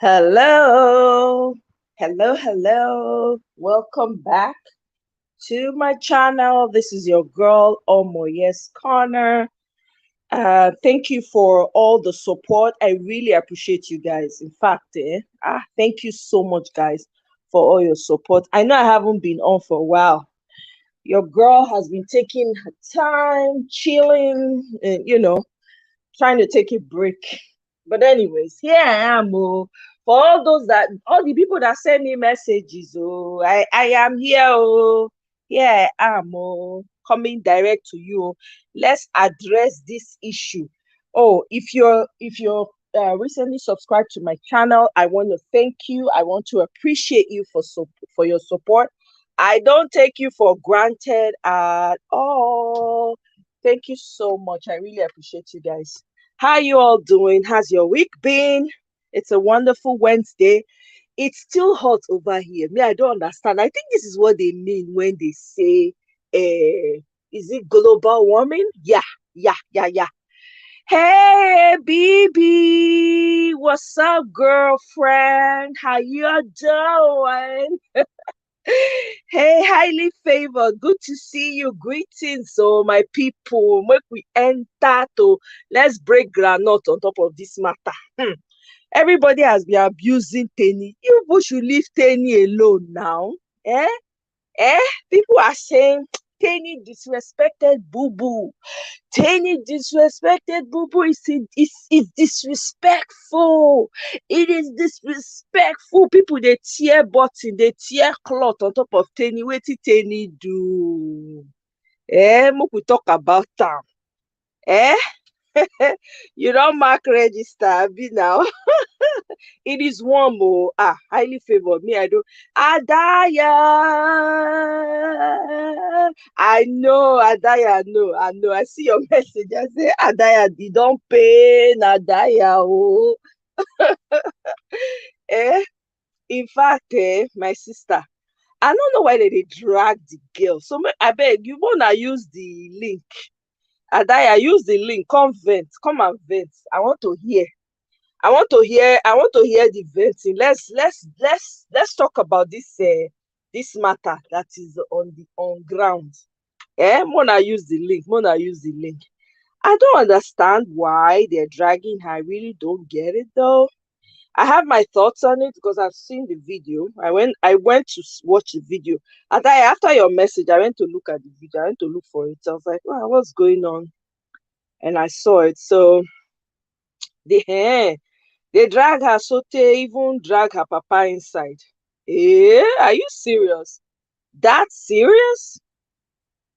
Hello, hello. Welcome back to my channel. This is your girl, Omoyes Connor. Thank you for all the support. I really appreciate you guys. In fact, thank you so much, guys, for all your support. I know I haven't been on for a while. Your girl has been taking her time, chilling, and trying to take a break. But anyways, here I am. Oh, for all the people that send me messages, I am here. Oh, here I am. Oh, coming direct to you. Let's address this issue. Oh, if you're recently subscribed to my channel, I want to thank you. I want to appreciate you for your support. I don't take you for granted at all. Thank you so much. I really appreciate you guys. How you all doing? How's your week been? It's a wonderful Wednesday. It's still hot over here. Me, I don't understand. I think this is what they mean when they say, is it global warming? Yeah. Hey, BB, what's up, girlfriend? How you doing? Hey, highly favored. Good to see you. Greetings, so my people. Make we enter to let's break groundnut on top of this matter. Everybody has been abusing Teni. You people should leave Teni alone now. Eh? Eh? People are saying Teni disrespected Bubu. Teni disrespected Bubu is disrespectful. It is disrespectful. People they tear button, they tear cloth on top of Teni. What did Teni do? Make we talk about them. Eh? You don't mark register, be now. It is warm, highly favored. Me, I do. Adaya. I know, Adaya, I know. I see your message. I say, Adaya, they don't pay, Adaya, oh. eh? In fact, my sister, I don't know why they drag the girl. So, I beg, you wanna use the link. Adaya, use the link. Come vent. Come and vent. I want to hear. I want to hear the venting. Let's talk about this matter that is on ground. Mona use the link. I don't understand why they're dragging her. I really don't get it though. I have my thoughts on it because I've seen the video. I went to watch the video. And after your message, I went to look at the video. I went to look for it. I was like, wow, what's going on? And I saw it. So the they drag her so they even drag her papa inside. Are you serious? That serious?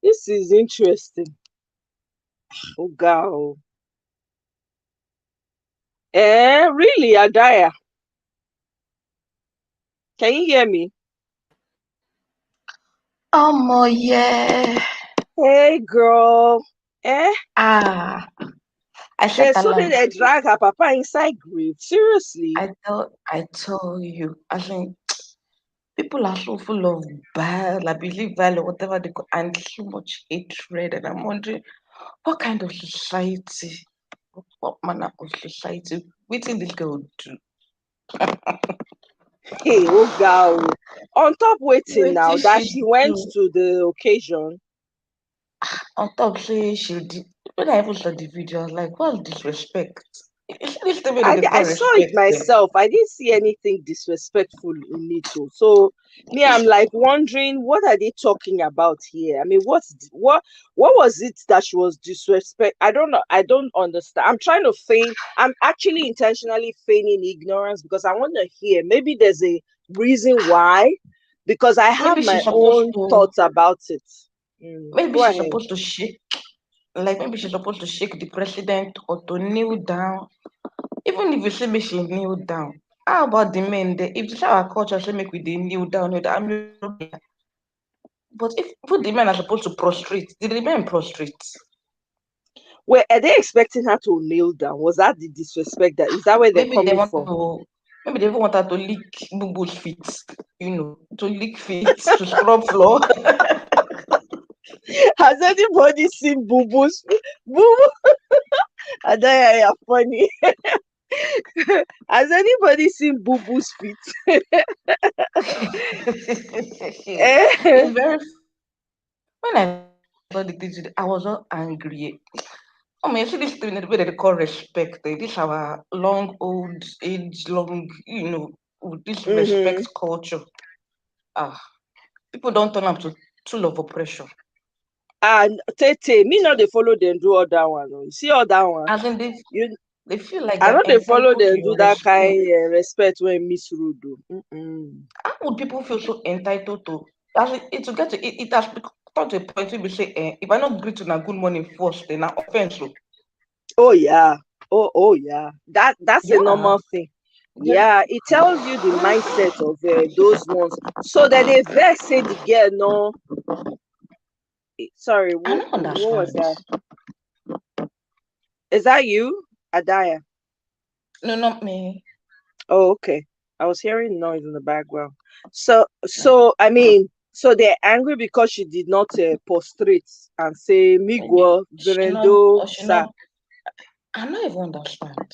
This is interesting. Oh God. Really, Adaya? Can you hear me? Yeah. Hey girl. Eh? I said So they drag her papa inside grave. Seriously? I tell you, I think people are so full of bile, I believe bile or whatever they call, and so much hatred. And I'm wondering what kind of society, what manner of society, what in this girl do? Hey, oh God. On top waiting What now did that she she went do? to the occasion. On top, say she did. When I even saw the video, I was like, what's disrespect? Is this the way that they I call saw it respect them? myself. I didn't see anything disrespectful in it. Oh. So me, I'm like wondering what are they talking about here? I mean, what was it that she was disrespect? I don't know. I don't understand. I'm trying to feign. I'm actually intentionally feigning ignorance because I want to hear. Maybe there's a reason why. Because I have Maybe my she's supposed own to. thoughts about it. Maybe Go she's ahead. supposed to shake. Like maybe she's supposed to shake the president or to kneel down. Even if you say me she kneel down, how about the men there? If it's our culture say make we dey kneel down, I'm okay. But if put the men are supposed to prostrate, did the men prostrate? Well, are they expecting her to kneel down? Was that the disrespect? That is that where they're Maybe they coming want from? to. Maybe they even want her to lick Bubu's feet. To lick feet, to scrub floor. Has anybody seen Bubu's Bubu? Adaya, you're funny. Has anybody seen Bubu's feet? Eh, It's very when I saw the thing today, I was all angry. Oh man, you see this thing the way they call respect. This our long old age long, with this respect mm-hmm. culture. Ah, people don't turn up to tool of oppression. And Tete, me not they follow them do all that one. Oh. You see all that one? As in You, they feel like I they're know they follow entitled to them your do that respect. kind respect when Miss Rudo. Mm-mm. How would people feel so entitled to as it to get to it has come to a point where we say, if I not greet you na good morning first, then I offense you. Oh yeah. Oh yeah. That's a Yeah. normal thing. Yeah. Yeah, it tells you the mindset of those ones. So that they vex say the girl no. Sorry, I what don't was understand. that? Is that you, Adaya? No, not me. Oh, okay. I was hearing noise in the background. So, No. so they're angry because she did not prostrate and say Maybe Miguel she know Verendo or she sir. know. I don't even understand.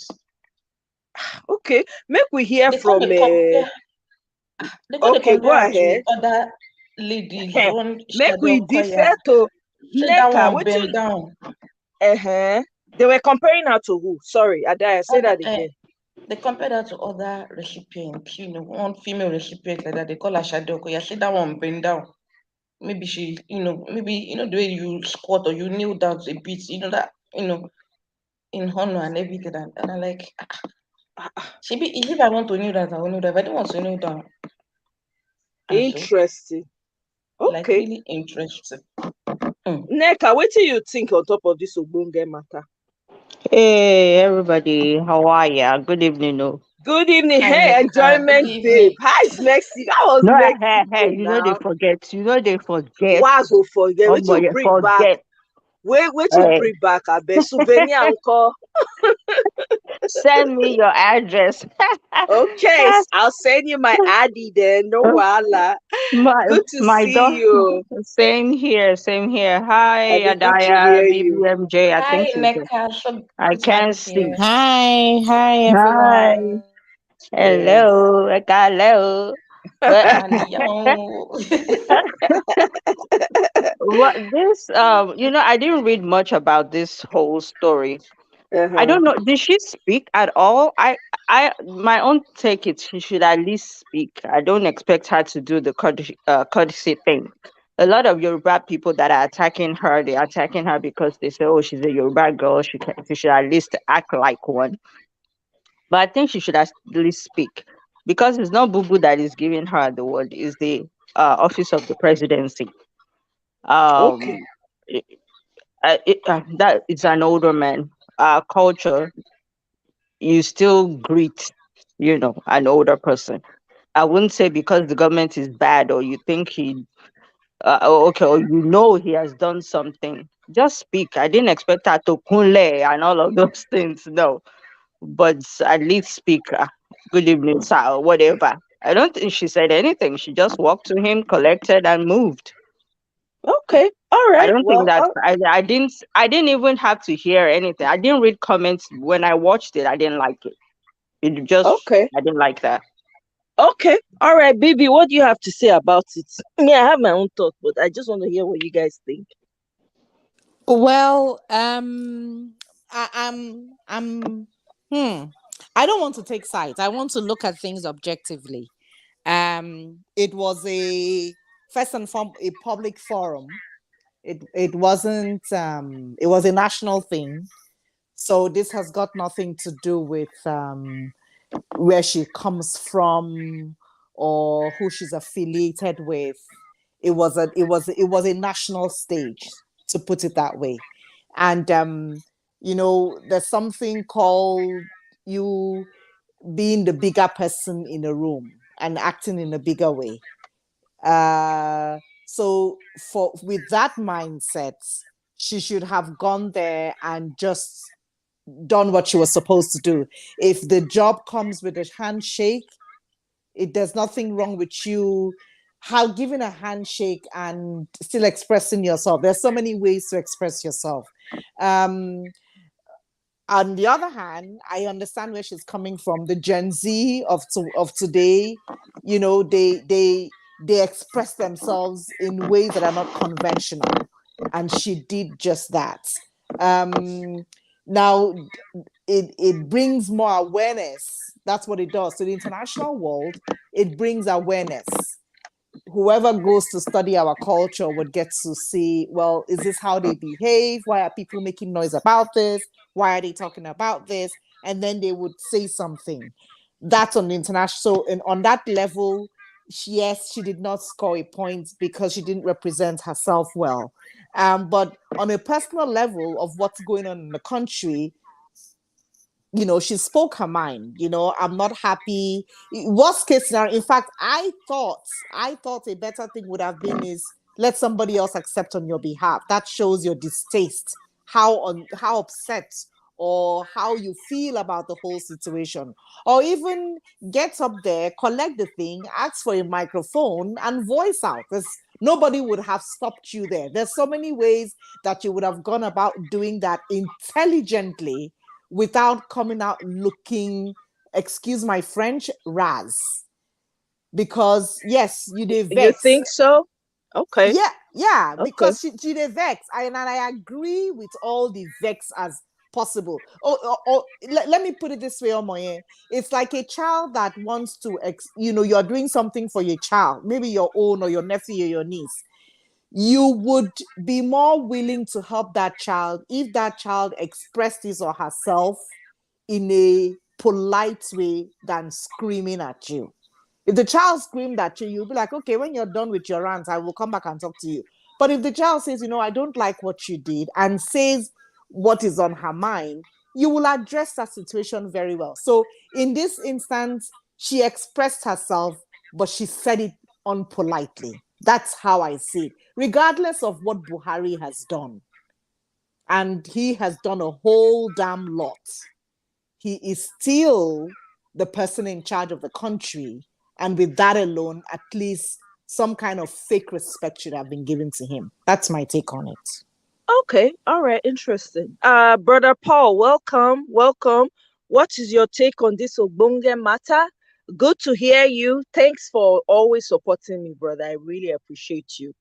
Okay, make we hear They come from. they compare they go they Okay, go compare her to ahead. other ladies, one Make Shade we Okoya. defer to Say that Neka. one What bend you? down. Uh-huh. They were comparing her to who? Sorry, Adaya. Say Other that again. they compare that to other recipients, one female recipient like that, they call her Shade Okoya. Say that one bend down. Maybe she, maybe the way you squat or you kneel down a bit, that, in honor and everything. And I'm like, she be if I want to kneel down, I will kneel down. If I don't want to kneel down, and so Interesting. like Okay. really interesting. Mm. Neka, what do you think on top of this Ogbonge matter? Hey everybody, how are ya? Good evening. No, Good evening. Hi Hey, Neka, good enjoyment babe. evening. How is Mexico? How was no, Mexico you know they now? forget. You know they forget. Why go forget? Oh What boy, you you bring back? forget. Wait you Hey, bring back? I bet souvenir encore. send me your address. Okay, I'll send you my ID then. No wala. my Good to my see dog. you. Same here. Same here. I Hi, be good to Adaya, hear you. BBMJ. I Hi think she's there. Neka, so I good to have can't you see. here. Hi Hi. everyone. Yes. Hello. Hello. Well, Hello. what this I didn't read much about this whole story. I Uh-huh. don't know. Did she speak at all? My own take is she should at least speak. I don't expect her to do the courtesy thing. A lot of Yoruba people that are attacking her, they're attacking her because they say, "Oh, she's a Yoruba girl. She should at least act like one." But I think she should at least speak because it's not Bubu that is giving her the word. It's the office of the presidency. Okay. Um, that it's an older man. Culture, you still greet, an older person. I wouldn't say because the government is bad or you think okay, or he has done something. Just speak. I didn't expect her to kunle and all of those things, no. But at least speak. Good evening, sir, or whatever. I don't think she said anything. She just walked to him, collected, and moved. Okay. All I right. don't think Well, that I didn't even have to hear anything. I didn't read comments when I watched it. I didn't like it. okay. I didn't like that. Okay. All right, baby. What do you have to say about it? Me, I have my own thought, but I just want to hear what you guys think. Well, I'm hmm. I don't want to take sides. I want to look at things objectively. It was a first and foremost a public forum. It wasn't it was a national thing. So this has got nothing to do with where she comes from or who she's affiliated with. It was a national stage, to put it that way. And there's something called you being the bigger person in a room and acting in a bigger way. So for with that mindset, she should have gone there and just done what she was supposed to do. If the job comes with a handshake, there's nothing wrong with you how giving a handshake and still expressing yourself. There's so many ways to express yourself. Um, On the other hand, I understand where she's coming from. The Gen Z of today, they express themselves in ways that are not conventional, and she did just that. Now, it brings more awareness. That's what it does to the international world. It brings awareness. Whoever goes to study our culture would get to see, well, is this how they behave? Why are people making noise about this? Why are they talking about this? And then they would say something. That's on the international. So, on that level, yes, she did not score a point because she didn't represent herself well. But on a personal level of what's going on in the country, she spoke her mind. I'm not happy. Worst case scenario. In fact, I thought a better thing would have been is let somebody else accept on your behalf. That shows your distaste, how upset or how you feel about the whole situation. Or even get up there, collect the thing, ask for a microphone, and voice out. Because nobody would have stopped you there. There's so many ways that you would have gone about doing that intelligently without coming out looking, excuse my French, raz. Because yes, you did You vex. think so? Okay. Yeah, Okay. because she did vex. And I agree with all the vex as possible. Let me put it this way, Omoye. It's like a child that wants to, you're doing something for your child, maybe your own or your nephew or your niece. You would be more willing to help that child if that child expressed his or herself in a polite way than screaming at you. If the child screamed at you, you'll be like, okay, when you're done with your rant, I will come back and talk to you. But if the child says, I don't like what you did, and says what is on her mind, you will address that situation very well. So in this instance, she expressed herself, but she said it unpolitely. That's how I see it, regardless of what Buhari has done. And he has done a whole damn lot. He is still the person in charge of the country. And with that alone, at least some kind of fake respect should have been given to him. That's my take on it. Okay. All right. Interesting. Brother Paul, welcome. Welcome. What is your take on this Ogbonge matter? Good to hear you. Thanks for always supporting me, brother. I really appreciate you.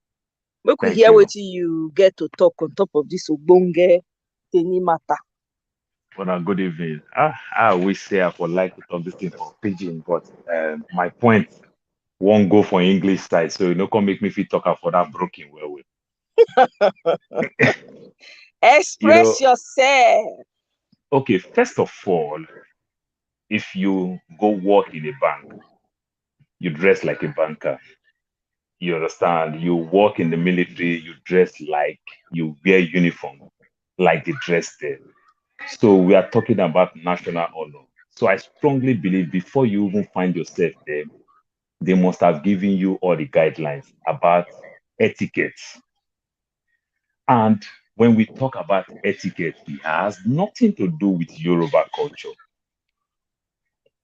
Make we Thank hear you. what you get to talk on top of this Ogbonge Teni matter. Well, good evening. I wish say I would like to talk this thing for pidgin, but my point won't go for English side, so you know, can make me feel talk for that broken well. You know, Express yourself. okay, first of all, if you go work in a bank, you dress like a banker. You understand? You work in the military, you dress like you wear uniform, like they dress there. So we are talking about national honor. So I strongly believe before you even find yourself there, they must have given you all the guidelines about etiquette. And when we talk about etiquette, it has nothing to do with Yoruba culture.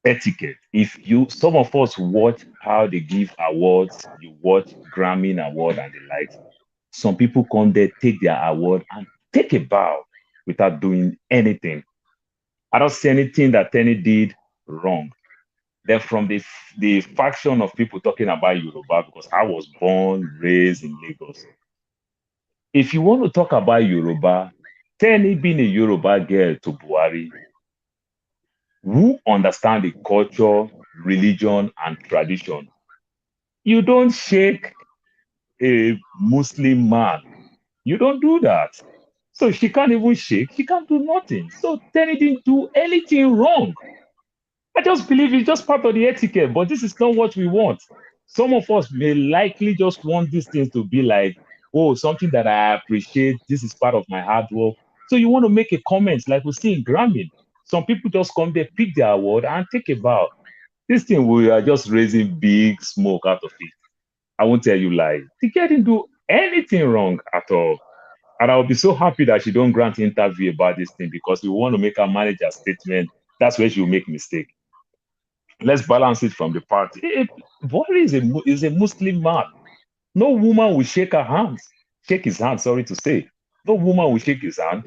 Etiquette. If you, some of us watch how they give awards, you watch Grammy award and the likes. Some people come there, take their award, and take a bow without doing anything. I don't see anything that Teni did wrong. Then from the faction of people talking about Yoruba, because I was born, raised in Lagos. If you want to talk about Yoruba, Teni being a Yoruba girl to Buhari, who understand the culture, religion, and tradition, you don't shake a Muslim man. You don't do that. So she can't even shake. She can't do nothing. So Teni didn't do anything wrong. I just believe it's just part of the etiquette, but this is not what we want. Some of us may likely just want these things to be like, oh, something that I appreciate. This is part of my hard work. So you want to make a comment like we see in Grammy. Some people just come there, pick their award, and take a bow. This thing, we are just raising big smoke out of it. I won't tell you lie. The girl didn't do anything wrong at all. And I'll be so happy that she don't grant interview about this thing because we want to make her manage her statement. That's where she'll make mistake. Let's balance it from the party. Buhari is a Muslim man. No woman will shake her hands, shake his hand, sorry to say. No woman will shake his hand.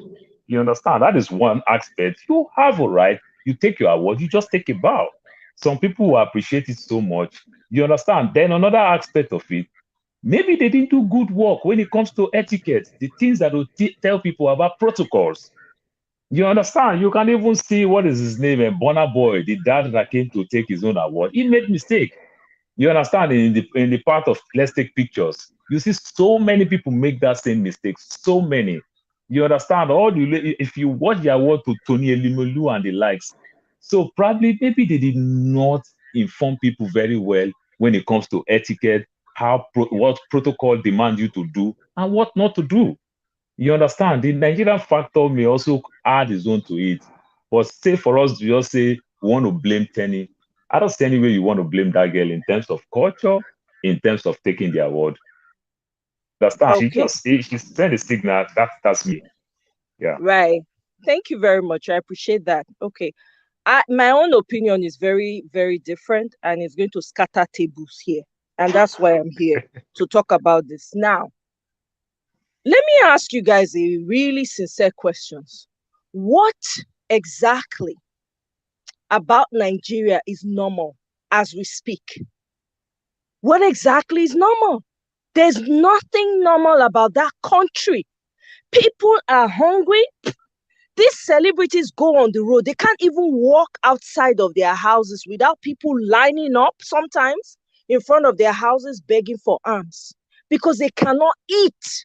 You understand? That is one aspect. You have a right. You take your award, you just take a bow. Some people will appreciate it so much. You understand? Then another aspect of it, maybe they didn't do good work when it comes to etiquette, the things that will tell people about protocols. You understand? You can even see what is his name, and Bonner Boy, the dad that came to take his own award. He made mistake. You understand? In the part of let's take pictures, you see so many people make that same mistake. So many. You understand? All the if you watch the award to Tony Elimolu and the likes, so probably maybe they did not inform people very well when it comes to etiquette, what protocol demand you to do and what not to do. You understand? The Nigerian factor may also add its own to it. But say for us to just say we want to blame Teni, I don't see any way you want to blame that girl in terms of culture, in terms of taking the award. Understand? Okay, She sent a signal. That's me. Yeah. right. Thank you very much. I appreciate that. Okay. My own opinion is very, very different, and it's going to scatter tables here. And that's why I'm here to talk about this. Now, let me ask you guys a really sincere questions. What exactly about Nigeria is normal as we speak? What exactly is normal? There's nothing normal about that country. People are hungry. These celebrities go on the road. They can't even walk outside of their houses without people lining up sometimes in front of their houses begging for alms because they cannot eat.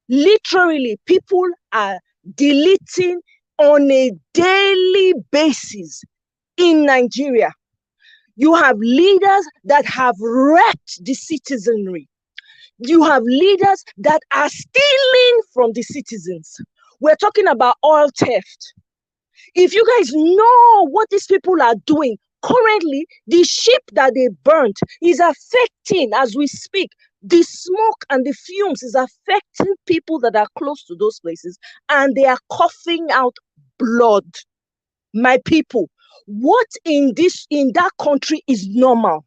Literally, people are deleting on a daily basis in Nigeria. You have leaders that have wrecked the citizenry. You have leaders that are stealing from the citizens. We're talking about oil theft. If you guys know what these people are doing, currently, the ship that they burnt is affecting, as we speak, the smoke and the fumes is affecting people that are close to those places, and they are coughing out blood. My people, what in that country is normal?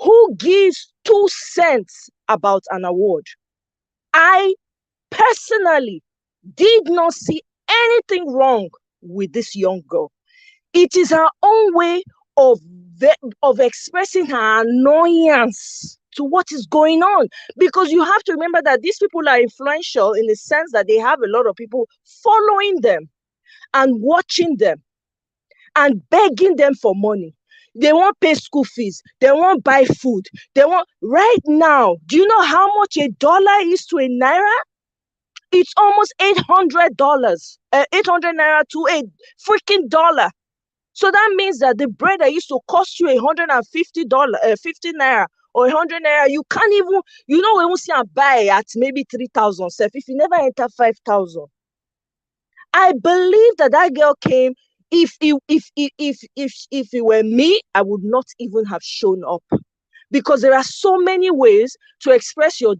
Who gives 2 cents about an award? I personally did not see anything wrong with this young girl. It is her own way of expressing her annoyance to what is going on, because you have to remember that these people are influential in the sense that they have a lot of people following them and watching them and begging them for money. They won't pay school fees. They won't buy food. They want right now. Do you know how much a dollar is to a naira? It's almost $800. 800 naira to a freaking dollar. So that means that the bread that used to cost you $150, 50 naira or 100 naira, you can't even, we won't see and buy at maybe 3,000 if you never enter 5,000. I believe that girl came. If it were me, I would not even have shown up, because there are so many ways to express your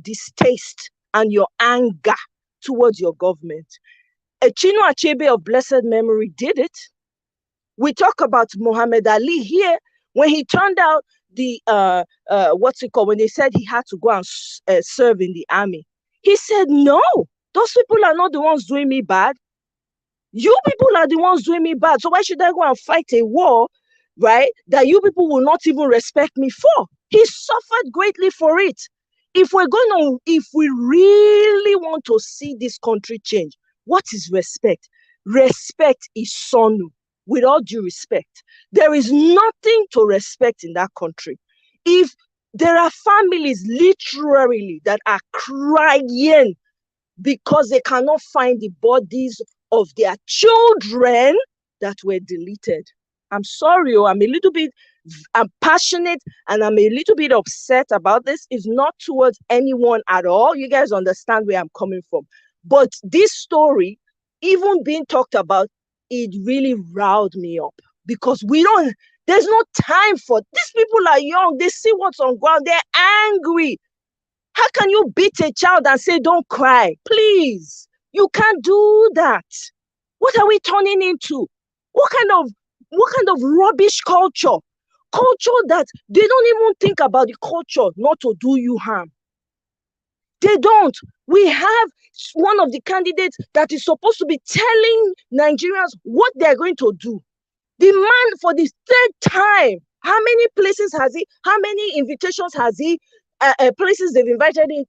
distaste and your anger towards your government. Chino Achebe of blessed memory did it. We talk about Muhammad Ali here when he turned out when they said he had to go and serve in the army. He said, no, those people are not the ones doing me bad. You people are the ones doing me bad. So why should I go and fight a war, right, that you people will not even respect me for? He suffered greatly for it. If we really want to see this country change, what is respect? Respect is sonu. With all due respect, there is nothing to respect in that country. If there are families literally that are crying because they cannot find the bodies of their children that were deleted. I'm sorry, I'm passionate and I'm a little bit upset about this. It's not towards anyone at all. You guys understand where I'm coming from. But this story, even being talked about, it really riled me up, because there's no time for these people. Are young, they see what's on ground, they're angry. How can you beat a child and say don't cry? Please, you can't do that. What are we turning into? What kind of rubbish culture that they don't even think about the culture not to do you harm? They don't. We have one of the candidates that is supposed to be telling Nigerians what they're going to do. The man, for the third time, how many places has he, how many invitations has he, places they've invited him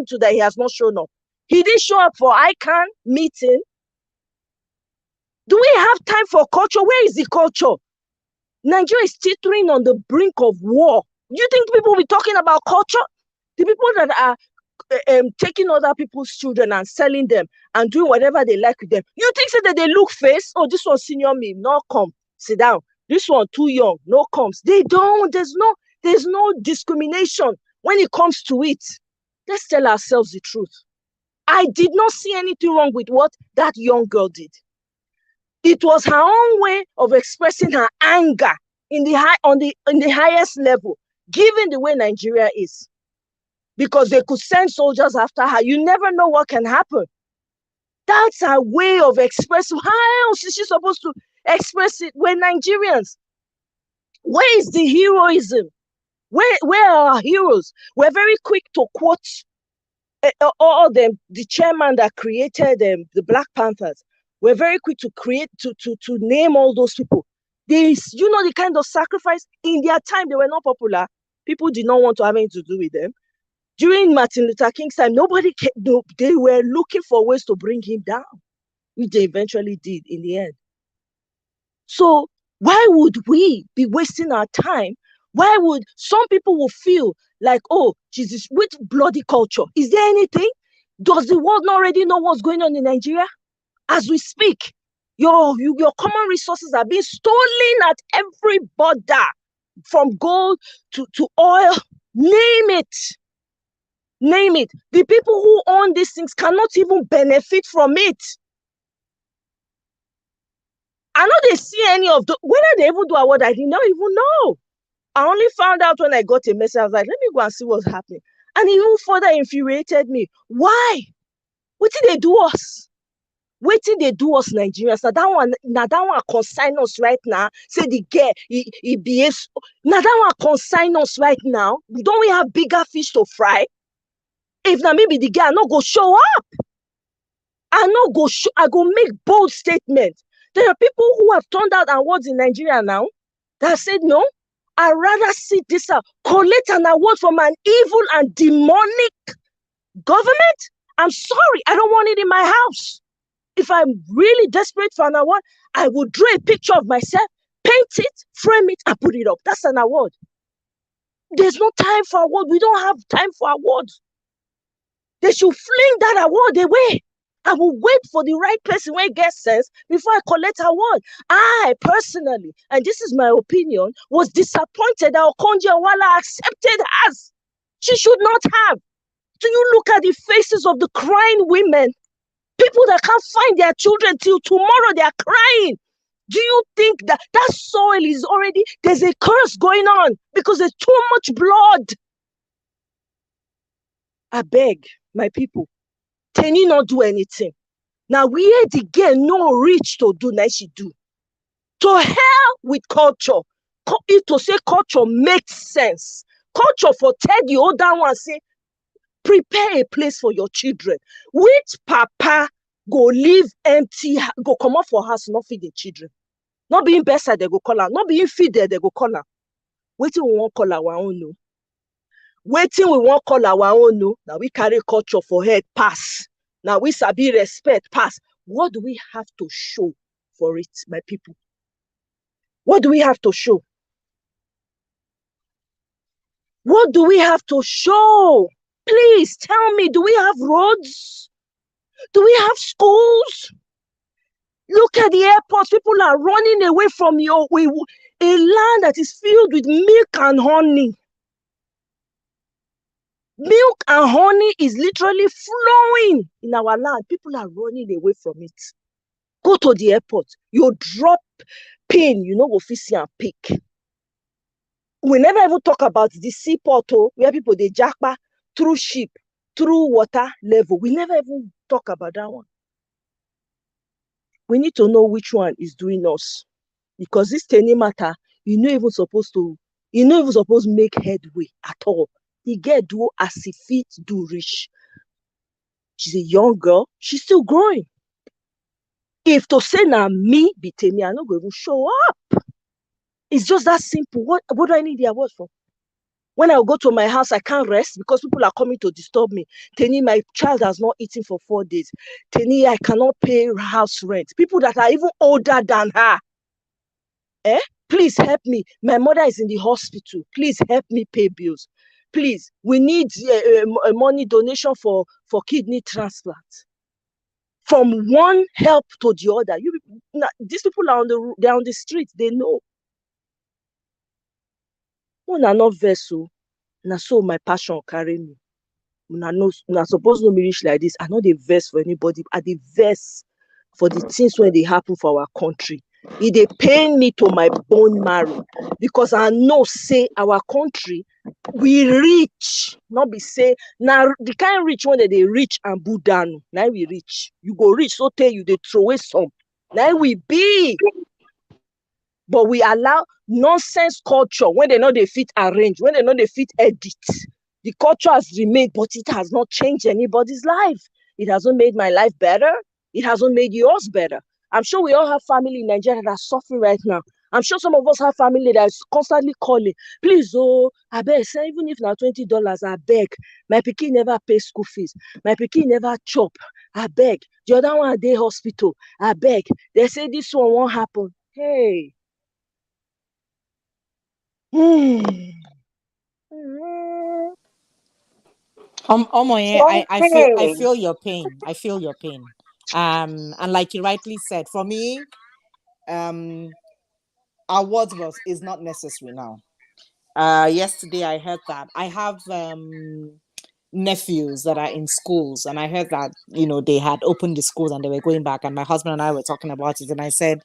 to that he has not shown up? He didn't show up for ICANN meeting. Do we have time for culture? Where is the culture? Nigeria is teetering on the brink of war. Do you think people will be talking about culture? The people that are taking other people's children and selling them and doing whatever they like with them. You think so that they look face? Oh, this one senior me, no come, sit down. This one too young, no comes. They don't. There's no discrimination when it comes to it. Let's tell ourselves the truth. I did not see anything wrong with what that young girl did. It was her own way of expressing her anger in the highest level, given the way Nigeria is. Because they could send soldiers after her. You never know what can happen. That's her way of expressing. How else is she supposed to express it? We're Nigerians. Where is the heroism? Where are our heroes? We're very quick to quote all them, the chairman that created the Black Panthers. We're very quick to name all those people. You know the kind of sacrifice in their time. They were not popular. People did not want to have anything to do with them. During Martin Luther King's time, they were looking for ways to bring him down, which they eventually did in the end. So why would we be wasting our time? Why would some people will feel like, oh, Jesus, with bloody culture? Is there anything? Does the world not already know what's going on in Nigeria? As we speak, your common resources are being stolen at every border, from gold to oil, name it. Name it. The people who own these things cannot even benefit from it. I know they see any of the, whether they even do award, I did not even know. I only found out when I got a message. I was like, let me go and see what's happening. And it even further infuriated me. Why? What did they do us? What did they do us, Nigerians? Now that one consign us right now. Say the girl, he behaves. Now that one consign us right now. Don't we have bigger fish to fry? If now maybe the girl not go show up, I go make bold statements. There are people who have turned out awards in Nigeria now that said no. I'd rather sit this out, collect an award from an evil and demonic government. I'm sorry, I don't want it in my house. If I'm really desperate for an award, I would draw a picture of myself, paint it, frame it, and put it up. That's an award. There's no time for award. We don't have time for awards. They should fling that award away. I will wait for the right person when it gets sense before I collect award. I personally, and this is my opinion, was disappointed that Okonjo-Iweala accepted us. She should not have. Do you look at the faces of the crying women? People that can't find their children till tomorrow, they are crying. Do you think that soil is already, there's a curse going on because there's too much blood? I beg, my people, Teni not do anything. Now we had the girl no reach to do, now she do. To hell with culture. If to say culture makes sense. Culture for tell the older one say, prepare a place for your children. Which papa go live empty, go come out for house, not feed the children. Not being better, they go call her. Not being feed there, they go call her. Waiting we won't call our own no. Waiting we won't call our own no. Now we carry culture for head pass. Now we sabi respect pass. What do we have to show for it, my people? What do we have to show? What do we have to show? Please tell me, do we have roads? Do we have schools? Look at the airports. People are running away from a land that is filled with milk and honey. Milk and honey is literally flowing in our land. People are running away from it. Go to the airport. You drop pin, you know, official and pick. We never even talk about the seaport where people they jackpot through ship, through water level. We never even talk about that one. We need to know which one is doing us. Because this Teni matter, you're not even supposed to make headway at all. the girl do as if fit do reach. She's a young girl. She's still growing. If to say na me be Teni, I no go even show up. It's just that simple. What do I need the award for? When I go to my house, I can't rest because people are coming to disturb me. Teni, my child has not eaten for 4 days. Teni, I cannot pay house rent. People that are even older than her. Please help me. My mother is in the hospital. Please help me pay bills. Please, we need a money donation for kidney transplant. From one help to the other. These people are they're on the street. They know. Una not vessel. Na so my passion carry me. Una suppose no me reach like this. I no dey vex for anybody. I dey vex for the things wey dey happen for our country. E dey pain me to my bone marrow because I know say our country we reach. Not be say na the kind reach when they reach and bow down. Now we reach. You go reach so tell you they throw away some. Now we be. But we allow nonsense culture when they know they fit arrange, when they know they fit edit. The culture has remained, but it has not changed anybody's life. It hasn't made my life better. It hasn't made yours better. I'm sure we all have family in Nigeria that are suffering right now. I'm sure some of us have family that is constantly calling. Please, oh, I beg, say even if now $20, I beg. My pikin never pay school fees. My pikin never chop. I beg. The other one day hospital. I beg. They say this one won't happen. Hey. Omoye, I Okay. feel your pain. I feel your pain. And like you rightly said, for me, awards is not necessary now. Yesterday I heard that I have nephews that are in schools, and I heard that they had opened the schools and they were going back, and my husband and I were talking about it, and I said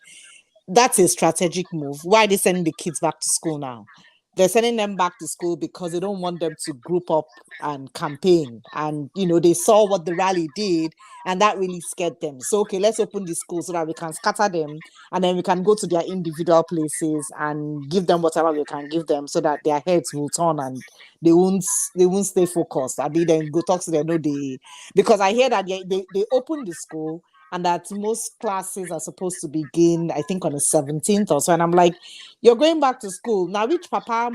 that's a strategic move. Why are they sending the kids back to school now? They're sending them back to school because they don't want them to group up and campaign. And, they saw what the rally did and that really scared them. So, okay, let's open the school so that we can scatter them and then we can go to their individual places and give them whatever we can give them so that their heads will turn and they won't stay focused. I mean, then go talk to them. Because I hear that they opened the school and that most classes are supposed to begin, I think, on the 17th or so. And I'm like, you're going back to school. Now, which papa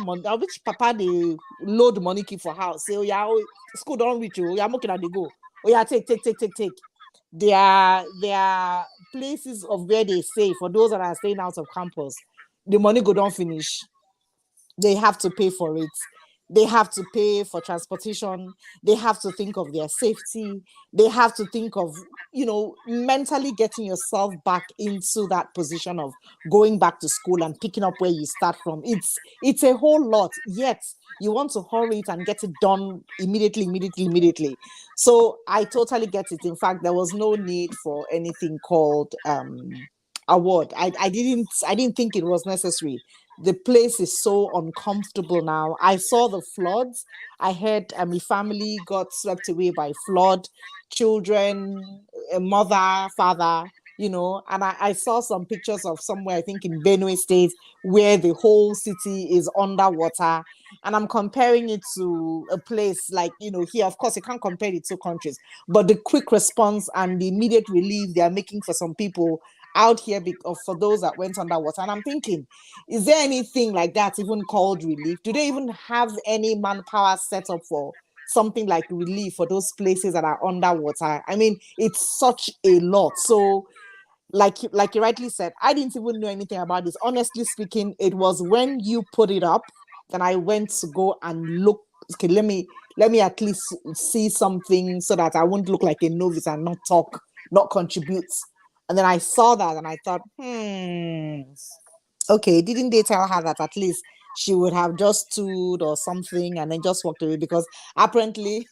they load money keep for house? Say, oh, yeah, school don't reach you. Oh, yeah, looking at they go. Oh, yeah, take. There are places of where they say, for those that are staying out of campus, the money go don't finish. They have to pay for it. They have to pay for transportation. They have to think of their safety. They have to think of, mentally getting yourself back into that position of going back to school and picking up where you start from. It's a whole lot. Yet you want to hurry it and get it done immediately. So I totally get it. In fact, there was no need for anything called award. I didn't think it was necessary. The place is so uncomfortable now. I saw the floods. I heard a family got swept away by flood, children, a mother, father, and I saw some pictures of somewhere, I think in Benue State, where the whole city is underwater. And I'm comparing it to a place like, here, of course, you can't compare the two countries, but the quick response and the immediate relief they are making for some people out here for those that went underwater. And I'm thinking, is there anything like that even called relief? Do they even have any manpower set up for something like relief for those places that are underwater? I mean, it's such a lot. So like you rightly said, I didn't even know anything about this. Honestly speaking, it was when you put it up that I went to go and look. Okay, let me at least see something so that I won't look like a novice and not talk, not contribute. And then I saw that and I thought, okay, didn't they tell her that at least she would have just stood or something and then just walked away? Because apparently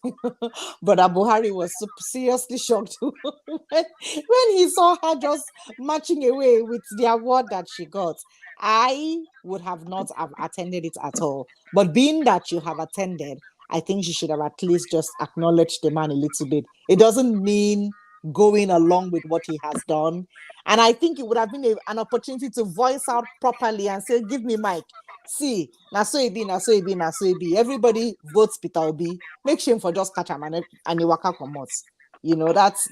Brother Buhari was seriously shocked when he saw her just marching away with the award that she got. I would have not have attended it at all. But being that you have attended, I think she should have at least just acknowledged the man a little bit. It doesn't mean going along with what he has done. And I think it would have been an opportunity to voice out properly and say, give me mic. See, na so it be, na so it be, na so it be. Everybody votes Peter Obi. Make shame for just catch him and you waka comot. You know, that's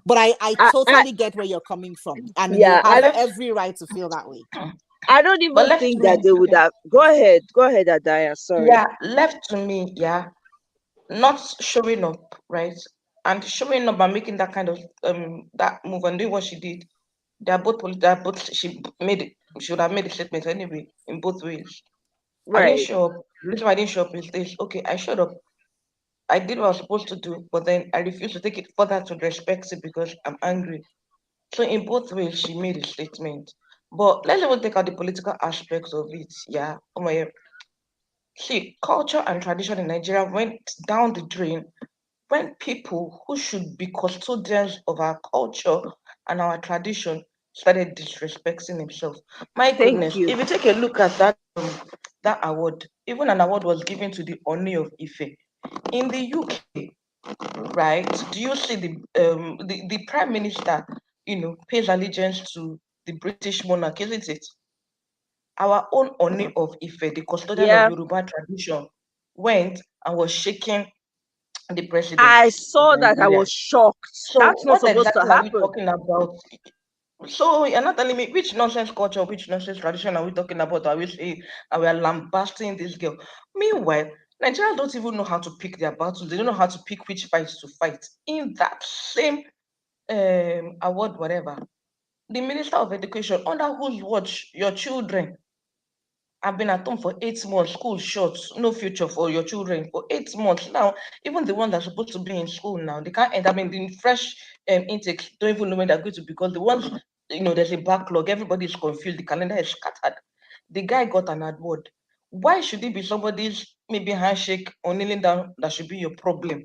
but I I totally get where you're coming from. And you yeah, But have left, every right to feel that way. I don't but even left to think me, that they would okay. have. Go ahead, Adaya. Sorry. Yeah, left to me, yeah, not showing up, right? And showing up and making that kind of that move and doing what she did. They are both she made it, she would have made a statement anyway in both ways. I didn't Right. show up. The reason why I didn't show up is this. Okay, I showed up. I did what I was supposed to do, but then I refused to take it further to respect it because I'm angry. So in both ways, she made a statement. But let's even take out the political aspects of it. Yeah. Oh my, see, culture and tradition in Nigeria went down the drain when people who should be custodians of our culture and our tradition started disrespecting themselves. My Thank goodness, you. if you take a look at that award, even an award was given to the Oni of Ife. In the UK, right? Do you see the Prime Minister, pays allegiance to the British monarch, isn't it? Our own Oni of Ife, the custodian of Yeah, Yoruba tradition, went and was shaking the president I of saw that. I Nigeria. was shocked. So That's not what supposed to exactly are we happen. talking about? So you're not telling me which nonsense culture, which nonsense tradition are we talking about? Are we saying and we are lambasting this girl? Meanwhile, Nigerians don't even know how to pick their battles. They don't know how to pick which fights to fight. In that same award, whatever, the Minister of Education, under whose watch your children have been at home for 8 months, school short, no future for your children for 8 months. Now, even the ones that are supposed to be in school now, they can't enter. I mean, the fresh intakes don't even know when they're going to, because the ones, there's a backlog, everybody's confused, the calendar is scattered. The guy got an award. Why should it be somebody's maybe handshake or kneeling down that should be your problem?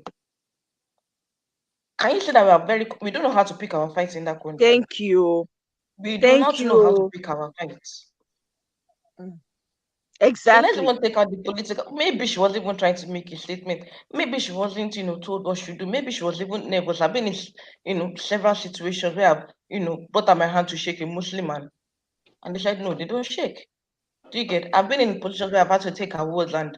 Can you see that we don't know how to pick our fights in that country? Thank you. We do Thank not know how to you. pick our fights. Mm, So let's exactly. even take out the political. Maybe she wasn't even trying to make a statement. Maybe she wasn't, told what she do. Maybe she was even nervous. I've been in, several situations where I've, brought out my hand to shake a Muslim man, and they said no, they don't shake. Do you get? I've been in positions where I've had to take awards, and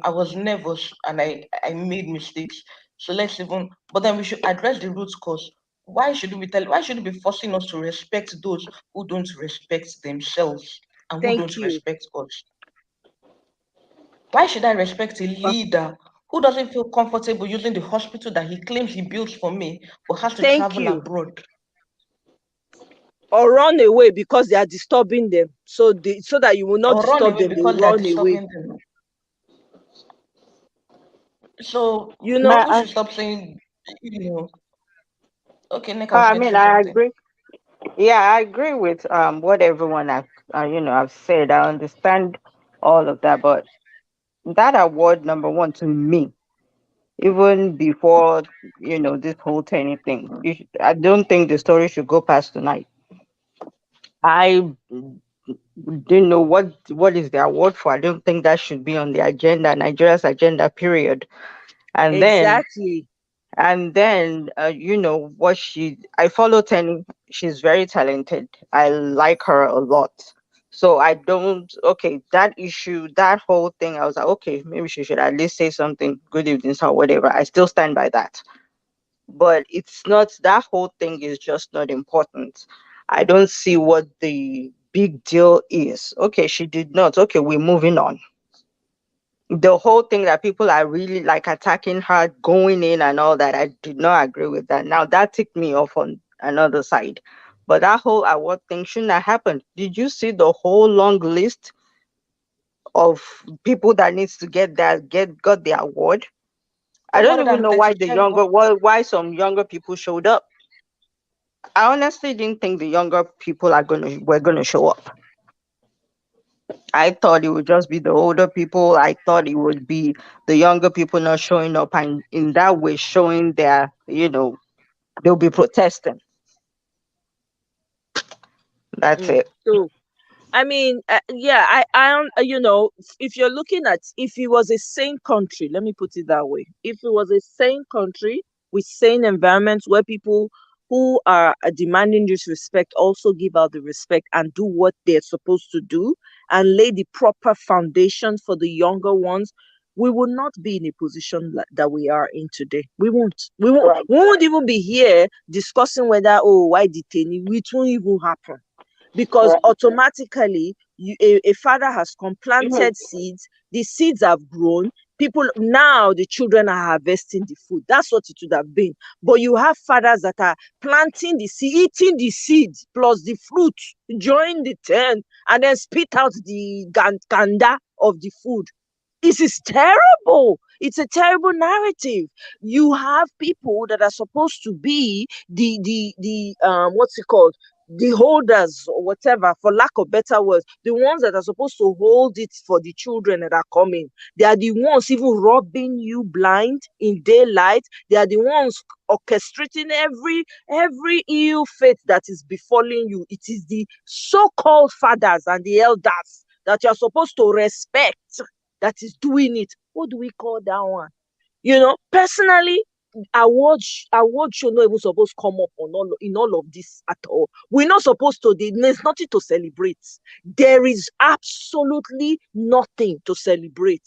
I was nervous and I made mistakes. So let's even. But then we should address the root cause. Why should we be forcing us to respect those who don't respect themselves and who Thank don't you. respect us? Why should I respect a Uh, leader who doesn't feel comfortable using the hospital that he claims he built for me, but has to thank travel you. abroad? Or run away because they are disturbing them. So that you will not Or run disturb away them, they will because they're run away. disturbing them? So You know, But people should stop saying, you know, okay, Nick, I was I going to mean, say I something. agree. Yeah, I agree with what everyone have I've said. I understand all of that, but that award, number one, to me, even before this whole Teni thing, I don't think the story should go past tonight. I didn't know what is the award for. I don't think that should be on the agenda, Nigeria's agenda, period. And then exactly. what I follow Tenny. She's very talented. I like her a lot. So I don't, okay, that issue, that whole thing, I was like, okay, maybe she should at least say something, good evening, sir, whatever. I still stand by that. But it's not, that whole thing is just not important. I don't see what the big deal is. Okay, she did not. Okay, we're moving on. The whole thing that people are really like attacking her, going in and all that, I did not agree with that. Now that ticked me off on another side. But that whole award thing shouldn't have happened. Did you see the whole long list of people that needs to get that get got the award? I don't even know why the 235. younger why some younger people showed up. I honestly didn't think the younger people are gonna were gonna show up. I thought it would just be the older people. I thought it would be the younger people not showing up and in that way showing they'll be protesting. That's Mm. it. So I mean, yeah, if you're looking at, if it was a sane country, let me put it that way. If it was a sane country, with sane environments where people who are demanding disrespect also give out the respect and do what they're supposed to do and lay the proper foundation for the younger ones, we will not be in a position that we are in today. We won't. Right. We won't even be here discussing whether, oh, why did Teni? It won't even happen because Right. automatically a father has come, Mhm. planted seeds, the seeds have grown, people now the children are harvesting the food. That's what it would have been. But you have fathers that are planting the seed, eating the seeds plus the fruit, join the tent and then spit out the ganda of the food. This is terrible. It's a terrible narrative. You have people that are supposed to be the what's it called, the holders or whatever, for lack of better words, the ones that are supposed to hold it for the children that are coming. They are the ones even robbing you blind in daylight. They are the ones orchestrating every ill fate that is befalling you. It is the so-called fathers and the elders that you are supposed to respect that is doing it. What do we call that one? Personally, award show not even supposed to come up on all of this at all. We're not supposed to. There's nothing to celebrate. There is absolutely nothing to celebrate.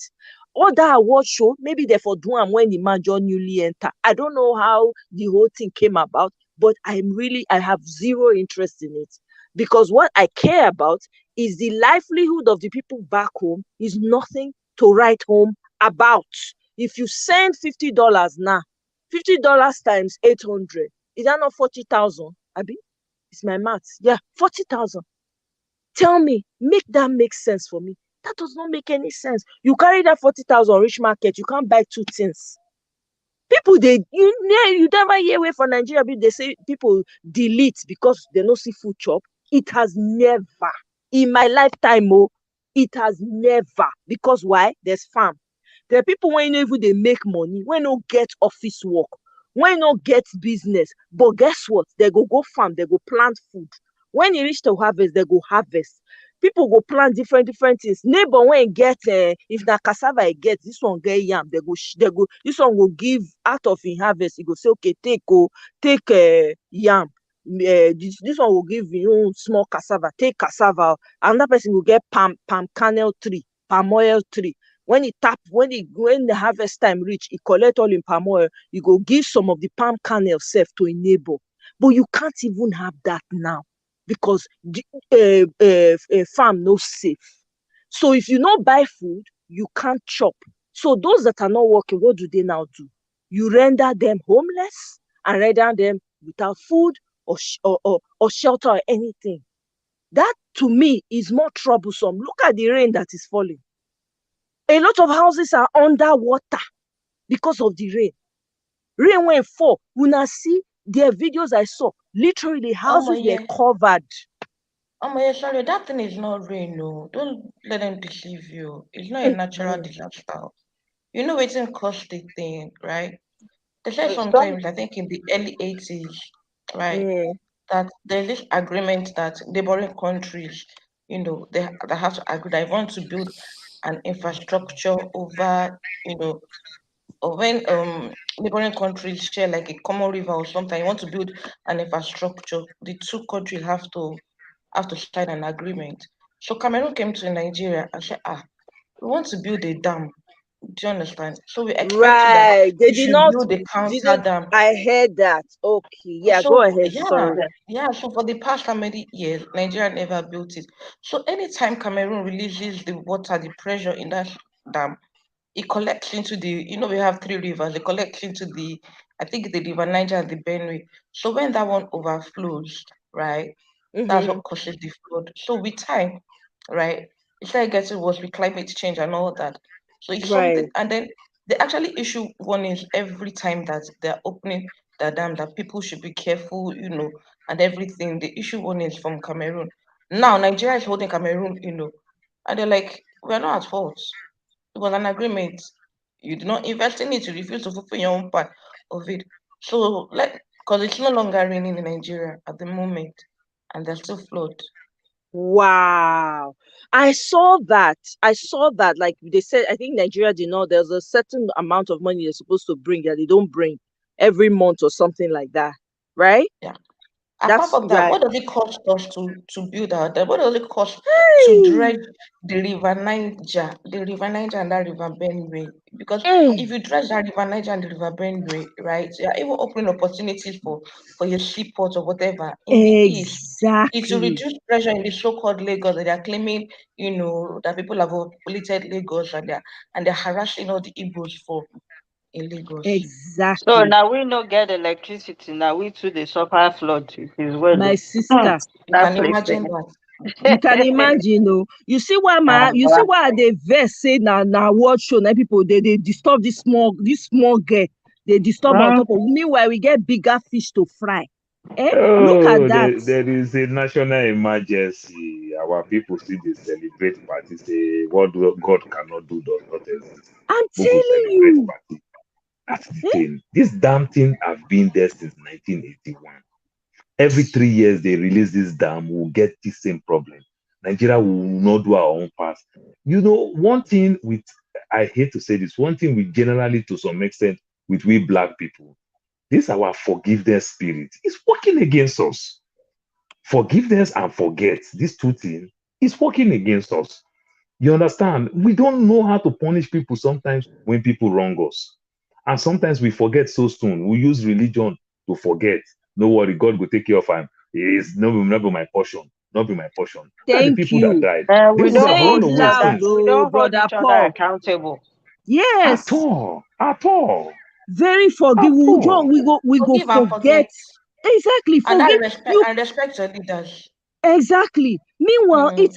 Other award show, maybe they for do am when the man just newly enter. I don't know how the whole thing came about, but I have zero interest in it because what I care about is the livelihood of the people back home is nothing to write home about. If you send $50 now, $50 times 800, is that not 40,000? Abi, it's my maths. Yeah, 40,000. Tell me, make that make sense for me. That does not make any sense. You carry that 40,000 rich market, you can't buy two things. People you never hear away from Nigeria, but they say people delete because they no see food chop. It has never in my lifetime, it has never. Because why? There's farm. There are people when no even they make money, when no get office work, when no get business. But guess what? They go farm, they go plant food. When you reach to harvest, they go harvest. People go plant different things. Neighbor when get if na cassava e get, this one get yam, they go this one go give out of in harvest. E go say okay, take yam. This one will give you small cassava, take cassava. Another person will get palm kernel tree, palm oil tree. When the harvest time reach, he collect all in palm oil, you go give some of the palm kernel self to a neighbor. But you can't even have that now because the farm no safe. So if you no buy food, you can't chop. So those that are not working, what do they now do? You render them homeless and render them without food or shelter or anything. That to me is more troublesome. Look at the rain that is falling. A lot of houses are underwater because of the rain. Rain when fall, una see their videos I saw. Literally, the Oh houses my were yeah. covered. Oh my yeah, sorry, that thing is not rain, no. Don't let them deceive you. It's not a natural Mhm. disaster. You know it's in cost the thing, right? They said It's done. sometimes, I think in the early 80s, right, Mm, that there's this agreement that neighboring countries, they have to agree that if want to build an infrastructure over, or when neighboring countries share like a common river or something, you want to build an infrastructure, the two countries have to sign an agreement. So Cameroon came to Nigeria and said, we want to build a dam. Do you understand? So we expect that right. They we did should not build a counter didn't dam. I heard that. Okay. Yeah, go So ahead. yeah, Sorry. yeah. So for the past how many years, Nigeria never built it. So anytime Cameroon releases the water, the pressure in that dam, it collects into we have three rivers. It collects into I think the river Niger and the Benue. So when that one overflows, right, that's Mm-hmm. what causes the flood. So with time, right, it started getting worse with climate change and all that. So it's something, Right. and then they actually issue warnings every time that they're opening the dam that people should be careful, and everything. They issue warnings from Cameroon. Now Nigeria is holding Cameroon, and they're like, we're not at fault. It was an agreement. You did not invest in it. You refuse to fulfill your own part of it. So because it's no longer raining in Nigeria at the moment, and there's still flood. Wow. I saw that. I saw that. Like they said, I think Nigeria did not. There's a certain amount of money they're supposed to bring that they don't bring. every month or something like that, right? Yeah. Apart That's from that, right. what does it cost us to build our dam? What does it cost to Hey, dredge the River Niger and that River Benue? Because if hey, you dredge that River Niger and the River Benue, right, you're even opening opportunities for your seaport or whatever in the east. It will exactly, reduce pressure in the so-called Lagos that they are claiming, that people have populated Lagos and they're harassing all the Igbos for in Lagos. So exactly. now we no get electricity. Now we too the suffer flood. It is well. My Hmm, sister, You that can place imagine that. you can imagine, oh, you see there. why they vex say now what show na people they disturb this small girl. They disturb on Hmm. top of. Meanwhile, we get bigger fish to fry. Eh? Look at Oh, that. there is a national emergency. Our people still they celebrate party. Say what God cannot do does not exist. I'm Bubu telling celebrate you. party. That's the Eh? thing. This damn thing have been there since 1981. Every 3 years they release this dam, we'll get the same problem. Nigeria will not do our own part. One thing with I hate to say this, one thing we generally to some extent with we black people, this our forgiveness spirit is working against us. Forgiveness and forget, these two things is working against us. You understand? We don't know how to punish people sometimes when people wrong us. And sometimes we forget so soon. We use religion to forget. No worry, God will take care of him. It's not be my portion. Not be my portion. Look at the Thank people that you. died. They We would don't have Say run it hold each away other. loud, since. We oh, don't hold brother each other Paul. accountable. At Yes. all. At all. Very At forgive. all. We go Forgive and forget. forget. Exactly. And that Forgive respect you. and respect your leaders. Exactly. Meanwhile, Mm.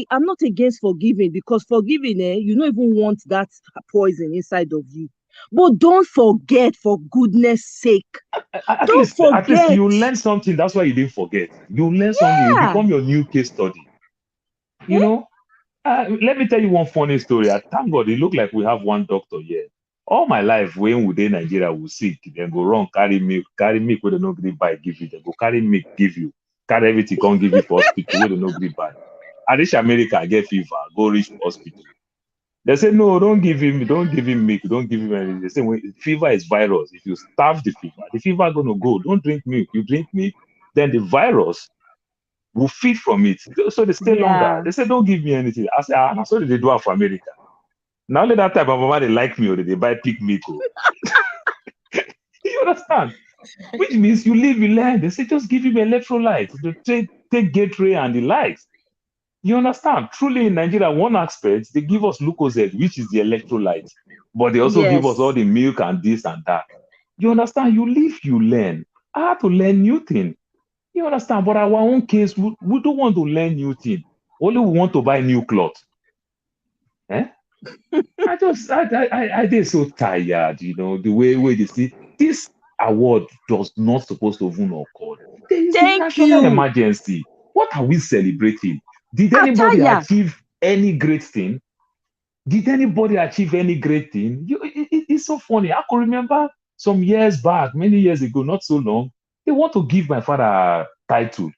I'm not against forgiving because forgiving, you don't even want that poison inside of you. But don't forget, for goodness sake. At Don't least, at least forget. you learn something. That's why you didn't forget. You learn something. You Yeah. become your new case study. You Eh? know, let me tell you one funny story. I thank God it look like we have one doctor here. All my life, when we in Nigeria, we sick, then go wrong, carry milk, where they no gree buy, give you. Then go carry milk, give you. Carry everything, can't give you for hospital, where they no gree buy. I reach America, I get fever, go reach hospital. They say, no, don't give him milk, don't give him anything. They say, fever is virus. If you starve the fever gonna go. Don't drink milk. You drink milk, then the virus will feed from it. So they stay longer. Yeah. They say, don't give me anything. I say, that's what they do it for America. Now only that time, my mama, they like me or they buy pig milk. Oh. You understand? Which means you live, you learn. They say, just give him electrolytes. They take Gatorade and the likes. You understand? Truly in Nigeria, one aspect, they give us Lucozade, which is the electrolyte. But they also give us all Yes. the milk and this and that. You understand? You live, you learn. I had to learn new things. You understand? But our own case, we don't want to learn new things. Only we want to buy new clothes. Eh? I did so tired, the way they see this award does not supposed to even occur. There is a Thank national you. emergency. What are we celebrating? Did anybody Ataya. achieve any great thing? Did anybody achieve any great thing? It's so funny. I could remember some years back, many years ago, not so long, they want to give my father a title.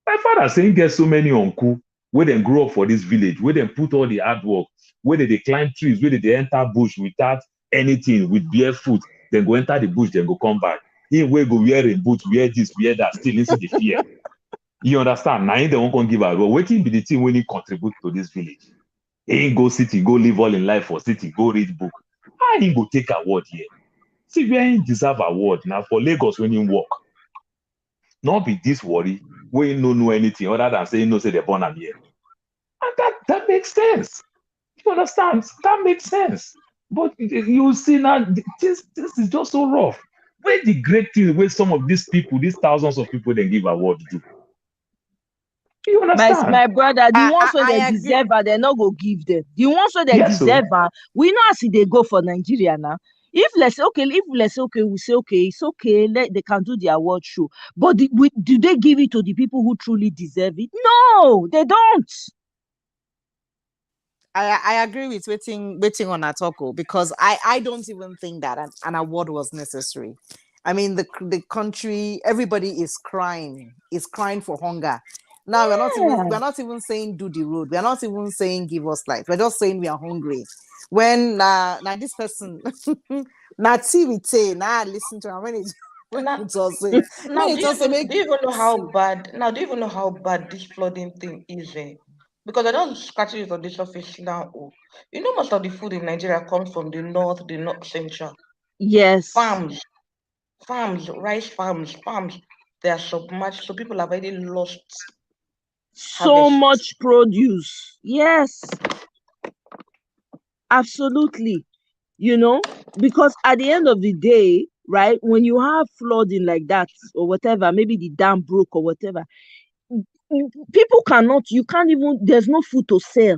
My father saying get so many uncle where they grow up for this village, where they put all the hard work, where they climb trees, where they enter bush without anything, with barefoot, then go enter the bush, then go come back. He where go wear a boot, wear this, wear that, still inside the fear. You understand? Now they won't come give a go. Waiting be the thing when he contribute to this village. He ain't go city, go live all in life for city, go read book. How he go take award here? See where he deserve award now for Lagos when he work. Not be this worry where he no know anything other than saying no say they born am here. And that makes sense. You understand? That makes sense. But you see now, this is just so rough. Where the great thing where some of these people, these thousands of people, they give award to? You understand? My brother, the I, ones I, where they I agree. deserve her, they not go give them. The ones where they Yes, so deserve her, we know as they go for Nigeria now. If let's say okay, we say okay, it's okay. They can do the award show, but do they give it to the people who truly deserve it? No, they don't. I agree with waiting on Atoko because I don't even think that an award was necessary. I mean the country, everybody is crying for hunger. Now Yeah. we're not even saying do the road. We're not even saying give us light. We're just saying we are hungry. When now this person now tea we say now listen to her when it when Now, it was Mm. when it was make do you even know how bad? Now, do you even know how bad this flooding thing is? Because I don't scratch it on the surface now. Oh. You know, most of the food in Nigeria comes from the north central Yes. farms, rice farms. They are submerged, so people have already lost So harvest. much produce. Yes, absolutely. Because at the end of the day, right, when you have flooding like that or whatever, maybe the dam broke or whatever, people you can't even, there's no food to sell.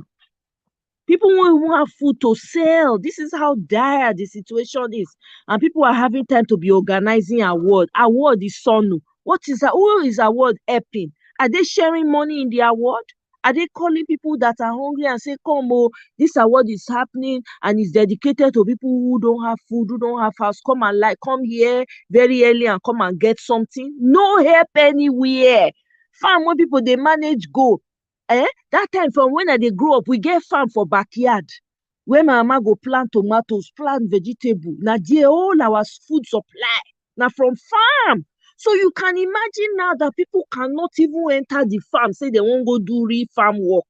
People won't even have food to sell. This is how dire the situation is. And people are having time to be organizing award. Award is Sonu. What is that? Who is award helping? Are they sharing money in the award? Are they calling people that are hungry and say, come, oh, this award is happening and it's dedicated to people who don't have food, who don't have house. Come here very early and come and get something. No help anywhere. Farm when people they manage go. Dat time from when I dey grow up, we get farm for backyard where my mama go plant tomatoes, plant vegetable. Na there all our food supply na from farm. So you can imagine now that people cannot even enter the farm say they wan go do real farm work.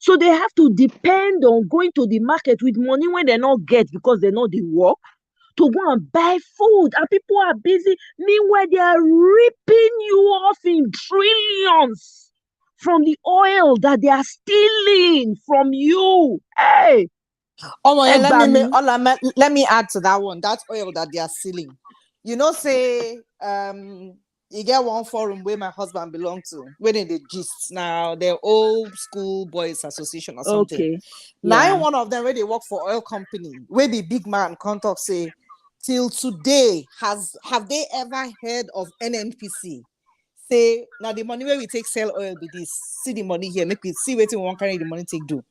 So they have to depend on going to the market with money wey dem no get because dem no dey work to go and buy food, and people are busy. Meanwhile, they are ripping you off in trillions from the oil that they are stealing from you. Hey, oh my, Egbami. let me add to that one. That oil that they are selling. You know, say you get one forum where my husband belong to, where they gist now, they're old school boys association or something. Okay. Now Yeah. one of them where they work for oil company, where the big man contact say, till today, have they ever heard of NNPC? Say now the money where we take sell oil be this. See the money here, make we see what we want carry the money take do.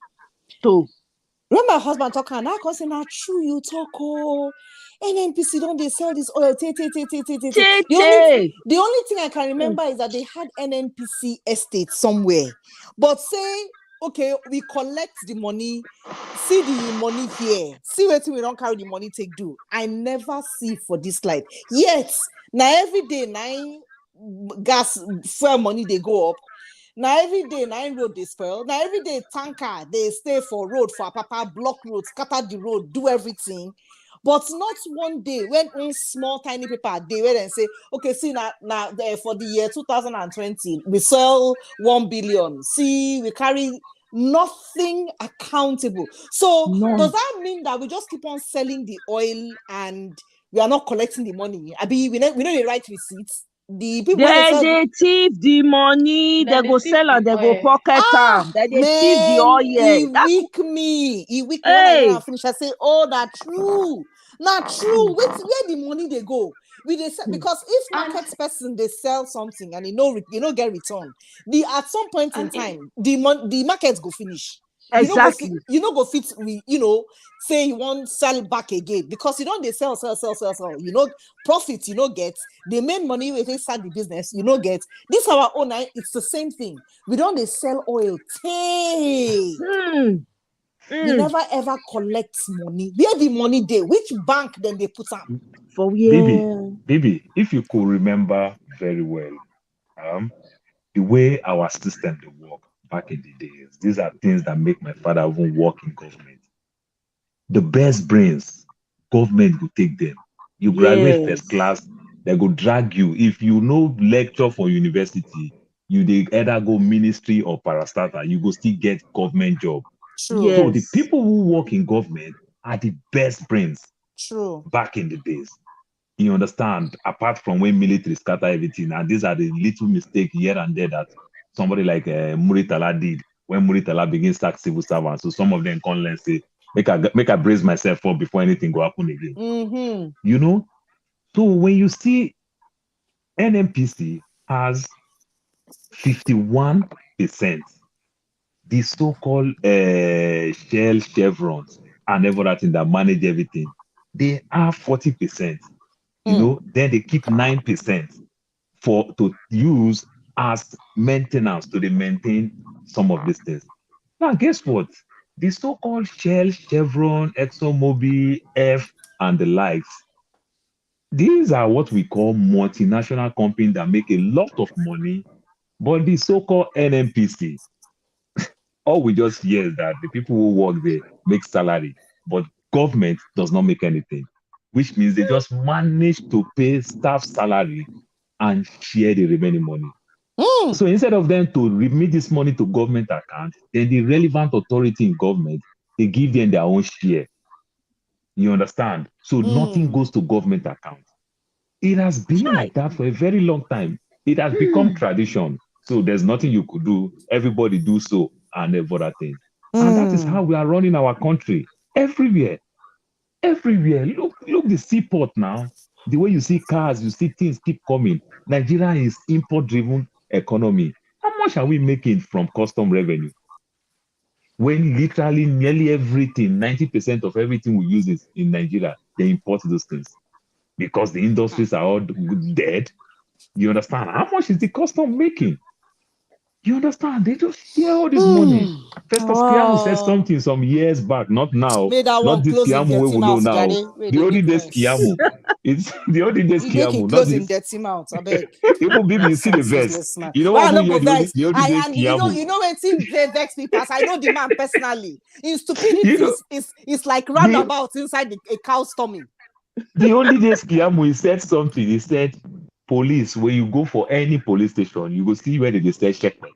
So When my husband talk and I can say, now true you talk, oh, NNPC don't they sell this oil? The Tete. only thing I can remember is that they had NNPC estate somewhere. But say, okay, we collect the money, see the money here, see what we don't carry the money take do. I never see for this life. Yet, now every day, gas fuel money they go up. Now every day, road they spoil. Now every day, tanker they stay for road for papa, block road, scatter the road, do everything. But not one day when small tiny paper they where and say, okay, see now for the year 2020, we sell 1 billion. See, we carry nothing accountable. So does None. that mean that we just keep on selling the oil and we are not collecting the money? I mean, we know the right receipts. The people when they sell They thief the money. They Then go they thief sell and the they go oil. pocket am. They thief the man, oil. That's he weak me when I hear hey. am finish. I say, oh, that's true. Not true. Where the money they go? Because if And market person they sell something and you know get return, at some point in and if time the market go finish. Exactly. You know go fit say you want sell back again because you don't they sell. You know profit you know get the main money if they start the business you know get this our own. It's the same thing. We don't they sell oil. Hey, Hmm. we Hmm. never ever collect money. Where the money they? Which bank then they put up? For Baby, where? if you could remember very well, um, the way our system they work back in the days, these are things that make my father even work in government. The best brains, government will take them. You graduate first Yes. class, they go drag you. If you know lecture for university, you they either go ministry or parastatal, you go still get government job. True, So the Yes. people who work in government are the best brains true. back in the days. You understand? Apart from when military scatter everything, and these are the little mistake here and there that somebody like Muritala did when Muritala begins sack civil servants. So some of them come and say, make I brace myself up before anything go happen again. Mm-hmm. You know? So when you see NMPC has 51%, the so-called Shell chevrons and everything that manage everything, they have 40%. Mm. Then they keep 9% for to use as maintenance to maintain some of these things. Now, guess what? The so-called Shell, Chevron, ExxonMobil, F, and the likes, these are what we call multinational companies that make a lot of money, but the so-called NMPC, all we just hear is that the people who work there make salary, but government does not make anything, which means they just manage to pay staff salary and share the remaining money. So instead of them to remit this money to government account, then the relevant authority in government, they give them their own share. You understand? So nothing goes to government account. It has been like that for a very long time. It has become tradition. So there's nothing you could do. Everybody do so and every other thing. And that is how we are running our country everywhere. Everywhere. Look the seaport now. The way you see cars, you see things keep coming. Nigeria is import-driven economy. How much are we making from custom revenue? When literally nearly everything, 90% of everything we use is in Nigeria, they import those things because the industries are all dead. You understand? How much is the custom making? You understand? They just share all this money. Festus Kiamu said something some years back, not now, May that not one this close in Kiamu dirty we know mouth, now. Jare. Where The they olden make days noise. Kiamu. It's the olden days You make Kiamu, it not close in this. dirty mouth, I beg. Even baby, you see the Nonsense, verse. useless man. You know Why I what no we go hear vex? the olden days And Kiamu. you know when team vex me pass. I know the man personally. His stupidity You know, is like the, roundabout inside a cow's tummy. the only days Kiamu, he said something. He said, police, when you go for any police station, you go see where they say shepherd.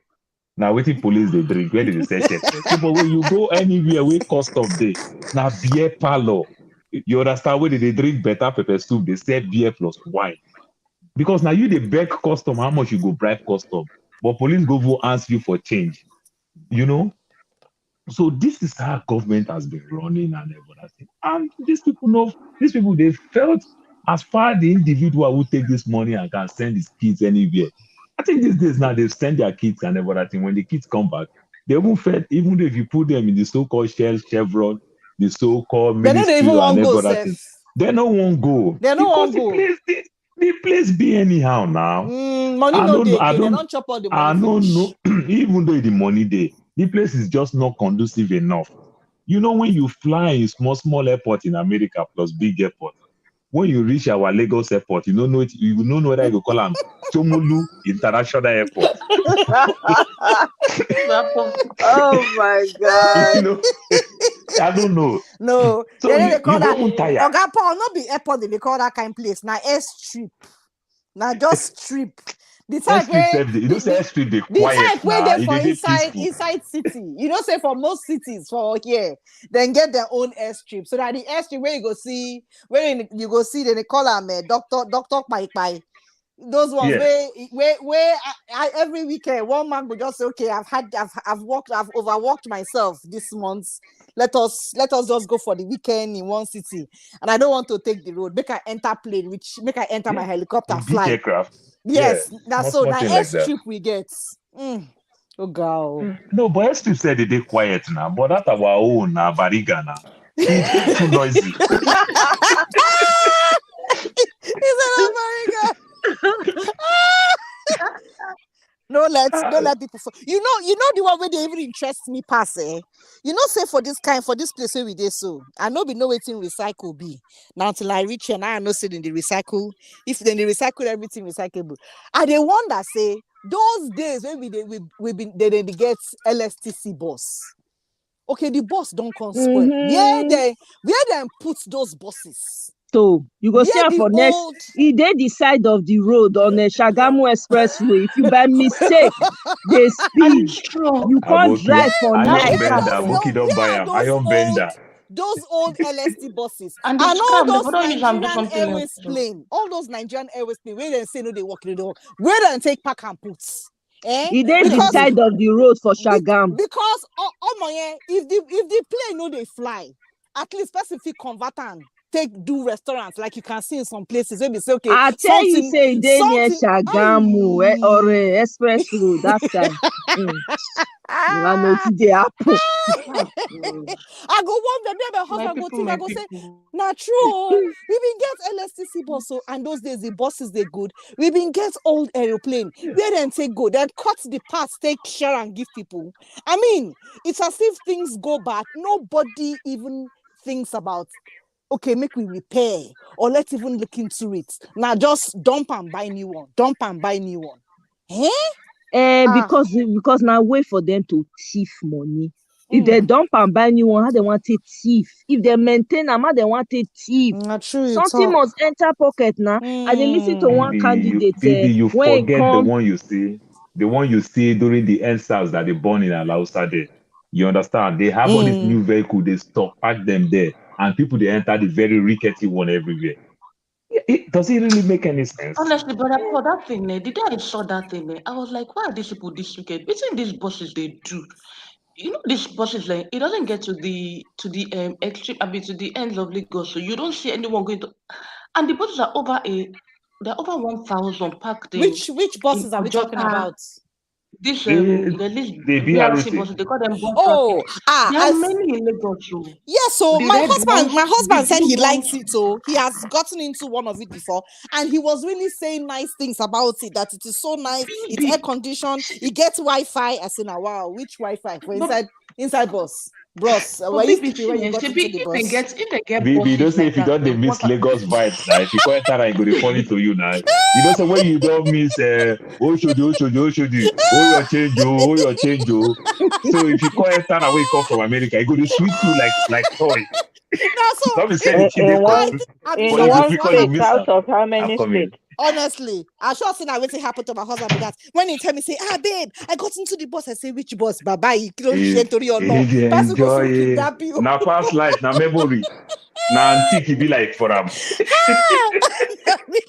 Now, waiting police they drink, where they say shepherd. So, but when you go anywhere, we cost of day. Now, beer parlor. You understand where they drink better pepper soup, they sell beer plus wine. Because now you they beg custom, how much you go bribe custom. But police go ask you for change. You know? So this is how government has been running and everything. And these people, they felt as far as the individual who take this money and can send his kids anywhere. I think these days now they send their kids and everything. When the kids come back, they won't fed, even if you put them in the so-called Shell, Chevron, the so-called They don't ministry even and want go, everything, Seth. they don't want go. They don't Because want go. the place be anyhow now. Money I no don't know. dey again. They don't chop all the money I don't know. finish. Even though the money there, the place is just not conducive enough. You know, when you fly in small airport in America plus big airport, when you reach our Lagos airport, you don't know whether you call them Chomolu International Airport. Oh my God. You know, I don't know. No, So they call you that go tire. Oga Paul, not be airport, they call that kind of place. Now airstrip. Now just strip. The type where Airstrip, you don't say airstrip, they the quiet type where now. they for It is inside peaceful. city. You know, say for most cities for here, then get their own airstrip. So that the airstrip where you go see, you go see, then they call them doctor by. Those ones Yeah. where I every weekend one man would just say, okay, I've overworked myself this month. Let us just go for the weekend in one city, and I don't want to take the road. Make I enter plane, make I enter my helicopter, Big fly. aircraft. Yes, Yeah. that's Small so. Now thing like that. airstrip we get. Oh God. No, but airstrip said they quiet now. But that our own Bariga now. It's too noisy. He said, "Oh my God." Don't let people. You know the one where they even interest me pass. You know, say for this place where we did so. I know we know waiting recycle be. Now until I reach and I know sit in the recycle. If then they recycle everything recyclable. I they wonder say those days when we been they get LSTC bus. Okay, the bus don't come spoil. Where they put those buses? So you go see Where am the for next. old E dey the side of the road on the Shagamu Expressway. If you by mistake dey speed, you can't Aboki. drive for Iron night. bender. Aboki don't buy where are him. Iron bender. those old LST buses And and the all scrap, they those don't use them do Nigerian something Airways else. plane, all those Nigerian Airways plane, where they say no, they work. Where they take pack and put? E dey the Because side of the road for Shagamu. because if the plane no they fly, at least specific converter take do restaurants like you can see in some places. Maybe say okay, I tell you say e dey near something. Shagamu or Express Road that side. I know Ah, they happen. I go one day, me and my My husband go people, think, my I go say, people. nah true. Oh. We been get LSTC bus, so and those days the buses they good. We been get old aeroplane. Where then take go, then cut the parts, take share and give people. I mean, it's as if things go bad. Nobody even thinks about okay, make we repair or let's even look into it. Now just dump and buy new one. Dump and buy new one. Eh? Ah. Because now wait for them to thief money. If they Mm. dump and buy new one, how they want to thief? If they maintain them, how they want to thief? Not true you Something talk. must enter pocket now. I dey listen to one candidate Baby, you when it forget come. the one you see during the NSAS that they born in Alausa there. You understand? They have all these Mm. new vehicles, they stock pack them there, and people they enter the very rickety one everywhere. Does it really make any sense? Honestly, brother Paul, that thing, the day I saw that thing, I was like, why are these people this wicked? Between these bosses they do. You know, these bosses, like, it doesn't get to the extreme, I mean, to the ends of Lagos, so you don't see anyone going to, and the bosses are they're over 1,000 packed Which in buses are we talking Ojota. about? This The this the BRT BRT. buses, they call them bus rapid. Oh, There are many in Lagos, so yeah. So the red ones, my the husband said blue he ones, likes it. So he has gotten into one of it before, and he was really saying nice things about it. That it is so nice. It's air baby. conditioned. It gets Wi-Fi. I said, now wow, which Wi-Fi for But inside bus? Bros, were but you baby, sleeping when see, you got into shebi, the bus? if they get Baby, you don't buses say like if you that, don't they miss what Lagos vibes now. If you call it that, I go to funny to you now. You don't say when you don't miss oh your change, oh. So if you call it that away come from America, it go to sweet you like toy. Now, so Don't be saying if the in, thing they in I cost, one think I'm in but sure it go that's one what because you state miss happened. them. out of how I'm many coming. states? Honestly, I sure seen that waiting happened to my husband be that when he tell me say, babe, I got into the bus. I say, which bus? Bye bye. You don't share If to your law. if you Person go enjoy soon it, kidnap you. now past life, now memory, now antique, it be like for them.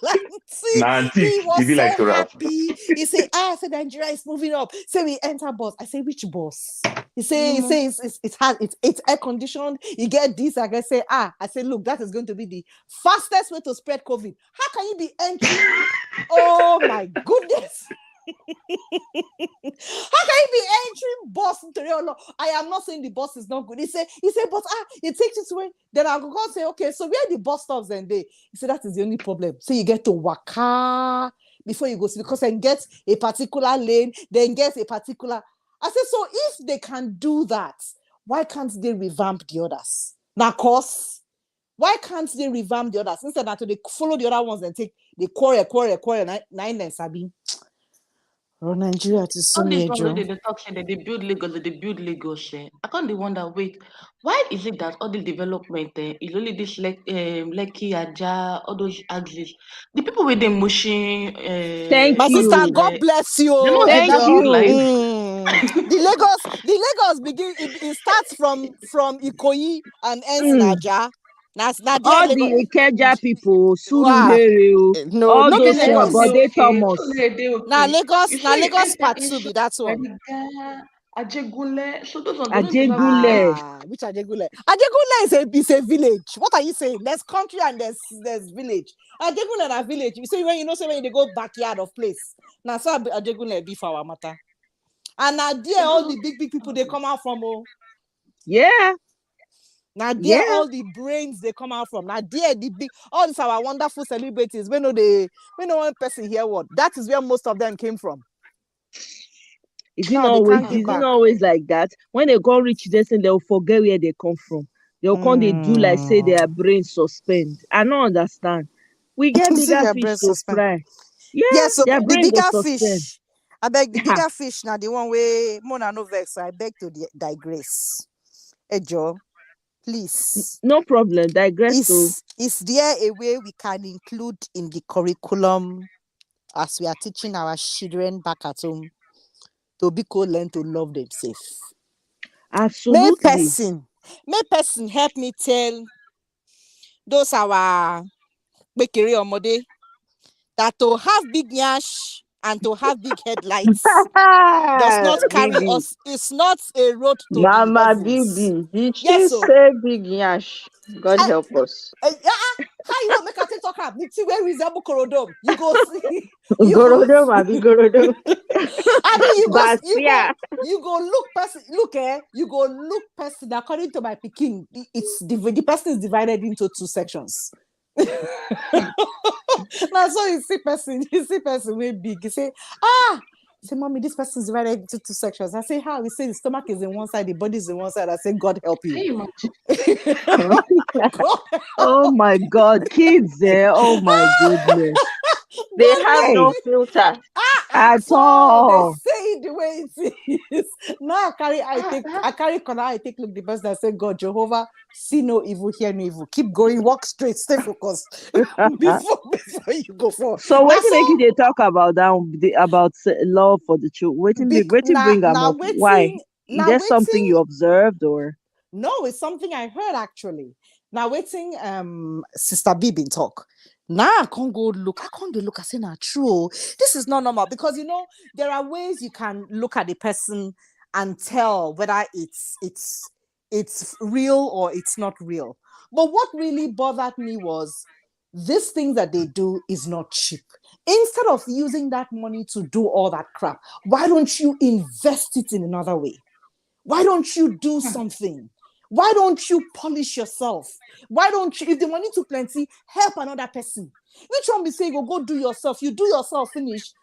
Like, see, Now he antique, it was be like so to rap. happy. He say, I said Nigeria is moving up. So we enter bus. I say, which bus? He Imo. says it's air conditioned. You get this. I can say, I say, look, that is going to be the fastest way to spread COVID. How can you be entering? Oh my goodness. How can you be entering bus into your law? I am not saying the bus is not good. He said, but it takes you to where. Then I'll go and say, okay, so where the bus stops then they? He said that is the only problem. So you get to waka before you go see because then get a particular lane, then get a particular. I said, so if they can do that, why can't they revamp the others? Now, course, why can't they revamp the others instead that they follow the other ones and take the quarrel nine sabi? Oh, Nigeria to All some these ones where Joe. they talk say that they build Lagos. I can't wonder, wait, why is it that all the development is only this Lekki, Aja, all those axes? The people with the machine, Thank My all sister, those, you. God bless they you, don't Thank ever Ejo. build like you. The Lagos begin. It starts from Ikoyi and ends in Mm. Aja. Now there All Lagos. the Ikeja people, Wow. Surulere, No, all no be those Ikele ones, dey but Lagos. they okay, Thomas. Surulere dey Now okay. You Lagos, now say you Lagos enter part two be inside that one. Bariga, Ajegunle, so those ones they don't ever build Ajegunle. like Which Ajegule? Ajegule is a village. What are you saying? There's country and there's village. Ajegule and a village. You say when they go backyard of place. Now so Ajegule be for our matter. And now there so all those the big people they come out from. Oh, Yeah, now there yeah. all the brains they come out from. Now there the big all these our wonderful celebrities. We know one person here what. That is where most of them came from. Now they can't Is give it back. not always like that? When they go reach this and they'll forget where they come from. They'll come, they do like say their brain suspend. I don't understand. We get See bigger their fish brain to suspend. fry. Yeah, Yeah, so their the brain go bigger suspend. fish, I beg the bigger fish now, the one way Mona no vex, so I beg to digress. Hey Joe, please. No problem. Digress to Is there a way we can include in the curriculum as we are teaching our children back at home to be cool learn to love themselves? May absolutely. person help me tell those our bakery omode that to have big yash and to have big headlights does not carry Bibi. us. It's not a road to the Mama heavens. Bibi. Did Yes, she so say big yash? God I, help us. yeah, How you want make I take talk up? Niti where resemble Korodom. You go see. You go Gorodom, abi see. gorodom. I mean, But yeah, you go look person, look, you go look person. According to my picking, the person is divided into two sections. Now, so you see person way big. You say, you say, mommy, this person is divided into two sections. I say, how? You say the stomach is in one side, the body is in one side. I say, God help Can you. you imagine? God, oh my God, kids, oh my goodness, God they have help no you. filter At at all. They all. say it the way it is. Now I carry corner, I take look the person that say, God, Jehovah, see no evil, hear no evil. Keep going, walk straight, stay focused. before you go for. So Now wetin so make you dey talk about that about love for the children? Wetin bring am now up? Why? Is there something waiting. you observed or? No, it's something I heard actually. Now waiting, Sister B been talk. Now I can't go look. I can't go look. I say, nah, true. This is not normal because there are ways you can look at the person and tell whether it's real or it's not real. But what really bothered me was this thing that they do is not cheap. Instead of using that money to do all that crap, why don't you invest it in another way? Why don't you do something? Why don't you polish yourself? Why don't you, if the money too plenty, help another person? Which one be saying, go do yourself? You do yourself, finish,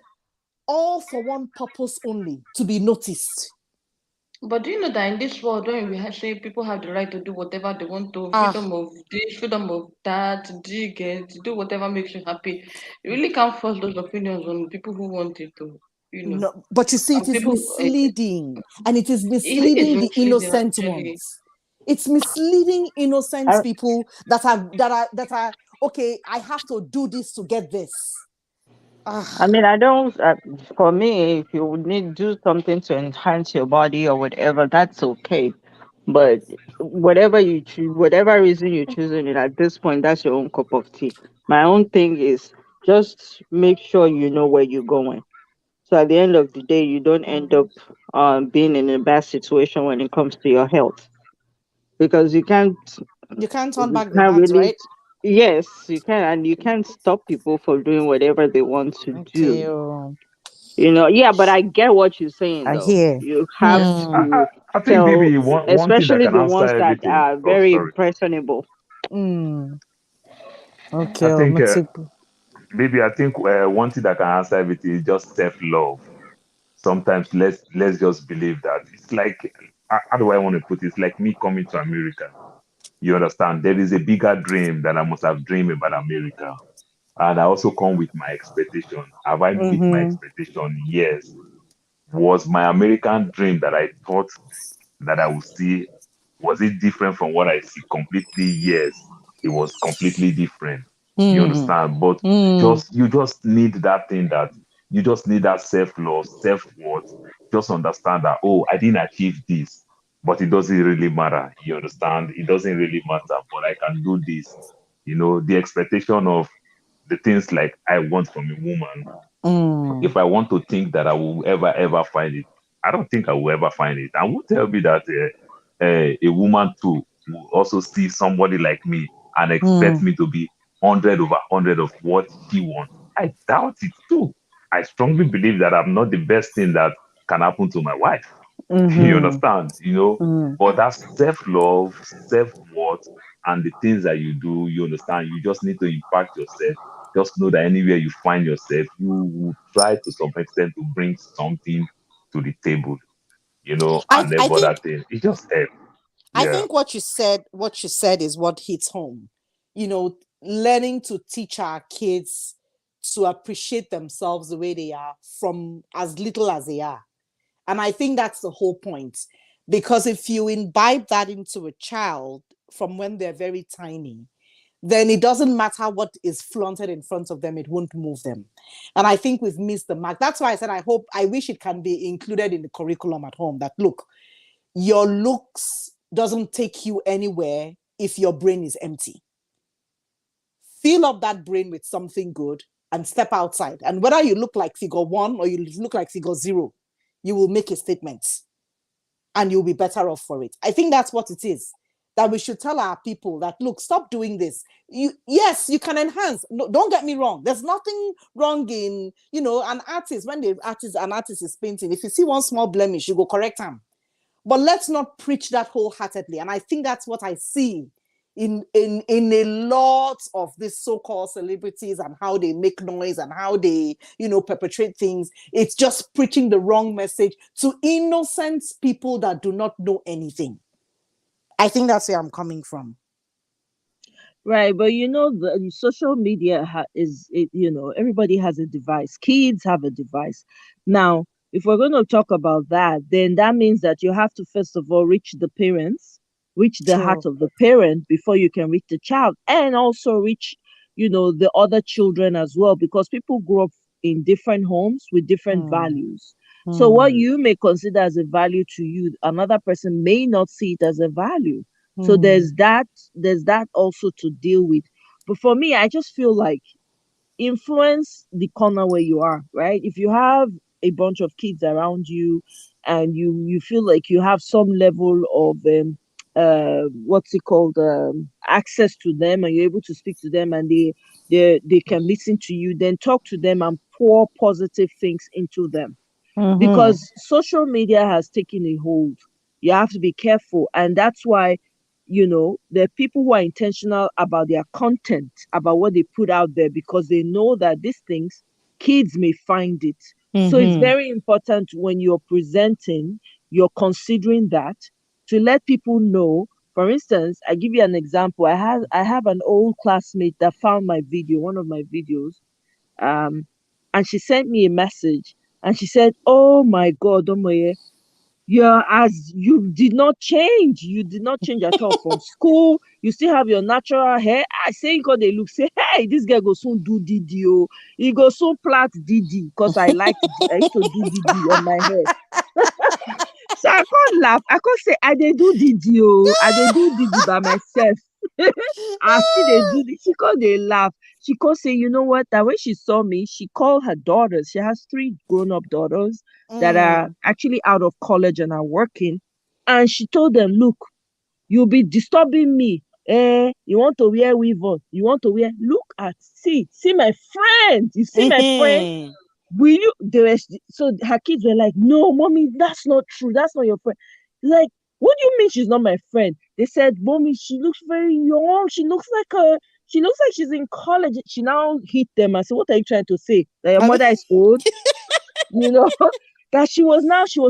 all for one purpose only, to be noticed. But do you know that in this world, when we say people have the right to do whatever they want to, Ah, freedom of this, freedom of that, do you get to do whatever makes you happy? You really can't force those opinions on people who want it to, no, but you see, it and is people, misleading, and it is it is misleading the misleading innocent actually. ones. It's misleading innocent I, people that are okay. I have to do this to get this. I Ah, mean, I don't. For me, if you would need do something to enhance your body or whatever, that's okay. But whatever you choose, whatever reason you're choosing it at this point, that's your own cup of tea. My own thing is just make sure you know where you're going. So at the end of the day, you don't end up being in a bad situation when it comes to your health because you can't turn you back the can't hands, really. right? Yes, you can, and you can't stop people from doing whatever they want to Okay. do. Yeah, but I get what you're saying I though. hear. You have Yes, Hmm. to I think tell, maybe one thing that especially can the answer ones that everything. are Oh, very sorry. impressionable. Hmm. I Okay. think Matibu. maybe I think one thing that can answer everything is just self-love. Sometimes let's just believe that it's like how do I want to put it? It's like me coming to America. You understand? There is a bigger dream that I must have dreamed about America, and I also come with my expectation. Have I meet my Mm-hmm. expectation? Yes. Was my American dream that I thought that I would see, was it different from what I see? Completely, yes. It was completely different. You Hmm. understand? But Hmm. you just need that thing that you just need that self-love, self-worth. Just understand that, oh, I didn't achieve this, but it doesn't really matter. You understand? It doesn't really matter, but I can do this. The expectation of the things like I want from a woman, Hmm. if I want to think that I will ever find it, I don't think I will ever find it. And who tell me that a woman too will also see somebody like me and Hmm. expect me to be 100 over 100 of what she wants? I doubt it too. I strongly believe that I'm not the best thing that can happen to my wife. You Mm-hmm. understand? Hmm. But that self-love, self-worth, and the things that you do, you understand, you just need to impact yourself. Just know that anywhere you find yourself, you will try to some extent to bring something to the table, I and I every think other thing. It just helps. I Yeah. think what you said is what hits home. Learning to teach our kids to appreciate themselves the way they are from as little as they are. And I think that's the whole point. Because if you imbibe that into a child from when they're very tiny, then it doesn't matter what is flaunted in front of them, it won't move them. And I think we've missed the mark. That's why I said I wish it can be included in the curriculum at home that look, your looks doesn't take you anywhere if your brain is empty. Fill up that brain with something good and step outside. And whether you look like figure one or you look like figure zero, you will make a statement and you'll be better off for it. I think that's what it is. that we should tell our people that, look, stop doing this. Yes, you can enhance. No, don't get me wrong. There's nothing wrong in, an artist, when an artist is painting, if you see one small blemish, you go correct him. But let's not preach that wholeheartedly. And I think that's what I see in a lot of these so-called celebrities and how they make noise and how they, perpetrate things. It's just preaching the wrong message to innocent people that do not know anything. I think that's where I'm coming from. Right, but the social media is it. Everybody has a device. Kids have a device. Now, if we're going to talk about that, then that means that you have to first of all reach the parents, reach the heart True. of the parent before you can reach the child, and also reach, the other children as well, because people grow up in different homes with different values. So what you may consider as a value to you, another person may not see it as a value. So there's that also to deal with. But for me, I just feel like influence the corner where you are, right? If you have a bunch of kids around you and you feel like you have some level of what's it called, access to them, and you're able to speak to them, and they can listen to you, then talk to them and pour positive things into them, because social media has taken a hold. You have to be careful. And that's why, there are people who are intentional about their content, about what they put out there, because they know that these things, kids may find it. So it's very important when you're presenting, you're considering that, to let people know. For instance, I give you an example. I have an old classmate that found my video, one of my videos, um, and she sent me a message, and she said, "Oh my God, Omoye, you did not change. You did not change at all from school. You still have your natural hair." I say, God, they look, say, "Hey, this girl go soon do Didi. Oh. He go soon plat Didi," because I used to do Didi on my hair. So I can't laugh. I can't say I they do Didi. Oh, I they do Didi by myself. I see they do this. She called they laugh. She called say, you know what? That when she saw me, she called her daughters. She has three grown-up daughters that are actually out of college and are working. And she told them, look, you'll be disturbing me. You want to wear weave on. You want to wear. Look at, see my friend. You see my friend? Will you? So her kids were like, no, mommy, that's not true. That's not your friend. Like, what do you mean she's not my friend? They said, mommy, she looks very young. She looks like she's in college. She now hit them. I said, what are you trying to say? That your mother is old? You know, that she was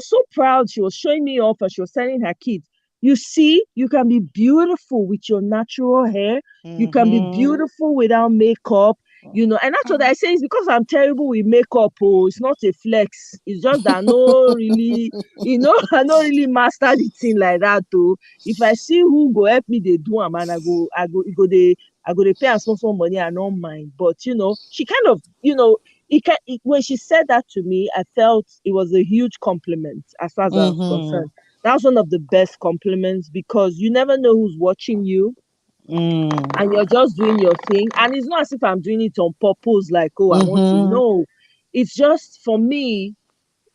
so proud. She was showing me off, and she was telling her kids, you see, you can be beautiful with your natural hair. You can be beautiful without makeup. And that's what I say, is because I'm terrible with makeup. Oh, it's not a flex. It's just that I know really, I don't really master the thing like that too. If I see who go help me, they do, and I go they pay a small money, I don't mind. But she kind of, when she said that to me, I felt it was a huge compliment as far as I was concerned. That was one of the best compliments, because you never know who's watching you, and you're just doing your thing. And it's not as if I'm doing it on purpose, like, oh, I want to know. It's just, for me,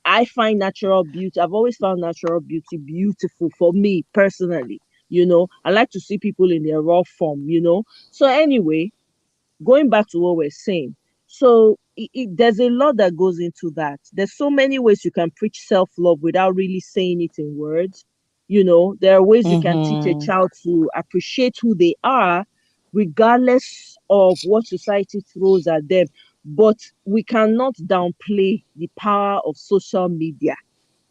I find natural beauty. I've always found natural beauty beautiful, for me personally. I like to see people in their raw form. So anyway, going back to what we're saying. So there's a lot that goes into that. There's so many ways you can preach self-love without really saying it in words. There are ways you can teach a child to appreciate who they are, regardless of what society throws at them. But we cannot downplay the power of social media.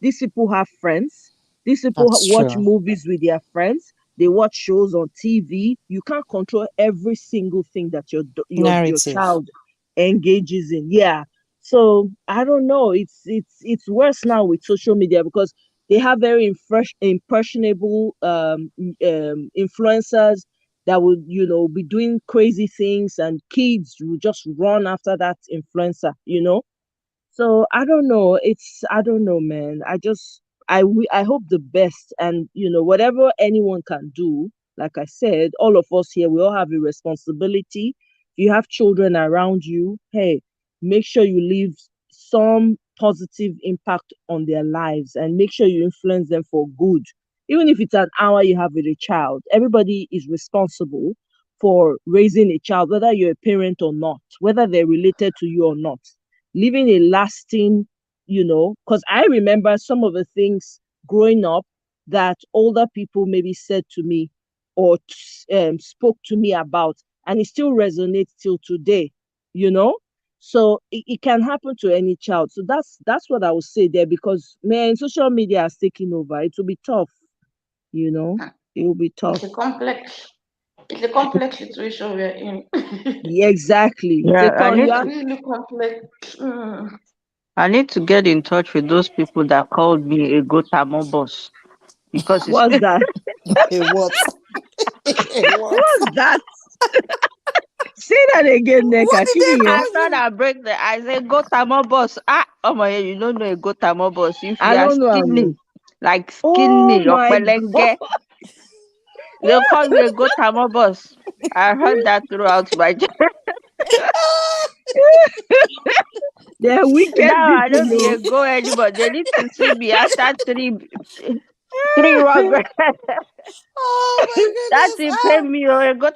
These people have friends. These people That's watch true. movies with their friends. They watch shows on TV. You can't control every single thing that your Narrative. child engages in. Yeah. So I don't know. It's worse now with social media, because they have very impressionable influencers that would be doing crazy things, and kids will just run after that influencer. So I don't know, man. I hope the best, and whatever anyone can do. Like I said, all of us here, we all have a responsibility. If you have children around you, hey, make sure you leave some positive impact on their lives, and make sure you influence them for good even if it's an hour you have with a child, everybody is responsible for raising a child, whether you're a parent or not, whether they're related to you or not. Leaving a lasting, because I remember some of the things growing up that older people maybe said to me or spoke to me about, and it still resonates till today, you know. So it can happen to any child. So that's what I would say there, because man, social media has taken over. It will be tough, you know. It will be tough. It's a complex situation we're in. Yeah, exactly. Yeah, It's really complex. I need to get in touch with those people that called me a Gotamo boss, because it's What's that? What? What? What's that? Say that again, What Neka. did they Kini yen? call after you? that break the I say Gotamo boss. Oh my, you don't know a Gotamo boss. If I you are don't know. skinny, like Oh skinny or my God. pelenge, they'll call you a Gotamo boss. I heard that throughout my They're wicked now I people, don't be no. a go anymore. They need to see me after three rubbers. Oh That my will pay goodness. me or a good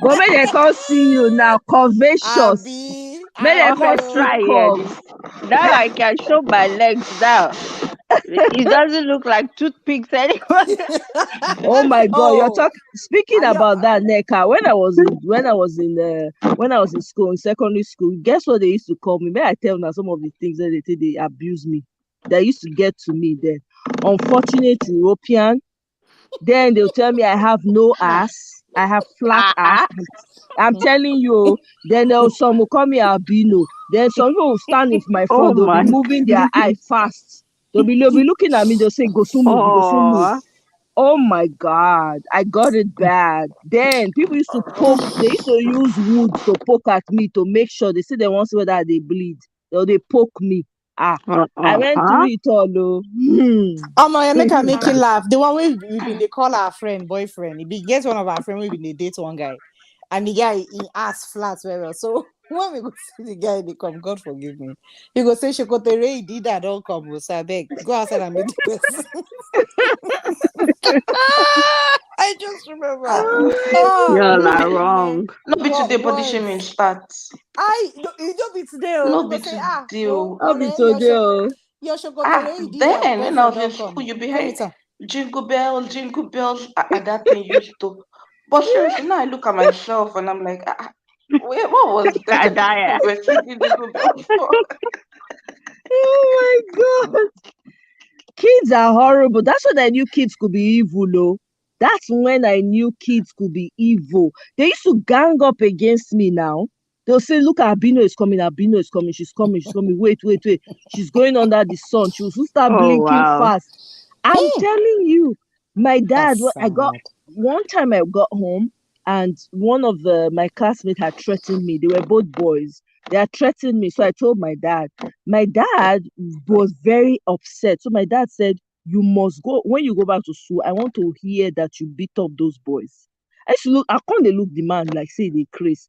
But when they can't see you now, curvaceous. Abi, When they can't perfect see Ayo. try here. curves. Now I can show my legs now. It doesn't look like toothpicks anymore. Oh my God, you're Oh, talking. Speaking are you? about that, Neka. When I was in school, in secondary school, guess what they used to call me? May I tell now some of the things that they think they abuse me. That used to get to me then. Unfortunate European. Then they'll tell me I have no ass. I have flat ass. Ah, I'm telling you. Then some will call me albino. Then some people will stand in my oh front. They'll be my. moving their eye fast. They'll be looking at me. They'll say, "Gosumu, Gosumu." Oh, Oh my God, I got it bad. Then people used to poke, they used to use wood to poke at me to make sure they say they want to see whether they bleed. Or they poke me. Ah, I went through huh? it all though. Oh my, make her make you laugh. The one we been they call our friend boyfriend. He be get one of our friend we been they date one guy, and the guy he ass flat very well. So when we go see the guy, they come. God forgive me. He go say Shokotere he did that. Don't come. So I beg go outside and meet the person. I just remember. Oh Oh You're No not be man, wrong. no be what today body shaming words? starts. You don't be today. Oh, No we go be say today. wo my, I'll be ore told you. your Shokotere he did that. Then when I Boyfriend was in don't school, come. you be Go hearing meet her. jingle bells, that thing used to. But seriously, now I look at myself and I'm like, wait, what was I that? die. We were singing jingle bells for. Oh my God. Kids are horrible. That's when I knew kids could be evil, though. That's when I knew kids could be evil. They used to gang up against me now. They'll say, look, Albino is coming, Albino is coming, she's coming, she's coming. Wait, wait, wait. She's going under the sun. She will soon start Oh blinking wow. fast. I'm telling you, my dad, That's I got sad. one time I got home and one of my classmates had threatened me. They were both boys. They had threatened me. So I told my dad. My dad was very upset. So my dad said, you must go when you go back to school. I want to hear that you beat up those boys. I should look, I can't they look the man like say they crazy.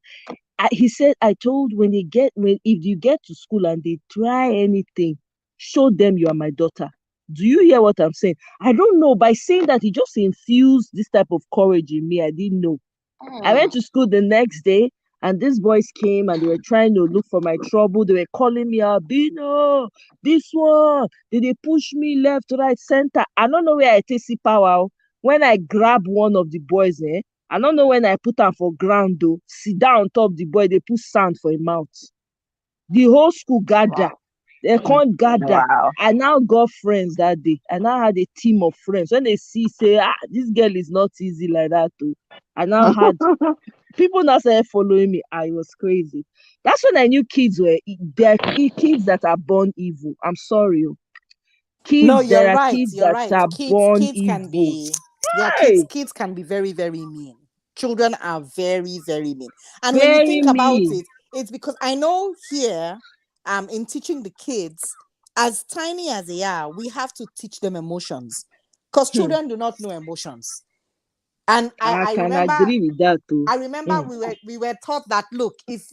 He said, I told when if you get to school and they try anything, show them you are my daughter. Do you hear what I'm saying? I don't know. By saying that, he just infused this type of courage in me. I didn't know. I went Mm. to school the next day, and these boys came and they were trying to look for my trouble. They were calling me Albino, this one. Did they push me left, right, center? I don't know where I take see power. Oh. When I grab one of the boys, I don't know when I put am for ground though. Sit down on top the boy, they put sand for him mouth. The whole school gather. Wow. They can't gather. Wow. I now got friends that day. I now had a team of friends. When they say, this girl is not easy like that too. I now had people now started following me. It was crazy. That's when I knew kids were they're kids that are born evil. I'm sorry. Oh. No, Kids, you're there are right. kids You're that right. are Kids, born kids can evil. be their kids. Hey, Kids can be very, very mean. Children are very, very mean. And when you very think about mean. it, it's because I know here, in teaching the kids, as tiny as they are, we have to teach them emotions because Hmm. children do not know emotions. And I I can remember agree with that too. I remember we were taught that, look, if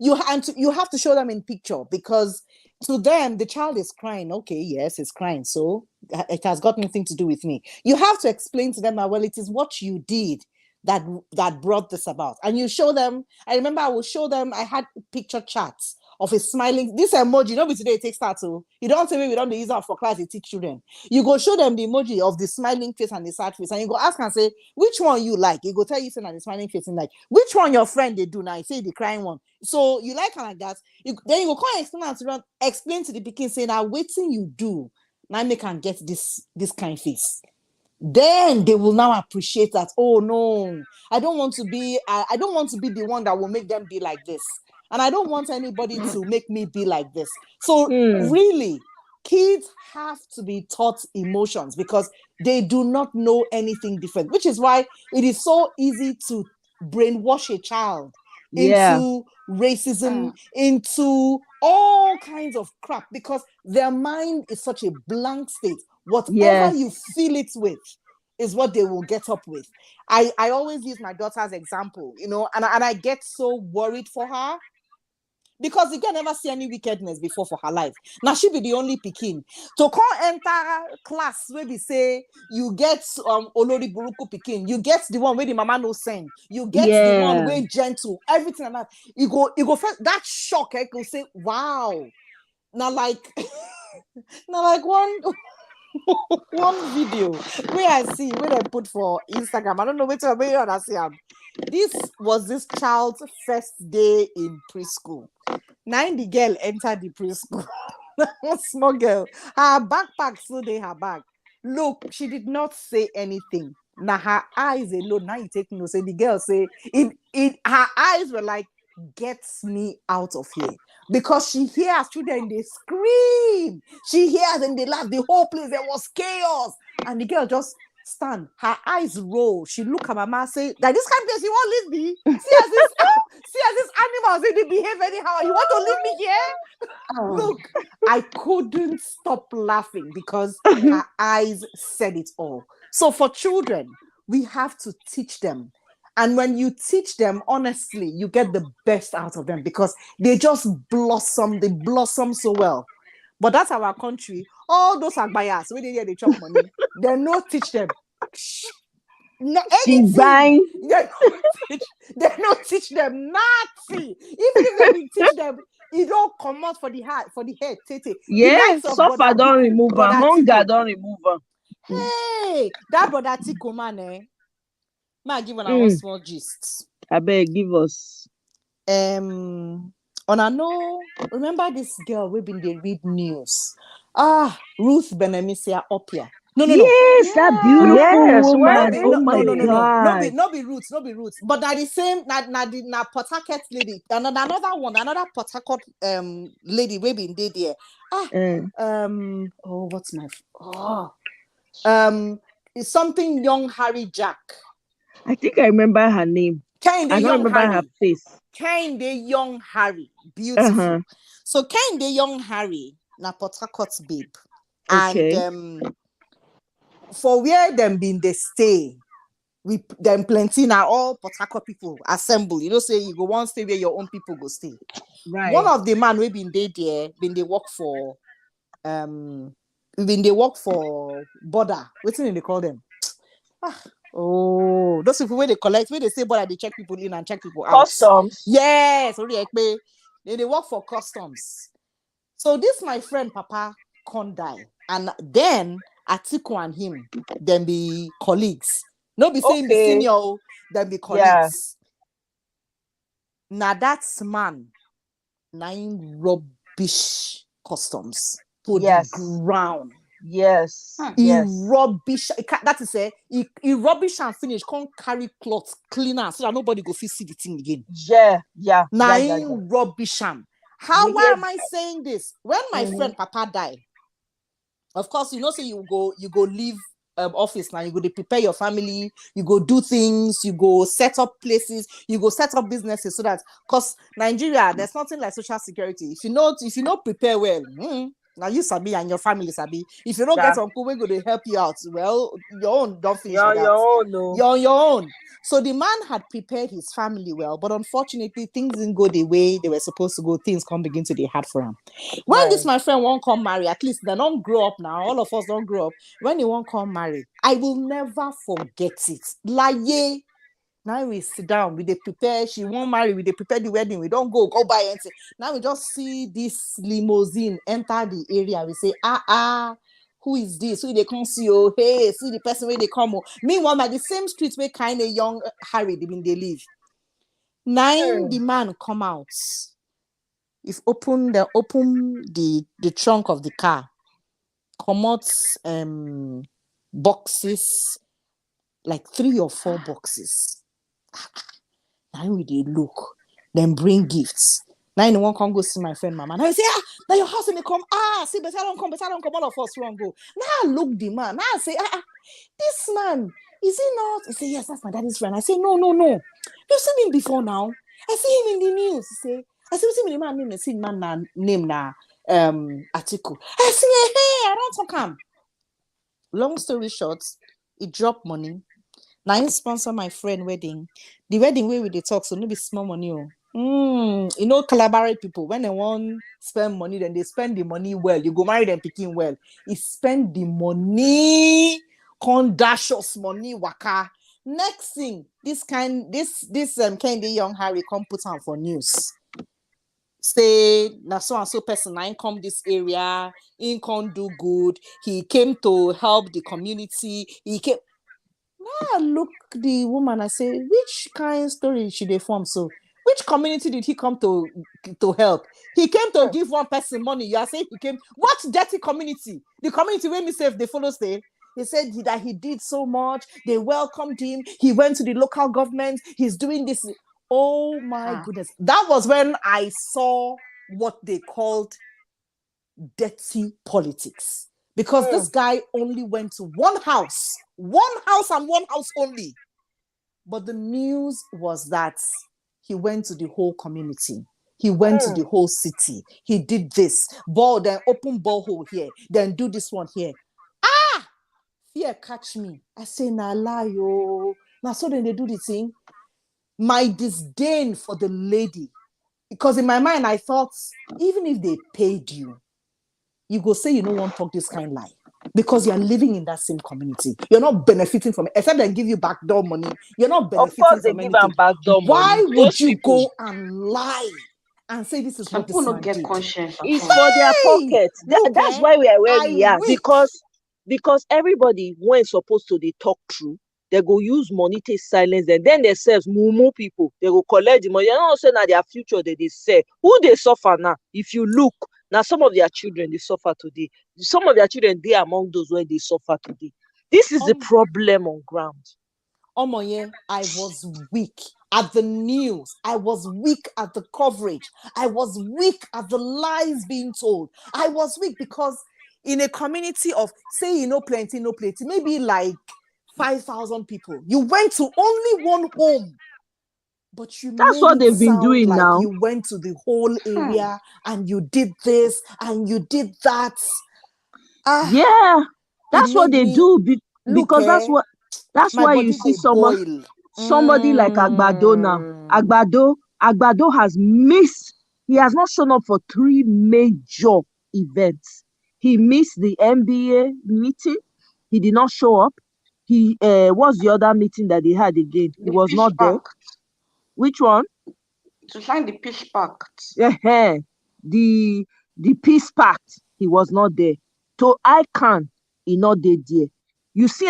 you you have to show them in picture, because to them the child is crying. Okay, yes, it's crying, so it has got nothing to do with me. You have to explain to them that, well, it is what you did that brought this about. And you show them. I remember I would show them. I had picture charts of a smiling, this emoji. Nobody today it takes that. So you don't say we don't use that for class, they teach children. You go show them the emoji of the smiling face and the sad face, and you go ask and say, which one you like? You go tell you, say, and the smiling face, and like, which one your friend they do now? You say the crying one. So you like and like that. Then you go come explain to the pikin, saying, now waiting you do. Now they can get this kind of face. Then they will now appreciate that. Oh no, I don't want to be the one that will make them be like this. And I don't want anybody to make me be like this. So really, kids have to be taught emotions because they do not know anything different, which is why it is so easy to brainwash a child into racism, into all kinds of crap, because their mind is such a blank state. Whatever you fill it with is what they will get up with. I always use my daughter's example, and I get so worried for her, because you can never see any wickedness before for her life. Now she be the only pikin to come enter class where we say you get Olori Buruku pikin, you get the one where the mama no send, you get the one where gentle, everything like that. You go first, that shock, go say, wow. Now like one video where I see where they put for Instagram. I don't know which one where you see. This was this child's first day in preschool. Now the girl entered the preschool. Small girl. Her backpack still in her bag. Look, she did not say anything. Now her eyes alone. Now you take note. Say the girl say her eyes were like, gets me out of here, because she hears children, they scream, she hears and they laugh, the whole place, there was chaos, and the girl just stand, her eyes roll, she look at mama, say, that this kind of place you won't leave me, see as this animals, they behave anyhow, you want to leave me here? Look, I couldn't stop laughing because her eyes said it all. So for children, we have to teach them. And when you teach them, honestly, you get the best out of them, because they just blossom. They blossom so well. But that's our country. All those are biased. When they hear they chop money, they not teach them. No, anything. They not teach them nothing. Even if they teach them, you don't come out for the head. Tete. Yes, suffer don't remove her. Hunger don't remove her. Hey, that brother Tiko man, I give one small gist. I beg, give us. On I know, remember this girl we've been there read news. Ruth Benemisia Opia. No. Yes, that beautiful woman. Yes, Oh my God. No be roots. But that the same, na Port Harcourt lady. Another Port Harcourt lady we been there. What's my it's something young Harry Jack. I think I remember her name. I don't remember her face. Kehinde Young Harry. Beautiful. So Kehinde Young Harry, na Port Harcourt babe. Okay. And for where them been they stay, we them plenty now, all Port Harcourt people assemble. You know, say you go one stay where your own people go stay. Right. One of the man we been there, been they work for border. What's the name they call them? Those people where they collect, where they say border, they check people in and check people out. Customs. Yes, they work for customs. So this my friend Papa can't die, and then Atiku and him then be colleagues. No be saying the senior, then be colleagues. Now that's man 9 rubbish customs to the ground. Yes. Rubbish. That is he rubbish and finish. Can't carry cloth cleaner so that nobody go see the thing again. Yeah. Rubbish. Why am I saying this? When my friend Papa died, of course, you know, so you go leave office now, you go to prepare your family, you go do things, you go set up places, you go set up businesses, so that, because Nigeria, there's nothing like social security. If you not prepare well, Now you sabi and your family sabi. If you don't Yeah. get uncle, we're going to help you out. Well, your own don't finish You're like on that. your own, no. You're on your own. So the man had prepared his family well, but unfortunately, things didn't go the way they were supposed to go. Things can't begin to be hard for him. When Right. this my friend won't come marry, at least they don't grow up now. All of us don't grow up. When he won't come marry, I will never forget it. Like, yeah. Now we sit down, we they prepare, she won't marry, we they prepare the wedding, we don't go buy anything. Now we just see this limousine enter the area. We say, who is this? Who they come see? Oh, hey, see the person where they come. Oh. Meanwhile, by the same streets where kind of young Harry they been they live. The man come out. If open the trunk of the car, come out boxes, like 3 or 4 boxes. Now we they look, then bring gifts. Now anyone can go see my friend mama. Now you say, now your house may come. See, better don't come, all of us won't go. Now I look the man. Now I say, this man, is he not? He say, yes, that's my daddy's friend. I say, no. You've seen him before now. I see him in the news. He say, I see him in the man name, I see man name na article. I say, hey, I don't talk him. Long story short, he dropped money. Now I sponsor my friend wedding. The wedding where we they talk, so no be small money. Collaborate people, when they want spend money, then they spend the money well. You go marry them picking well. He spend the money, con dash us money waka. Next thing, this Kendi young Harry come put on for news. Say na so and so person I come this area, he can't do good. He came to help the community. He came. Now I look the woman, I say, which kind story should they form? So, which community did he come to help? He came to give one person money. You are saying he came. What dirty community? The community where me say if they follow stay. He said that he did so much. They welcomed him. He went to the local government. He's doing this. Oh my goodness. That was when I saw what they called dirty politics. Because this guy only went to one house and one house only. But the news was that he went to the whole community. He went to the whole city. He did this. Then open borehole here. Then do this one here. Fear catch me. I say, nah lie, yo. Now so then they do the thing. My disdain for the lady. Because in my mind, I thought, even if they paid you, you go say you don't want to talk this kind of lie because you're living in that same community. You're not benefiting from it. Except they give you backdoor money. You're not benefiting Of course, they from give anything. them backdoor Why money. would Those you people, go and lie and say this is Some what this people no man get did? conscience at it's all. for their Hey! pocket. Look, That's why we are where we I are. weak. Because everybody, when supposed to they talk true, they go use money to silence them. Then themselves, mumu people, they go collect the money. You know, say now their future they say. Who they suffer now? If you look, now some of their children they suffer today. Some of their children they among those when they suffer today. This is the problem on ground. Omoye, I was weak at the news. I was weak at the coverage. I was weak at the lies being told. I was weak because in a community of, say, plenty, maybe like 5,000 people, you went to only one home, but you That's made what it they've been sound doing like now. you went to the whole area and you did this and you did that. Yeah, that's what they do because that's my why you body see dey boil. somebody like Agbado now. Agbado has missed. He has not shown up for 3 major events. He missed the NBA meeting. He did not show up. He what's the other meeting that they had again? He The was peace not there. pact. Which one? To sign the peace pact. The peace pact. He was not there. To ICANN, he not there. You see,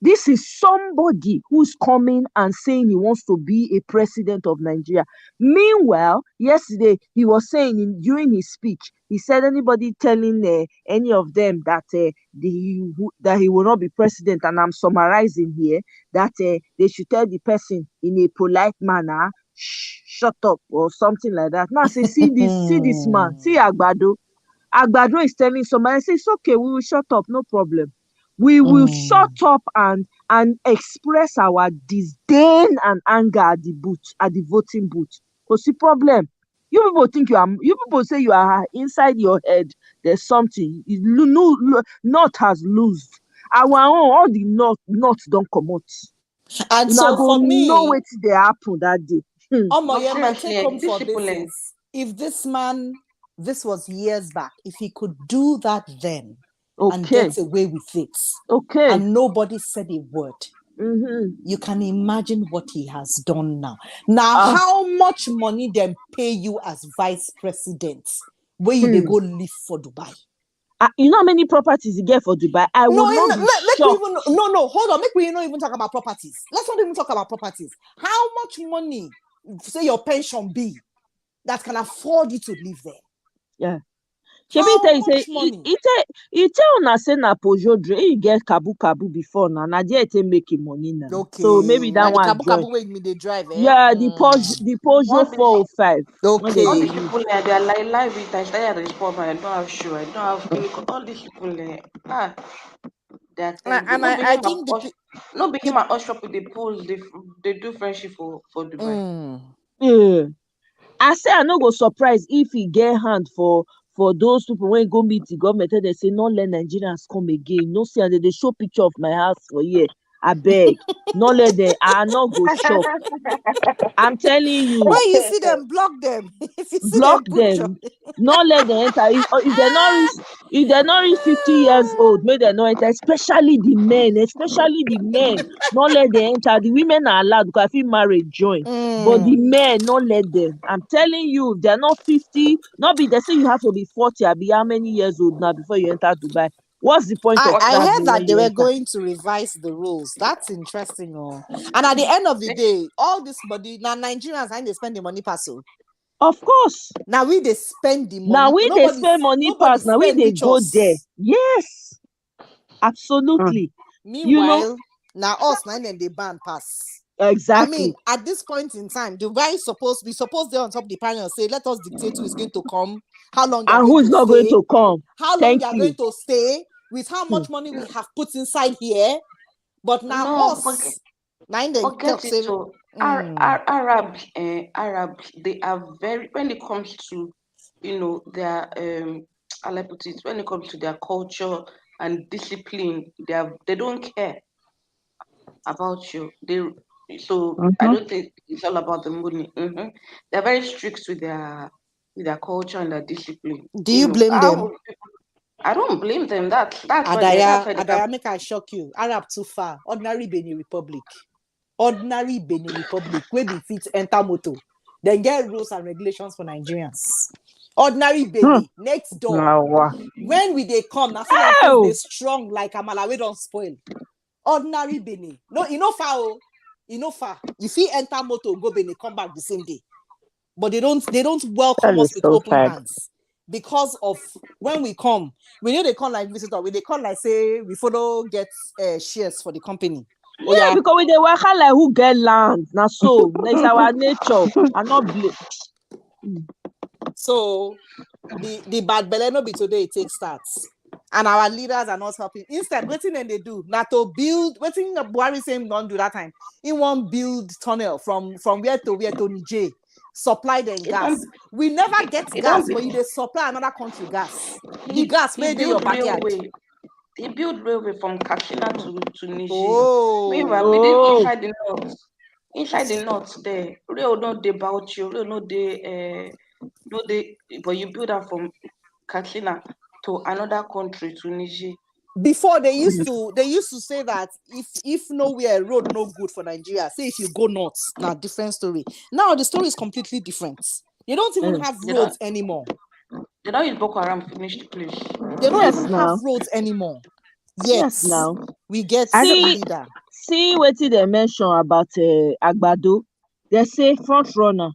this is somebody who's coming and saying he wants to be a president of Nigeria. Meanwhile, yesterday he was saying during his speech, he said anybody telling any of them that that he will not be president, and I'm summarizing here, that they should tell the person in a polite manner, shut up or something like that. Now say, see this man, see Agbado. Agbado is telling somebody, say, it's okay, we will shut up, no problem. We will shut up and express our disdain and anger at the voting booth. What's the problem? You people think you people say you are inside your head. There's something. Knot has loosed. Our own, all the knot don't come out. And Una so go for know me, wetin dey happen that day. No, Omoye, my seriously, take home for this discipline. is if this man, this was years back, if he could do that then and Okay, get away with it, okay. and nobody said a word, Mm-hmm. you can imagine what he has done now. Now, Ah, how much money them pay you as vice president where you they go live for Dubai? you know how many properties you get for Dubai? I No, would not be make we shocked. even no, hold on. Make we not even talk about properties. Let's not even talk about properties. How much money, say your pension be, that can afford you to live there? Yeah. How Shebi tell you much say money? he tell una say na Peugeot he get kabu before now. Na there he take make him money now. Okay. So maybe that Now the one kabu join. kabu way me they drive, eh? Yeah, the Peugeot All these 405. When they all Okay. these use. people they are like live with I tired of this poor man. I don't have shoe, I don't have chemical. All these people they are terrible. And I think No be the him and Usher with the pools, they do friendship for Dubai. Yeah. I say I no go surprise if he get hand for those people when go meet the government and they say no let Nigerians come again. No see and they show picture of my house for here. I beg. No let them. I not go chop. I'm telling you. when you see them, block them. If you see Block them, put your them. Not let them enter. If they not reach 50 years old, make them not enter. Especially the men. Not let them enter. The women are allowed because I feel marriage join. But the men, not let them. I'm telling you, if they're not 50, not be they say you have to be 40. I'll be how many years old now before you enter Dubai? What's the point of I heard traveling that when they you were enter? going to revise the rules. That's interesting. Oh. And at the end of the day, all this money, now Nigerians, and they spend the money pass. Of course. Now they spend the money. Now we they spend money nobody pass. Now we spend they reach go us. there. Yes. Absolutely. Meanwhile, now us now then they ban pass. Exactly. I mean, at this point in time, Dubai is supposed they're on top of the panel and say, let us dictate who is going to come, how long you're And going who's to not stay, going to come? how long Thank you're you. going to stay, with how much money we have put inside here. But now No, us, now they forget talk it. say, So Arabs, they are very when it comes to their how I put it, when it comes to their culture and discipline, they don't care about you. I don't think it's all about the money. They're very strict with their culture and their discipline. do you blame them? I don't blame them. That's why they Adaya, make I shock you. Arab too far. Ordinary Benin Republic. Where be fit enter moto. Then get rules and regulations for Nigerians. Ordinary Benin, next door. Wow. When we they come, now so them face they strong like Amala, we don't spoil. Ordinary Benin. No, you know far. You feel enter moto, go Benin, come back the same day. But they don't welcome That us is with so open sad. hands. Because of when we come, we know they come like visitor, we they come like say we follow get shares for the company. Yeah, because we dey waka like who get land. Now so it's our nature. I not blame. So the bad belly no be today it takes starts. And our leaders are not helping. Instead, what thing they do? Not to build, what thing Buhari saying don't do that time. He won't build tunnel from where to Niger. Supply them gas. We never get gas, but you they supply another country gas. The gas made in your backyard. He built railway from Katsina to Niger. Oh. Meanwhile, within inside the north there, rail not dey about you, rail not dey but you build that from Katsina to another country to Niger. Before they used to say that if nowhere road no good for Nigeria, say if you go north, now different story. Now the story is completely different. They don't even have roads anymore. They don't use Boko Haram finish the place. They don't even have roads anymore. Yes, now we get leader. See what they mention about Agbado. They say front runner,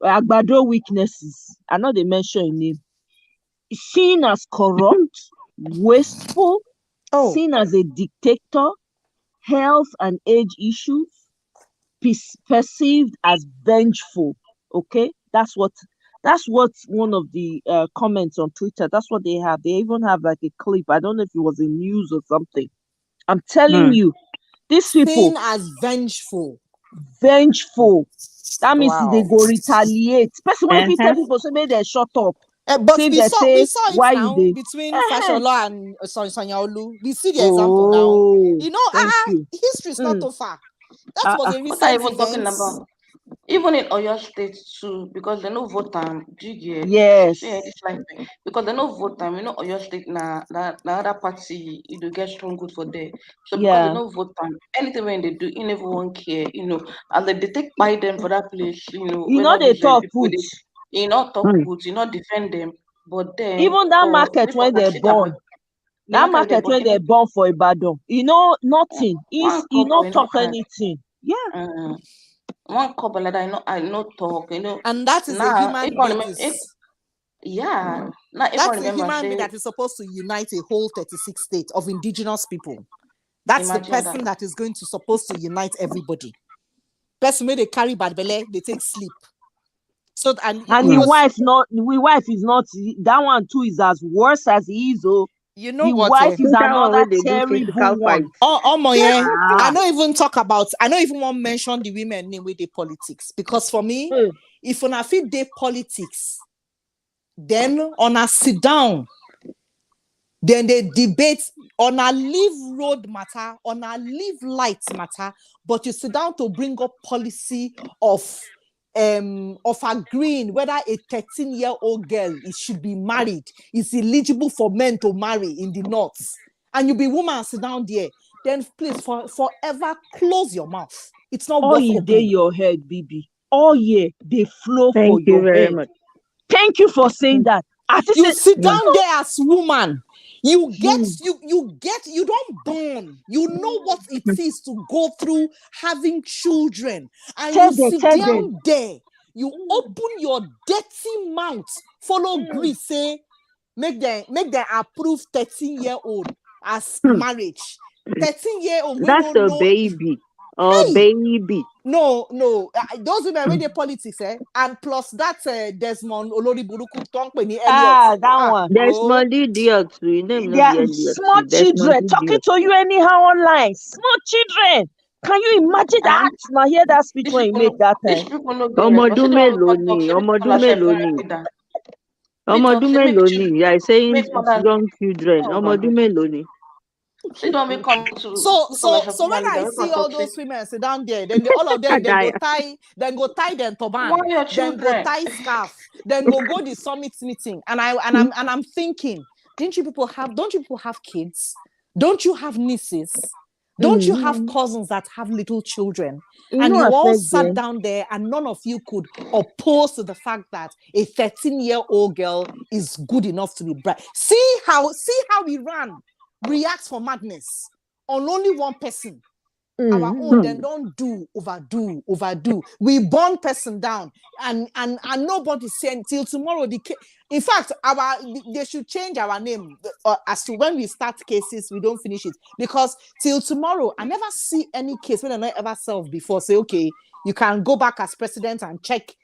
Agbado weaknesses. I know they mention in name. Seen as corrupt, wasteful, seen as a dictator, health and age issues, perceived as vengeful. Okay, that's what one of the comments on Twitter. That's what they have. They even have like a clip. I don't know if it was in news or something. I'm telling you, these people seen as vengeful. vengeful. That means they Wow. go retaliate. Person when fit tell Uh-huh. people say make they shut up. But Say if we they saw say it why you now dey. between Uh-huh. Fashola and Sonia Olu. We see the example now. Oh, You know, thank you. history is not Mm. too far. That was Uh-uh. a What are you recent even talking event. about? Even in Oyo State too, because they no vote time. Do you get? See, Yes. this like because they no vote time. You know, Oyo State na other party. You do get strong good for there. So because they Yeah. no vote time, anything when they do, you never won't care. You know, and they take by them for that place. You know, You when know all they these talk people put. they, you not talk Mm. good, you not defend them. But then Even that for market we for when they sit down, born. the That market they market born when they anything. born for Ibadan. You know nothing. One He couple, not you know, talk anything. Yeah. one couple like that, I know talk. You know, And that is a now human if I remember, being. yeah. Now, if I That's a remember, human being say, that is supposed to unite a whole 36 states of indigenous people. That's the imagine that. person that is going to supposed to unite everybody. Person where they carry bad belly, they take sleep. So and And it the Mm. was, wife is not, that one too is as worse as he is. Oh, you know the what? wife is That one another where they do terrible physical fight. one. Oh my, yeah. I Ah. don't even want to mention the women name with the politics. Because for me, Mm. if on a fit day politics, then on a sit down, then they debate on a leave road matter, on a leave light matter, but you sit down to bring up policy of agreeing whether a 13-year-old girl should be married, is eligible for men to marry in the north, and you be woman sit down there, then please forever close your mouth. It's not All worth ye dey opening. your head, Bibi. All ye they flow for Thank you your very head. much. Thank you for saying that. I just You said, sit Mm. down there as woman. You get hmm, you don't born. You know what it is to go through having children, and you sit tell them. down there. You open your dirty mouth. Follow Mm. Greece say make them approve 13-year-old as Hmm. marriage. 13-year-old we That's don't a know. baby. Oh, Hey, baby. no. Those women Mm. with the politics, and plus that Desmond Olori Buruku Tonkpeni Elliot. Ah, that one. Oh, Desmond Idiot. You name They no are be Elliot. small Desmond children talking Idiot. to you anyhow online. Small children. Can you imagine And that? Now hear that speech these when you people make no, that these time. people no get Ọmọ response. ọdún See the one we mélòó come ni? talk, say Ọmọ make ọdún people herself mélòó no ni? read that. Ọmọ We talk, ọdún say make mélòó ni? children, You are saying make mothers, young children. oh Ọmọ God, ọdún mélòó ni? see the one we come to so people so herself so when normally I that we see can all talk, say, those women sit down there, then all of them Adaya. then go tie them why turban, your then go children? tie scarf, then go the summit meeting, and I'm thinking, don't you people have kids? Don't you have nieces? Don't you have Mm. cousins that have little children? You And know, you all affect sat them. down there, and none of you could oppose to the fact that a 13-year-old girl is good enough to be bride. See how Iran reacts for madness on only one person. Our Mm. own Hmm. then don't overdo. We burn person down, and nobody saying till tomorrow. In fact, they should change our name as to when we start cases, we don't finish it, because till tomorrow, I never see any case when I not ever solved before. Say okay, you can go back as president and check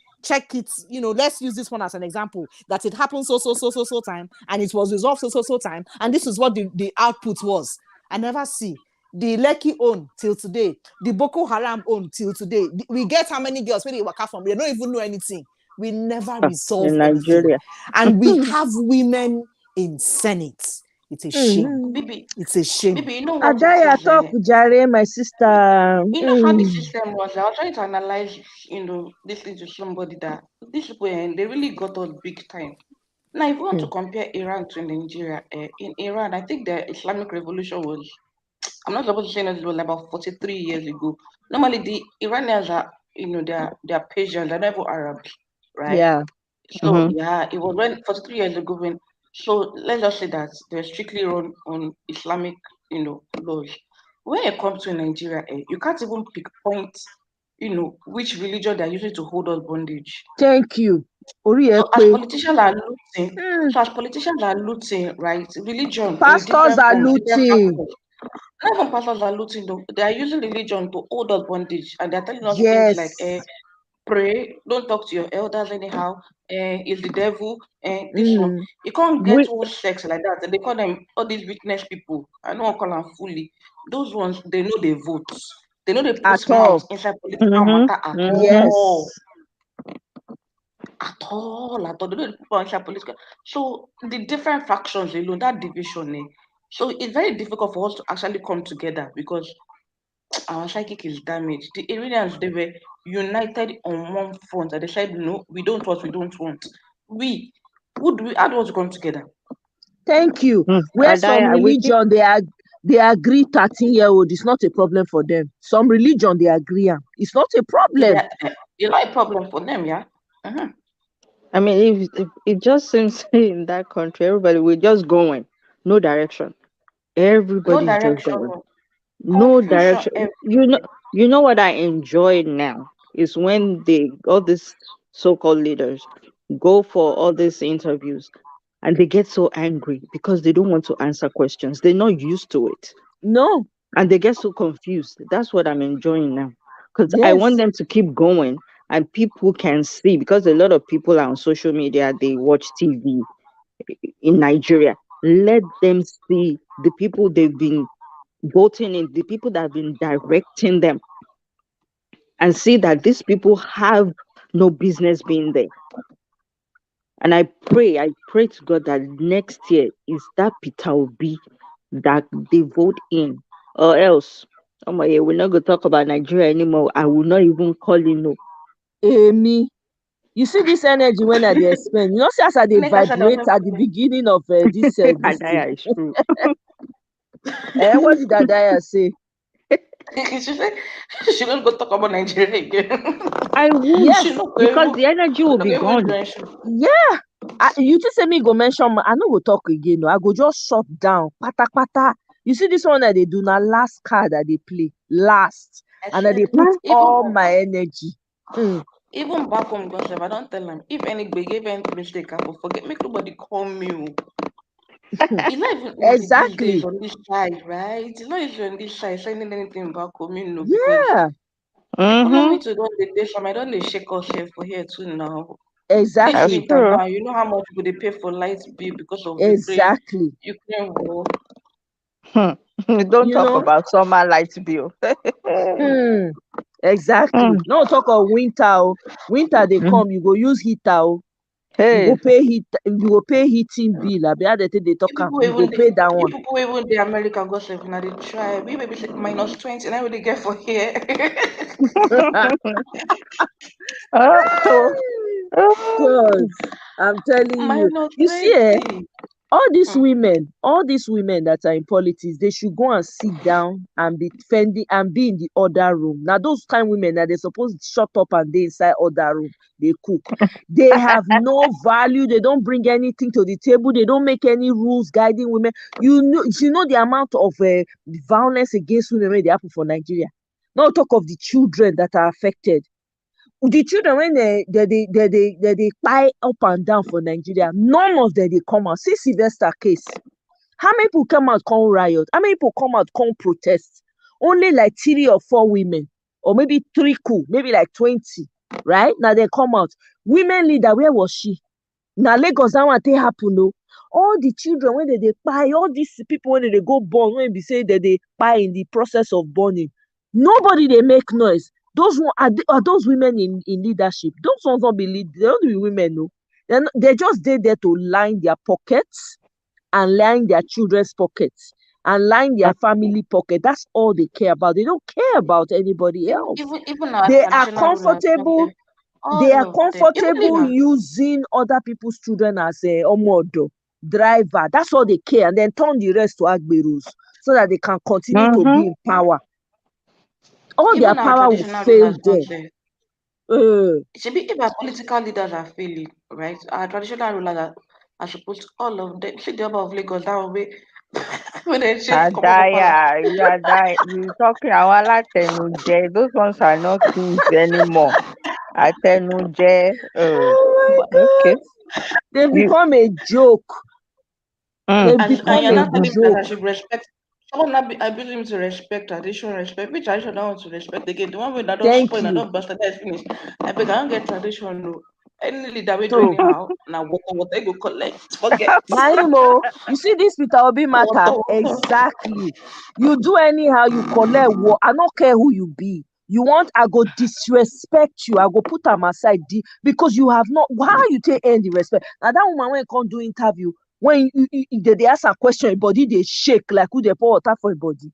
it. Let's use this one as an example, that it happened so time, and it was resolved so time, and this is what the output was. I never see. The Lekki own till today, the Boko Haram own till today. We get how many girls when they waka from? They don't even know anything. We never resolve In anything, Nigeria. and we have women in Senate. It's a shame. Mm. Baby, It's a shame. baby, you know what it Adaya is? talk jare, my sister. You know how the Mm. system was. I was trying to analyze, listening to somebody that these people, they really got us big time. Now, if you want to Mm. compare Iran to Nigeria, in Iran, I think the Islamic Revolution was, I'm not supposed to say that it was about 43 years ago. Normally, the Iranians are, they're Persians, they're never Arabs, right? Yeah. So, Mm-hmm. yeah, it was when 43 years ago when, so let's just say that they're strictly run on Islamic, laws. When it comes to Nigeria, you can't even pick point, which religion they're using to hold us bondage. Thank you. Ori ẹ So as pé. politicians are looting, Mm. right? Religion in Pastors different are forms, different looting. factors. Not even pastors are looting though. They are using religion to hold us bondage, and they're telling us things like, Yes. pray, don't talk to your elders anyhow, is the devil, this one. Mm. You can't get We, all sex like that. And they call them all these witness people. I don't call them fully. Those ones, they know they vote. They know they put At mouth all. inside political Mm-hmm. matter at Mm-hmm. all. Yes. At all, at all. They don't put inside political. So the different factions alone, that division, so it's very difficult for us to actually come together because our psychic is damaged. The Iranians, they were united on one front and they said, no, we don't want. We, who do we, how do we want to come together? Thank you. Mm. Where some Adaya, we keep religion they agree 13-year-old is not a problem for them. Some religion they agree am. It's not a problem. It's not a problem for them, yeah? Uh-huh. I mean, if it just seems in that country, everybody we're just going, no direction. No Everybody's just direction, going, no. no Confusion direction. everywhere. You know what I enjoy now is when all these so-called leaders go for all these interviews and they get so angry because they don't want to answer questions. They're not used to it. No. And they get so confused. That's what I'm enjoying now. Because I want Yes. them to keep going and people can see because a lot of people are on social media, they watch TV in Nigeria. Let them see the people they've been voting in, the people that have been directing them, and see that these people have no business being there. And I pray to God that next year is that Peter Obi that they vote in, or else, oh my, yeah, we're not going to talk about Nigeria anymore. I will not even call you no. Amy, you see this energy when I dey spend. You know, see as I dey Nneka said there was vibrate at the everything. beginning of this thing. Adaya is true. What did Adaya say? She said she don't go talk about Nigeria again. I won't, She Yes, not go because even, the energy will be gone. join show. yeah. You just say me go mention, I no go talk again. No, I go just shut down. Pata pata. You see this one that they do now, last card that they play. Last. I And that swear, they put even all my energy. Hmm. even back home, God sef, I don't tell them if any big if any mistake happen, forget make nobody call me. It's not even easy these days Exactly. on this side, right? It's not easy on this side sending anything back home, because Yeah, Mm-hmm. economy to don dey dey some I don't dey shake us here for here too now. This That's exactly. winter true. now, you know how much we dey pay for light bill because of Exactly. Ukraine war. Hmm. Don't You talk know? about summer light bill. Hmm. Exactly. Mm. No talk of winter. Oh. Winter they Mm. come, you go use heater. Oh. Hey, You go pay heating bill. Abi how they take dey talk am. You go pay that You one. people wey even dey America go sef na dey try. We maybe say -20, na we dey get for here. oh, God, oh. I'm telling you. minus You see, 20. all these women that are in politics, they should go and sit down and be defending and be in the other room. Now, those kind women that they're supposed to shut up and they inside other room, they cook. They have no value. They don't bring anything to the table. They don't make any rules guiding women. You know the amount of violence against women when they happen for Nigeria. Not talk of the children that are affected. The children when they kpai up and down for Nigeria, none of them they come out. See Sylvester case. How many people come out come riot? How many people come out come protest? Only like 3 or 4 women, or maybe 3 cool, maybe like 20, right? Now they come out. Women leader, where was she? Now Lagos that one take happen no. All the children when they kpai, all these people when they go born, when they say that they kpai in the process of burning, nobody they make noise. Those one are those women in leadership. Those ones don't be lead. They don't be women no. They just there to line their pockets and line their children's pockets and line their family pocket. That's all they care about. They don't care about anybody else. Even our They are traditional rulers, some of comfortable them, all of them, even leaders. using other people's children as a omodo driver. That's all they care, and then turn the rest to agberus so that they can continue to Mm-hmm. be in power. All their Even our power will traditional fail rulers don't them. say. Uh, If our political leaders are failing, right? Our traditional rulers are supposed to, all of them. See the Oba of Lagos, that will be when they shift come up for palace. Adaya, you are dying. You talking Awala Tenuje. Those ones are not kings anymore. Atenuje. oh my Okay. God, they You. become a joke. They Mm. And become you're a not telling Mm-hmm. me that I joke. should respect. Someone not be abusing him to respect tradition, respect. Which tradition I want to respect again? The one way that don't Thank spoil and you. don't bust that is finished. I beg I don't get tradition no. Any leader we do So anyhow, now what they go collect, forget. Naimo, you see this Peter Obi matter Water. exactly. You do anyhow, you collect what. I don't care who you be. You want, I go disrespect you. I go put them aside because you have not. How you take any respect? Now that woman when come do interview, when they ask a question, your body they shake like who they pour water for your body.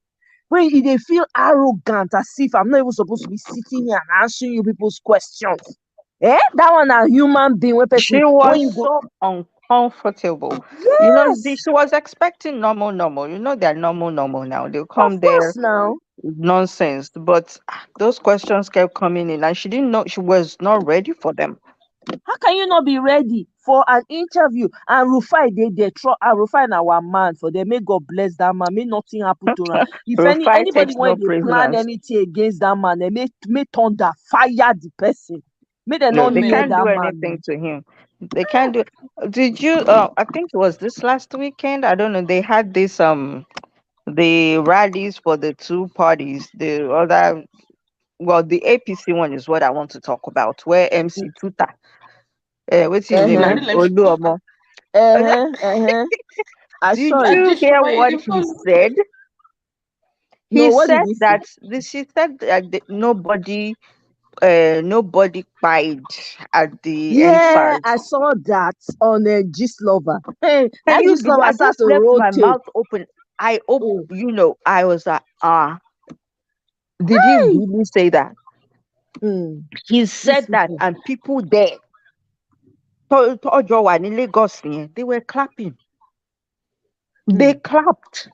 When they feel arrogant as if I'm not even supposed to be sitting here and answering you people's questions. That one a human being when person She when was you go. so uncomfortable. Yes, She was expecting normal. They're normal now. They'll of come there, course now. nonsense. But those questions kept coming in, and she didn't know she was not ready for them. How can you not be ready for an interview? And Rufai, they try. And Rufai, na our man for them. May God bless that man. May nothing happen to him. If Rufai anybody takes no when they plan prisoners. anything against that man, they may thunder fire the person. May they No, not they near Amen. can't that do man now. anything to him. They can't do. Did you? I think it was this last weekend. I don't know. They had this the rallies for the two parties. The other, well, the APC one is what I want to talk about. Where MC Tuta, what's his name? Uh-huh. Nani like Oluomo. Uh-huh. Uh-huh. I Did saw it. you this hear why what they he follow. said? He No, what did said he say? that she said that nobody cried at the Yeah, NSARS. I saw that on Gist Lover. Hey, Can that you Gist believe? Lover I starts just to left my rotate. mouth open. Mm. I was like, did he Hey. really say that? He These said that, people. and people there, Tojo in Lagos, they were clapping. They Mm. clapped.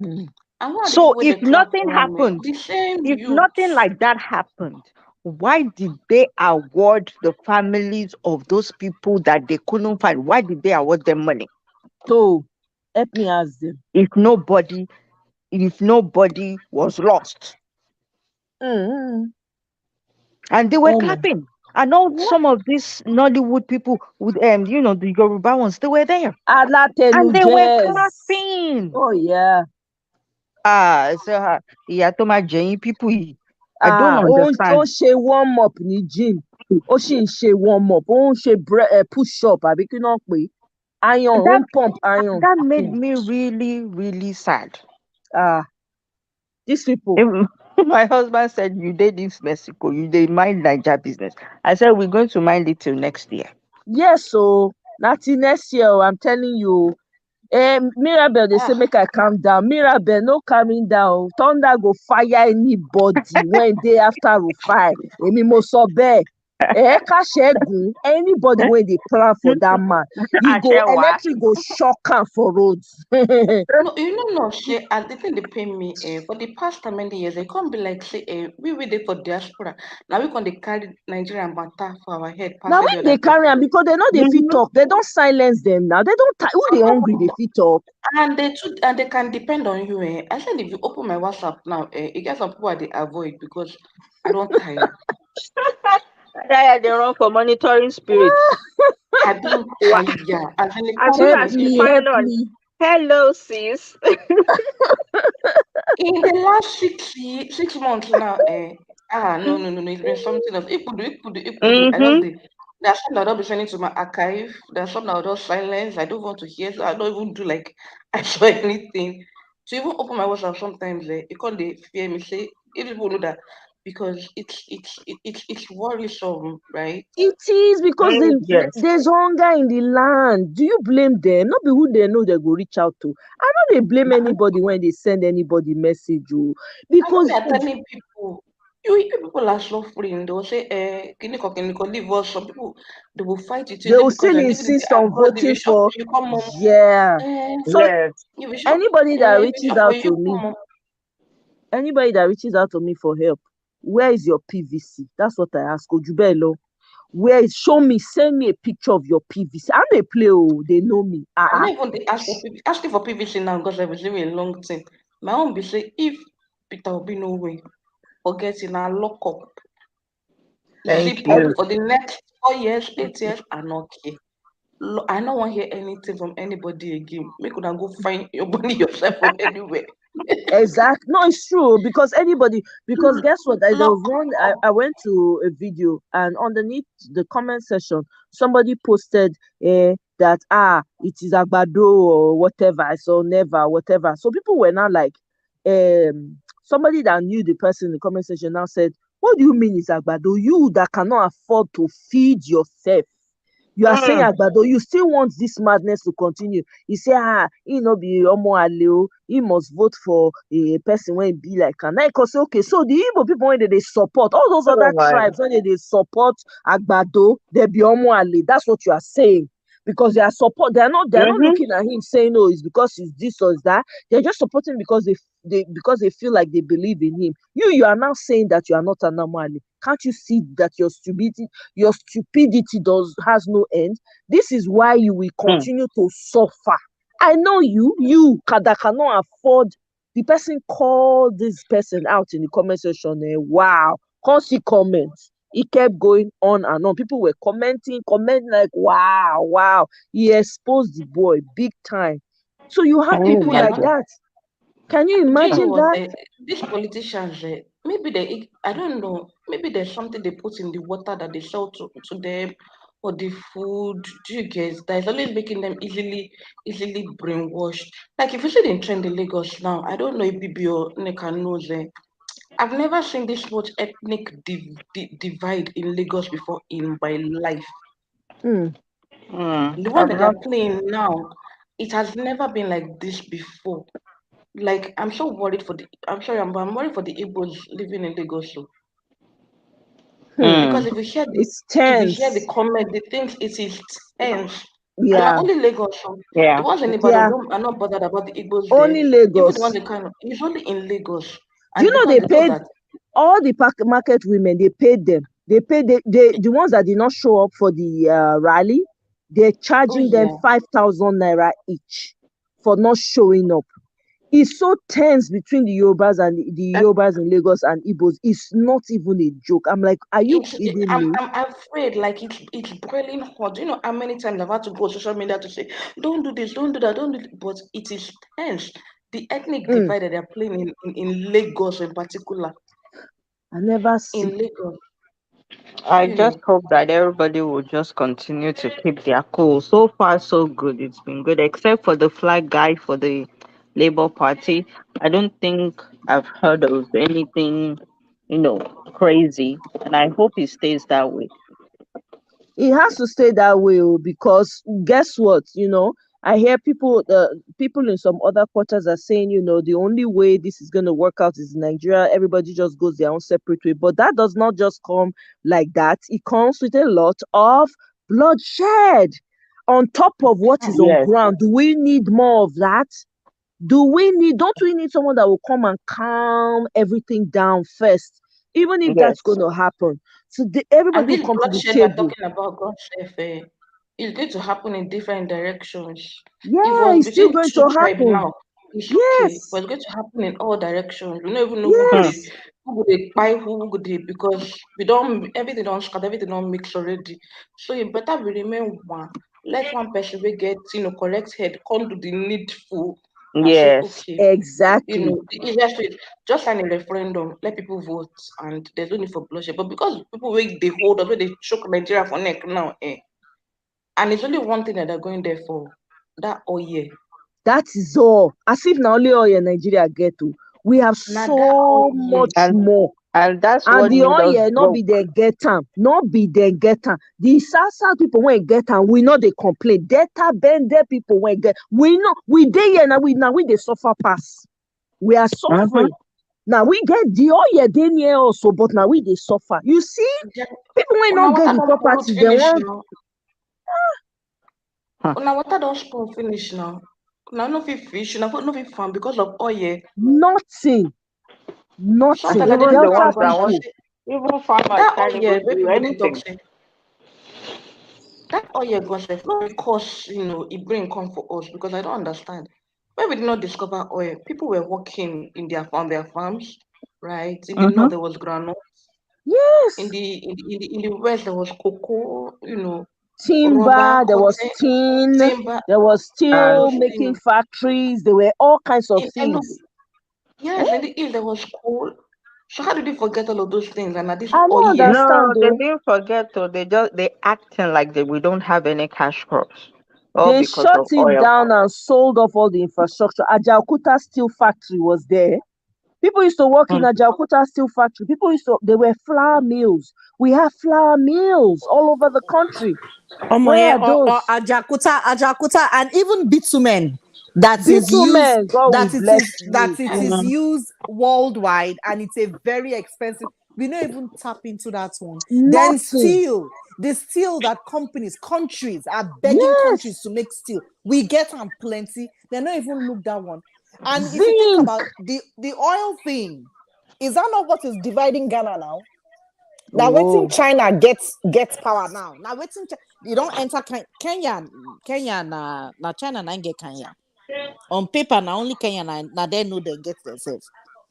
Mm. And one of the people So where they clap for me, the same if nothing youths. like that happened, why did they award the families of those people that they couldn't find? Why did they award them money? So, help me ask them. If nobody, if nobody was lost, Mm. and they were Omo. clapping, and all What? some of these Nollywood people with the Yoruba ones, they were there, and they were Alatenujes. clapping. Oh yeah. So yeah, to my Jane people, I don't Ó understand. ṣe warm up ní gym. Ó sì ń ṣe warm up. Ó ń ṣe push up àbí kí náà pé iron. Ó That ń pump iron. that made Hmm. me really sad. Ah, these people. If- my husband said, "You did this Mexico, you did mind Niger business." I said, "We're going to mind it till next year." Yes, so na till next year. I'm telling you. Mirabel, they say Ah, make I calm down. Mirabel, no calming down. Thunder go fire anybody when they after Rufai. Èmi mo sọ bẹ́ẹ̀. Ká ṣẹ́gun anybody when they plan for that man. You go Ashewa. electric go shock am for roads. no, you know, no, she, and the thing they pay me for the past how many years, they can't be like, say, we waited for diaspora. Now we can they carry Nigerian matter for our head, Now pass every when they other carry am person. because they know they fit Mhm. talk. They don't silence them now. They don't who they hungry they fit talk. And they can depend on you. I said if you open my WhatsApp now, you get some people they avoid because I don't tire. They run for monitoring spirits. I don't Wha- tire. And then they As come soon to Help as me. you me, find help on, me. hello, sis. In the last 6 months now, no, it's been something else. Ikudu. I just Mm-hmm. did. There are some that I'll be sending to my archive. There are some that I'll just silence. I don't want to hear, so I don't even do like I saw anything. To even open my WhatsApp sometimes, you can't they fear me. Say if people know that because it's worrisome, right? It is because Yes. there's hunger in the land. Do you blame them? Not be who they know they go reach out to. I know they blame Now, anybody when they send anybody message. Oh, I know because they are telling people, you people are suffering. They will say, can leave us. Some people, they will fight it. they Is it will because still I'm living in the insist on abroad? If you voting shop, for. you come home. Yeah. Eh, So Yes. if you shop, anybody that if you reaches shop for out you, to come me, home. anybody that reaches out to me for help, where is your PVC? That's what I ask. Ojubelo. Where is show me, send me a picture of your PVC. I'm a play, oh, they know me. I'm not even asking for PVC now because I was living a long time. My own be say, if Peter will be no way, forget it now, lock up, Thank zip up you. Every for the next 4 years, 8 years, I not care. I don't want to hear anything from anybody again. Make una go find your money yourself from anywhere. Exactly. No, it's true because because guess what? There Look, was one, I went to a video and underneath the comment section, somebody posted that, it is Agbado or whatever. I saw never, whatever. So people were now like, somebody that knew the person in the comment section now said, what do you mean it's Agbado? You that cannot afford to feed yourself. You are saying Mm, Agbado, you still want this madness to continue. He say, he no be Omo Aleo, he must vote for a person when be like an I say, okay, so the Igbo people when they support all those oh other my. tribes, when they support Agbado, they be Omo Ale. That's what you are saying. Because they're not Mm-hmm. looking at him saying, oh, it's because he's this or it's that. They're just supporting because they feel like they believe in him. You are now saying that you are not an anomaly. Can't you see that your stupidity does has no end? This is why you will Mm, continue to suffer. I know that cannot afford. The person called this person out in the comment section. Wow, can't see comments. He kept going on and on. People were commenting like, wow, wow. He exposed the boy big time. So you have can you people we are like not. imagine? that. Can you Do you know imagine what? that? These politicians, maybe I don't know, maybe there's something they put in the water that they sell to them, or the food. Do you guess that is always making them easily brainwashed? Like if you see the trend in Lagos now, I don't know if BB or Neka knows. I've never seen this much ethnic divide in Lagos before in my life. Hmm. The one I've that not. they're playing now, it has never been like this before. Like I'm so worried for the. I'm sorry, I'm worried for the Igbos living in Lagos. So, Hmm. because Mm, It's if you hear the tense. comment, the things it is tense. And not Yeah. only Lagos, so the yeah. ones in Ibadan Yeah. don't are not bothered about the Igbos there. Only Even the ones Lagos. in Kano, it's only in Lagos, Do you and know because they they know paid that all the market women? They paid them. They paid the ones that did not show up for the rally. They're oh charging them yeah, 5,000 naira each for not showing up. It's so tense between the Yorubas and the That, Yorubas in Lagos and Igbos. It's not even a joke. I'm like, are you kidding me? I'm afraid like it's boiling hot. Do you know how many times I've had to go on social media to say, don't do this, don't do that, don't do this. But it is tense. The ethnic Mm, divide that they're playing in Lagos in particular. I never see. In Lagos, I you just know. hope that everybody will just continue to keep their cool. So far, so good. It's been good, except for the flag guy for the Labour Party. I don't think I've heard of anything, crazy, and I hope it stays that way. It has to stay that way, because guess what, I hear people in some other quarters are saying, the only way this is going to work out is in Nigeria. Everybody just goes their own separate way, but that does not just come like that. It comes with a lot of bloodshed on top of what is on Yes, ground. Do we need more of that? Don't we need someone that will come and calm everything down first, even if that's yes, going to happen? So And everybody will this come to the bloodshed we're table. talking about, God save, is going to happen in different directions. If it Yeah, was it's still between going two to tribes happen. now, it's okay. But Yes, it's going to happen in all directions. We don't even know hmm, yes. who they buy who go dey, because we don't everything don't scatter, everything don't mix already. So you better be remain one. Let one person will get correct head, come to the needful and say, yes. okay, Exactly. the easiest way, just sign a referendum, let people vote, and there's no need for bloodshed. But because people wait, they hold up, where they choke Nigeria for neck now, and it's only one thing that they're going there for, that oil. That is all. As if now only all in Nigeria get to. We have Now that so oil, much And more. and that's And what the made us oil not be broke. there get am, not be there get am. The South people when get am, we know they complain. Delta bender people when get, we know we dey here now we they suffer pass. We are Mm-hmm. suffering. Now we get the oil dey near also, but now we they suffer. You see, people when una not get water the don't pollute properties, they finish want now. Huh. Una water don't spoil finish now. Una no fit fish, una no fit farm because of oil. nothing, Sometimes nothing. I dey Even the look am ones go that and want, Delta say, even farmers that can't oil even wey do people dey talk anything. say, that oil go sef no because it bring come for us, because I don't understand. When we did not discover oil, people were working in their farms, right? In the Mm-hmm. north there was groundnut, in yes. the west there was cocoa, rubber, Timber, there was cotton, tin, timber, there was all And steel those making things. factories, there were all kinds of In Enugu, things. in the east there was coal. So how did you forget all of those things? And at this I don't oil, No, understand they though. didn't forget to. They acting like we don't have any cash crops, all They because shut of it oil. down and sold off all the infrastructure. Ajaokuta Steel Factory was there. People used to work in Mm. Ajaokuta Steel Factory. They were flour mills. We have flour mills all over the country. Where Yeah, are or those? Ajakuta, and even bitumen that is used Bitumen, God will bless you. that it is Mm. used worldwide, and it's a very expensive. We don't even tap into that one. Then Nothing. steel, the steel that countries are begging countries Yes. to make steel. We get them plenty. They don't even look that one. And if you think Zinc. about the oil thing, is that not what is dividing Ghana now? Now waiting Oh. China gets power now. Now waiting you don't enter Kenya na China na get Kenya. On paper now only Kenya na they know they get themselves.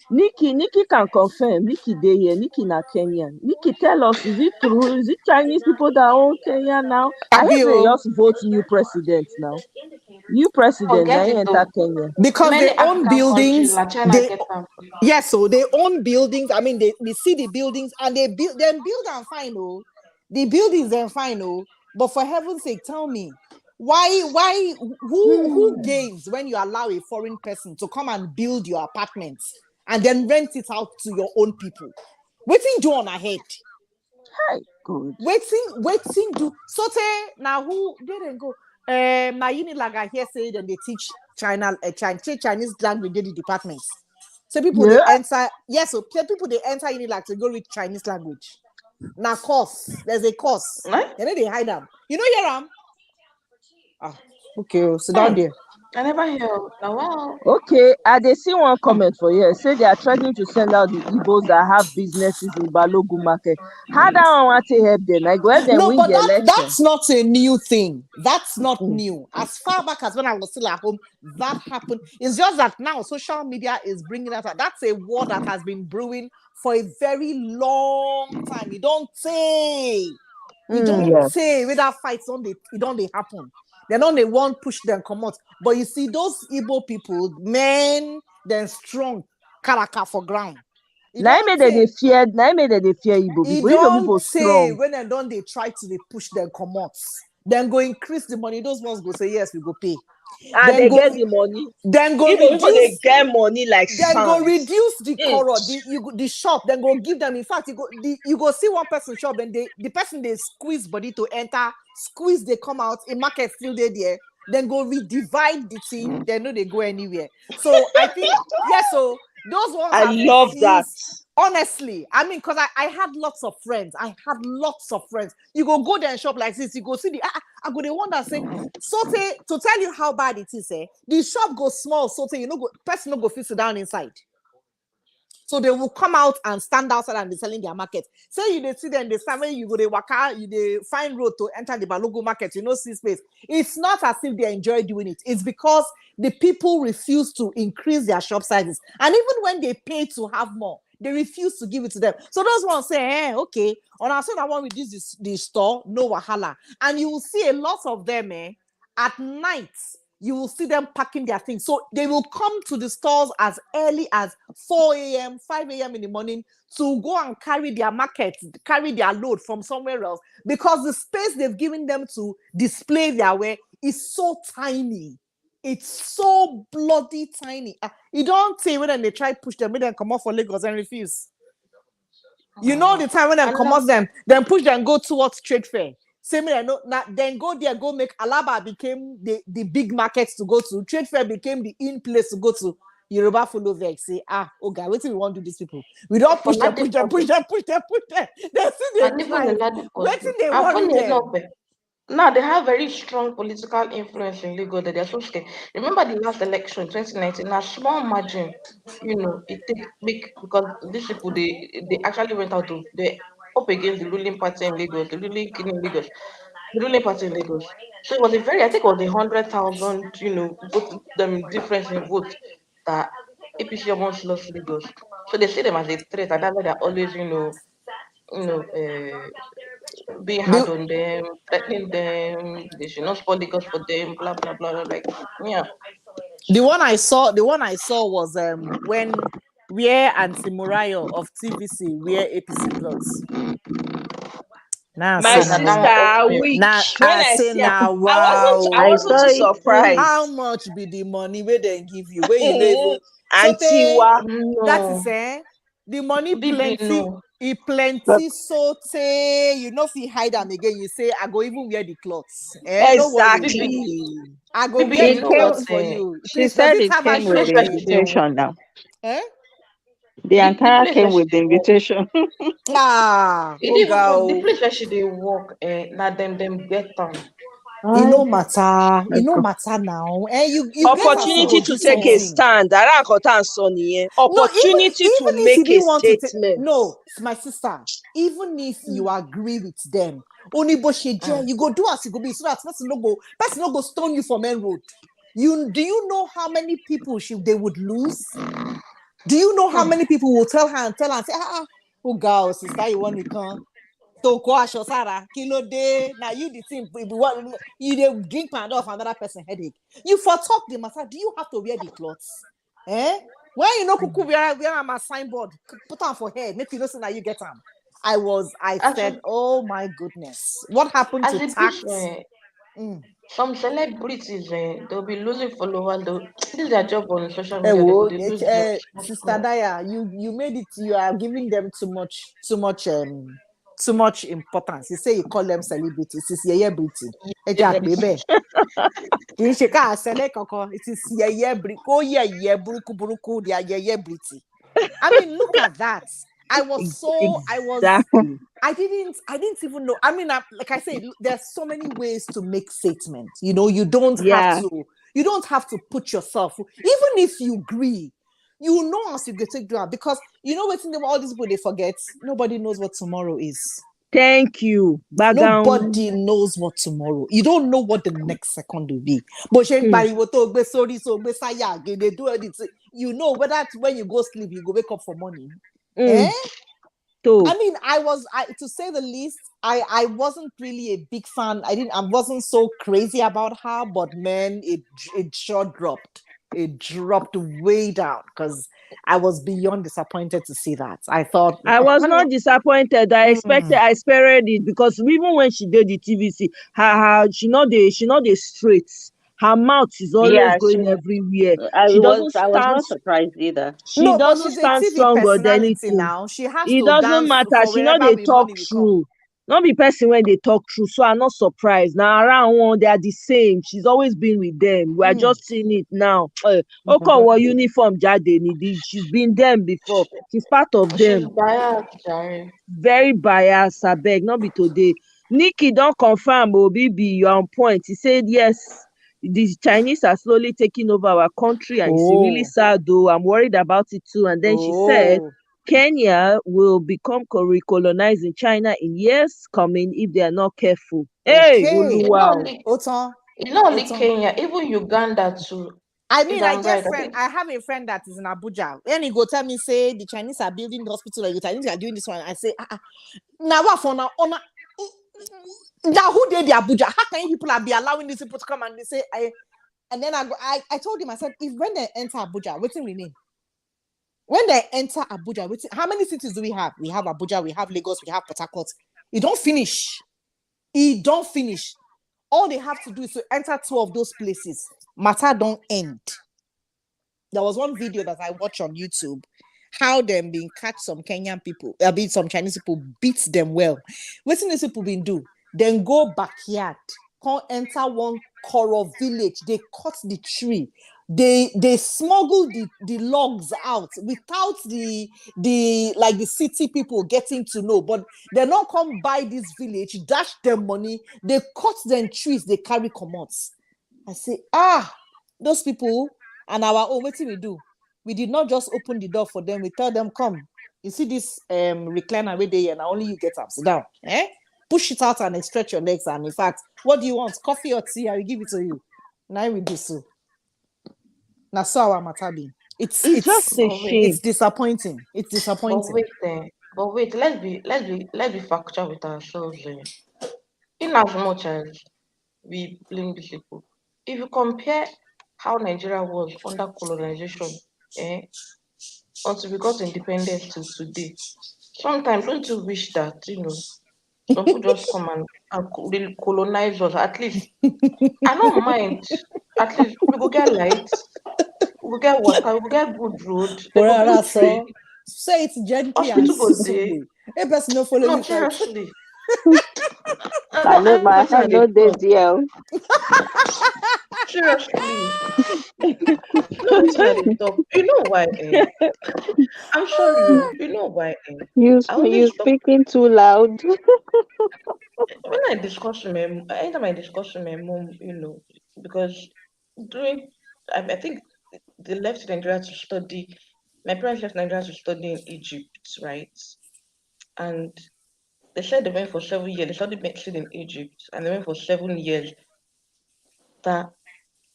Nikki can confirm. Nikki dey here. Nikki na Kenyan. Nikki, tell us, is it true? Is it Chinese people that own Kenya now? I heard they Abio, just vote new president now. New president, now forget he it enter though. Kenya. because they Many own African countries buildings, like China they get them. yes, so they own buildings. I mean, they see the buildings and they build and fine, oh. The buildings are fine, oh. But for heaven's sake, tell me, who gains when you allow a foreign person to come and build your apartments and then rent it out to your own people? Waiting do on ahead. Hi, good. Waiting do so now who didn't go? Now like I hear say then they teach Chinese language in the departments. So people they Yeah. enter, yes, so people they enter in like to go read Chinese language. Now course, there's a course. Right? And then they hide them. You know, Yaram? Ah, okay, sit down Hmm. there. I never hear. Now, wow. Okay, I dey see one comment for here. Say they are threatening to send out the Igbos that have businesses in Balogun market. How that one want to help them? I go help them No, win but the election. that's not a new thing. That's not Hmm. new. As far back as when I was still at home, that happened. It's just that now social media is bringing that up. That's a war that has been brewing for a very long time. You don't say. You don't Yeah. say without fights on it don't they happen. They don't they won't push them come out. But you see those Igbo people, men, they're strong, karaka for ground. You Now don't make them dey say fear. Now make them dey fear Igbo e people. Igbo don't people say strong. when they don't they try to they push them come out. Then go increase the money. Those ones go say yes, we go pay. And Then they go get the money. then go Igbo people they reduce get money like then go sands. reduce the Mm. color, the shop, then go give them. In fact, you go see one person shop, and the person they squeeze body to enter, squeeze they come out, a market still there, then go redivide the thing, they know they go anywhere. So I think yes, so those ones I have love that. refused. Honestly, I mean, because I had lots of friends. I had lots of friends. You go there and shop like this, you go see I go the one that say, Sote, to tell you how bad it is, the shop goes small, Sote, you know, person no go fit sit down inside. So they will come out and stand outside and be selling their market. Say you see them, they stand when you go they waka, they find road to enter the Balogo market, you know, see space. It's not as if they enjoy doing it. It's because the people refuse to increase their shop sizes. And even when they pay to have more, they refuse to give it to them. So those ones say, okay, on our side, I want to reduce the store, no wahala. And you will see a lot of them at night. You will see them packing their things. So they will come to the stores as early as 4 a.m., 5 a.m. in the morning to go and carry their market, carry their load from somewhere else because the space they've given them to display their wear is so tiny. It's so bloody tiny. You don't say when they try to push them, when they come off for Lagos and refuse. You know the time when they come off them, then push them go towards trade fair. Same way, then go there, go make Alaba became the big markets to go to. Trade fair became the in place to go to. Yoruba follow vex say, oh God, what do we want to do these people? We don't push them. They see And they even in drive. that What discussion, they and worry funny them? enough, now they have very strong political influence in Lagos that they're so scared. Remember the last election, 2019, a small margin, it take big because these people they actually went out to they up against the ruling party in Lagos, the ruling king in Lagos, the ruling party in Lagos. So it was a very, I think it was 100,000, vote difference in votes that APC almost lost Lagos. So they see them as a threat, and that's why they're always, you know, uh, being hard The, on them, threatening them, they should not spoil Lagos for them, blah blah blah. Like, yeah. the one I saw was when where Auntie Murayo of TVC wear APC clothes. Nah, My say Now now. sister, that one weak. Nah, When I I say see her, now. I I Wow. wasn't saw too it too. How surprised. much be the money where they give you? Where you know even so Antiwa. that is no. the money Bibi plenty. no. It But plenty so you know if you hide them again, you say I go even wear the clothes. No worry. Bibi, Exactly. I go Bibi, wear you the it know what? clothes for Eh? you. she Please, does said it it have The came an with place the where issue? she dey work, invitation now. Eh? The the Ankara place where came she with the dey work. invitation. Ah, It oh even come the go. place where she dey work. Now them get them. It Hi. no matter. It Let's no go. matter now. And you guys have to Opportunity go to do take a something. stand. Ara nkan tá à ń sọ nìyẹn. No, Opportunity to even if you make a didn't want to take statement. no, it's my sister. Even if you agree with them, only you go do as you go be so that person no go stone you for main road. Do you know how many people they would lose? Do you know how many people will tell her and say, oh girl, sister, you want to come? To ko aṣọ sára, kilo day. Now you the thing, you dey drink Panadol of another person headache. You for talk the matter. Do you have to wear the clothes? When you know kuku wear am a signboard, put on for head, make you know say now you get them. I As said, a, oh my goodness, what happened as to a tax? bitch, some celebrities, they'll be losing followers. This is their job on social media. They go, they lose them. Sister Daya, you made it. You are giving them too much importance. You say you call them celebrities. It's yeah beauty. Kì í ṣe ká àṣẹlẹ kankan. It is yeah buruku buruku. They are yeah beauty. I mean, look at that. Exactly. I didn't even know. I mean, like I said, there's so many ways to make statements. You know, you don't Yeah. have to put yourself, even if you agree, you know as you get to do, because you know what's in them, all these people they forget. Nobody knows what tomorrow is. Thank you. Bagam. Nobody knows what tomorrow. You don't know what the next second will be. But they do anything. You know whether when you go sleep, you go wake up for morning. So I mean, to say the least, I wasn't really a big fan. I wasn't so crazy about her, but man, it sure dropped. It dropped way down because I was beyond disappointed to see that. I thought I was not disappointed. I expected, I expected it because even when she did the TVC, she not the straight. Her mouth is always Yeah, going everywhere. I She was doesn't I was stand. not surprised either. She no, but doesn't she's a stand TV strong on personality anything. now. She has It to doesn't dance matter. for She know wherever they we talk money will come. true. Not be person when they talk true. So I'm not surprised. Now around one, they are the same. She's always been with them. We are just seeing it now. Okowo uniform Jade Nidi. She's been them before. She's part of She's them. biased, Jerry. Very biased, abeg, not be today. Nikki don confirm Bibi, you are on point. He said yes, the Chinese are slowly taking over our country and it's really sad though. I'm worried about it too. And then she said Kenya will become recolonized in China in years coming if they are not careful. Hey, Okay. It's not Oluwa. only Oton. it's not only Kenya, even Uganda too. I If mean, I'm right, I think I have a friend that is in Abuja. And he go tell me, say, the Chinese are building the hospital, or the Chinese are doing this one. I say, now what for now? Now who did the Abuja? How can you people be allowing these people to come and they say, and then I told him, I said, if when they enter Abuja, what's in remain? When they enter Abuja, how many cities do we have? We have Abuja, we have Lagos, we have Port Harcourt. It don't finish. It don't finish. All they have to do is to enter two of those places. Matter don't end. There was one video that I watched on YouTube, how them being catch some Kenyan people, some Chinese people beat them well. What's these people been do? Then go backyard, come enter one coral village. They cut the tree. They smuggle the logs out without the city people getting to know. But they not come by this village, dash them money. They cut them trees. They carry commons. I say, those people. And our what we do? We did not just open the door for them. We tell them, come. You see this recliner way there, and only you get up, sit down. Push it out and stretch your legs. And in fact, what do you want? Coffee or tea? I will give it to you. Now we do so. Now so our matabi. It's just a shame. It's disappointing. It's disappointing. But wait, let's be factual with ourselves. In as much as we blame these people, if you compare how Nigeria was under colonization, until we got independence till today. Sometimes don't you wish that, some people just come and colonize us? At least I don't mind. At least we go get lights, we go get water, we go get good road, they go build train, So say it gently and hospital go there. soothingly. A person no follow No, you talk. seriously. I I know know my person hand and they no dey talk. there. Seriously. No person and they talk. You know why, eh? I'm sorry, you know why, eh? I You always talk speaking too loud. when I discuss with my anytime I discuss with my mom, because during I think they left Nigeria to study. My parents left Nigeria to study in Egypt, right? And they said they went for 7 years. They studied medicine in Egypt, and they went for 7 years. That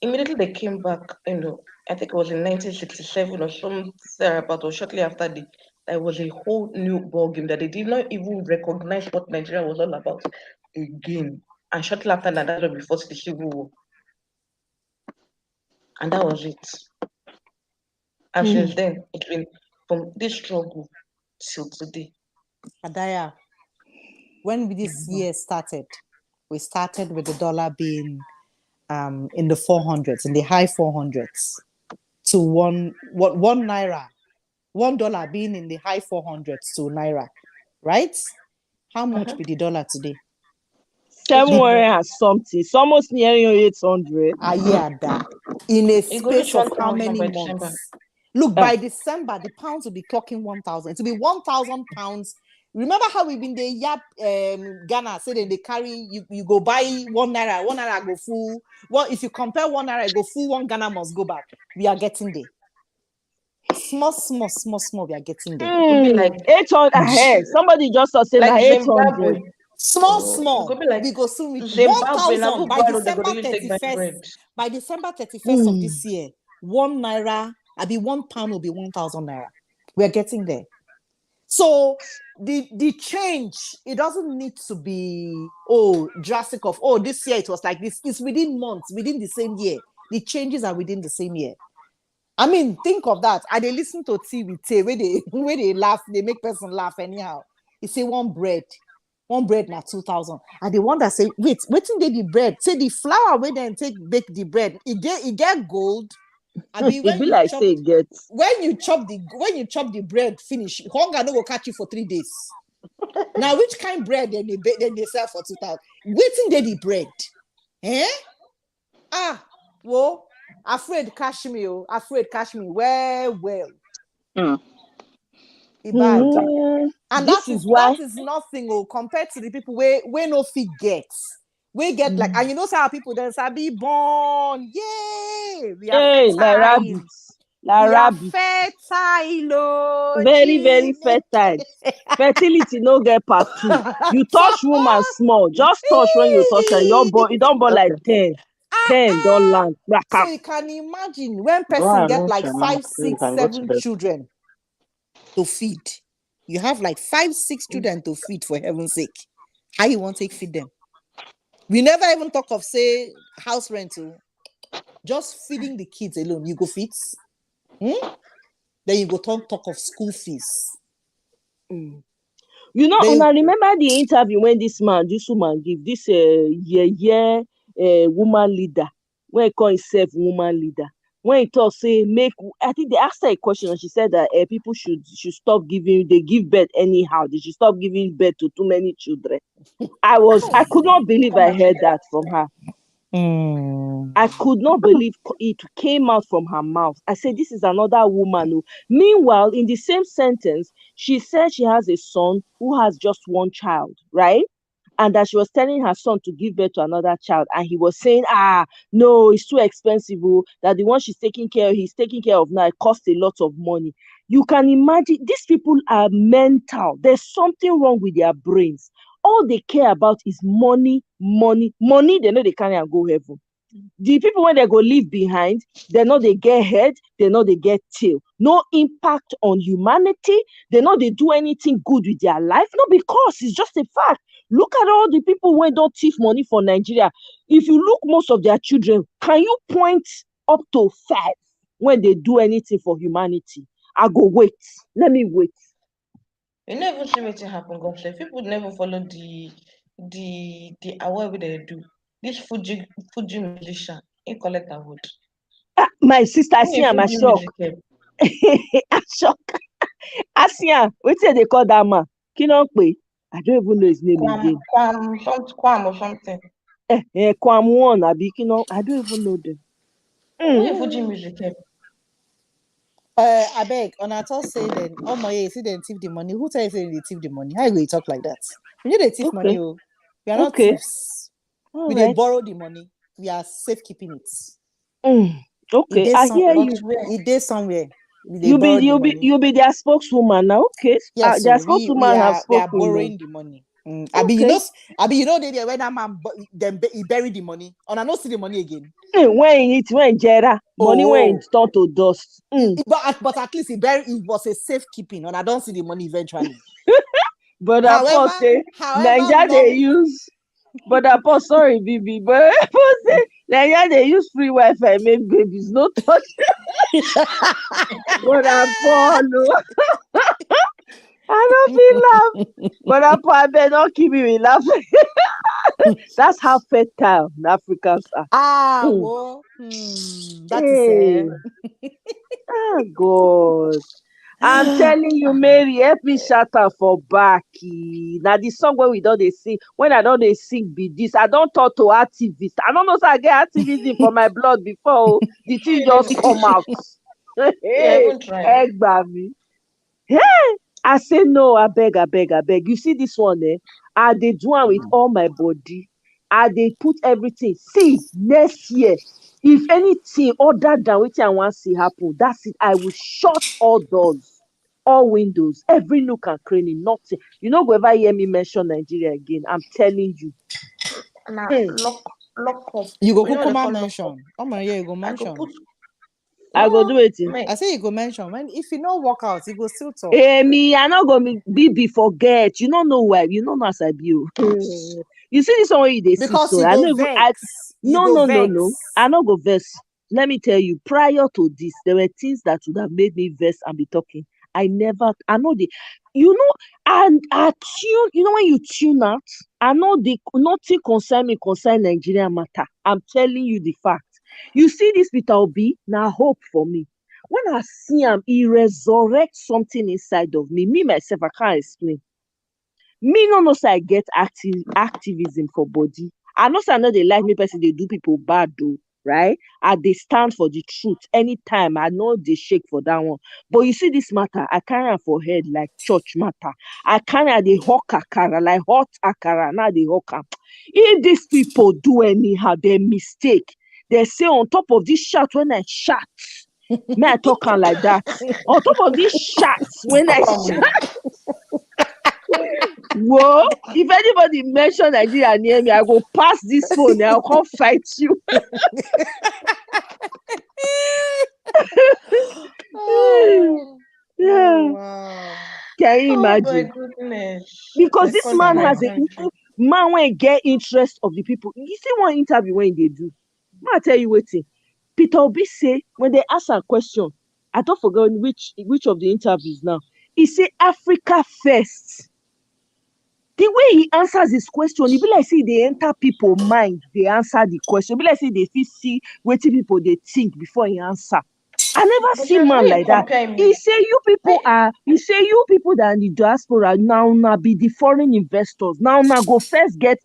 immediately they came back, I think it was in 1967 or something thereabout, or shortly after there was a whole new ball game that they did not even recognize what Nigeria was all about again. And shortly after that, that's when we fought the civil war, and that was it. And since then, it's been from this struggle till today. Adaya, when this year started, we started with the dollar being in the 400s, in the high 400s, to one naira, $1 being in the high 400s to naira, right? How much be the dollar today? 700 and something. It's almost nearing 800. Ayada. In a It go reach space of how 1,000 many by December. months? Look, by December, the pounds will be clocking 1,000. It will be 1,000 pounds. Remember how we've been the yap Ghana say they carry you go buy one naira go full. Well, if you compare one naira go full, one Ghana must go back. We are getting there. Small. We are getting there. It could be like 800 ahead. Somebody just saying like 800. Zimbabwe. It Small. could be like We go soon reach Zimbabwe. Now 1,000 who by borrow they go December really take my 31st. bread. By December 31st of this year, 1 naira, £1 will be 1,000 naira. We're getting there. So the change, it doesn't need to be drastic of this year it was like this. It's within months, within the same year. The changes are within the same year. I mean, think of that. I they listen to TV where they laugh, they make person laugh anyhow. You say one bread now 2,000. And the one that say, wait till they the bread. Say the flour where then take bake the bread. It get gold. I mean, It be like say it gets. when you chop the bread finish, hunger no go catch you for 3 days. Now, which kind bread then they sell for 2,000? Waiting they the bread. Well, afraid catch me well. And This is why that is nothing compared to the people where no fit get. We get like, and you know how people then say be born. Yay! We are fertile. like rabbit. Fertile. Very, very fertile. Fertility no get part 2. You touch woman small. Just touch when you touch her. You don't born like 10. 10 don't land. So you can imagine when person get like 5, 6, 7 children to feed. You have like 5, 6 children to feed, for heaven's sake. How you want to feed them? We never even talk of, say, house rental. Just feeding the kids alone. You go feed. Then you go talk of school fees. You know, and I remember the interview when this woman give this woman leader, when he call himself woman leader. When he talk say I think they asked her a question and she said that people should stop they give birth anyhow. They should stop giving birth to too many children. I could not believe I heard that from her. I could not believe it came out from her mouth. I said, this is another woman. Meanwhile, in the same sentence, she said she has a son who has just one child, right? And that she was telling her son to give birth to another child. And he was saying, no, it's too expensive. That the one he's taking care of now, it costs a lot of money. You can imagine, these people are mental. There's something wrong with their brains. All they care about is money. They know they can't go heaven. The people when they go leave behind, they know they get head, they know they get tail. No impact on humanity. They know they do anything good with their life. No, because it's just a fact. Look at all the people when don't thief money for Nigeria. If you look most of their children, can you point up to 5 when they do anything for humanity? I go wait. Let me wait. You never see what happen, God save. People never follow the award wey they do. This Fuji musician, he collect award. My sister, I Who see in am, I Fuji shock. music help? I shock. I see am. Wetin they call that man? Kinokpe. I don't even know his name again. Kwam or something. Kwam one, abi Kino. I don't even know them. Who in Fuji music help? I beg, on our talk say then, oh my, you see them thief the money. Who tell you say they thief the money? How you go talk like that? We need they thief money, Okay. oh. We are not Okay. thieves. All We they right. borrow the money. We are safe keeping it. Okay, It I is hear you. it is somewhere. We they You be borrow the you be money. you be their spokeswoman now. Okay. Yes, Their so we spokeswoman have are spoken now. borrowing the money. Abi, you Okay. know, Abi, you know, they when that man he buried the money. And I don't see the money again. When Jera, money when it turn to dust. But at least it was a safekeeping, and I don't see the money eventually. But However, say Naija they use. But sorry, Bibi. But say Naija they use free Wi-Fi make babies no touch. But no. I don't feel laugh. But I better not keep me laughing. That's how fertile the Africans are. Well, that Hey. is Oh God. I'm telling you, Mary, help me shout out for Baki. Now the song where we don't they sing, when I don't they sing be this. I don't talk to activists. I don't know if I get activism for my blood before the thing just come out. You Hey, haven't tried. egg baby. Hey, I say no, I beg. You see this one, eh? I they do am with all my body. I they put everything. See, next year, if anything other than wetin I wan see happen, that's it. I will shut all doors, all windows, every nook and cranny. Nothing. You no go ever hear me mention Nigeria again. I'm telling you. Now lock up. you go You know what they Kukuma call lock up? mention. Oh my, yeah, you go I go mention. put. I go do wetin. Mate, I say you go mention. When if you no work out, you go still talk. Me, I not gonna be forget. You don't know why. You don't know as I be. You see this one wey you dey see Because so. you I go know even. vex. No. I not go vex. Let me tell you. Prior to this, there were things that would have made me vex and be talking. I know the. You know, and I tune. You know when you tune out, I know the nothing concern me concern Nigeria matter. I'm telling you the fact. You see this Peter Obi, now hope for me. When I see him, he resurrects something inside of me. Me myself, I can't explain. Me no know say I get activism for body. I know say I know they like me person they do people bad though, right? I they stand for the truth anytime. I know they shake for that one. But you see this matter, I carry am for head like church matter. I carry the hawk akara like hot akara. Now the hawk am. If these people do anyhow, they mistake. They say on top of this shout when I shout. May I talk am like that? On top of this shots when I shout. Whoa, if anybody mention Nigeria near me, I go pass this phone and I'll come fight you. Yeah. Wow. Can you oh my imagine? goodness. Because They this call man my has country. man when get interest of the people. You see one interview when they do. I tell you waiting. Peter Obi say when they ask a question, I don't forget which of the interviews now. He say Africa first. The way he answers his question, e be like say they enter people mind. They answer the question. E be like say they fit see wetin people they think before he answer. I never But see just man when you like that. compare me, He say you people that are in the diaspora now be the foreign investors. Now go first get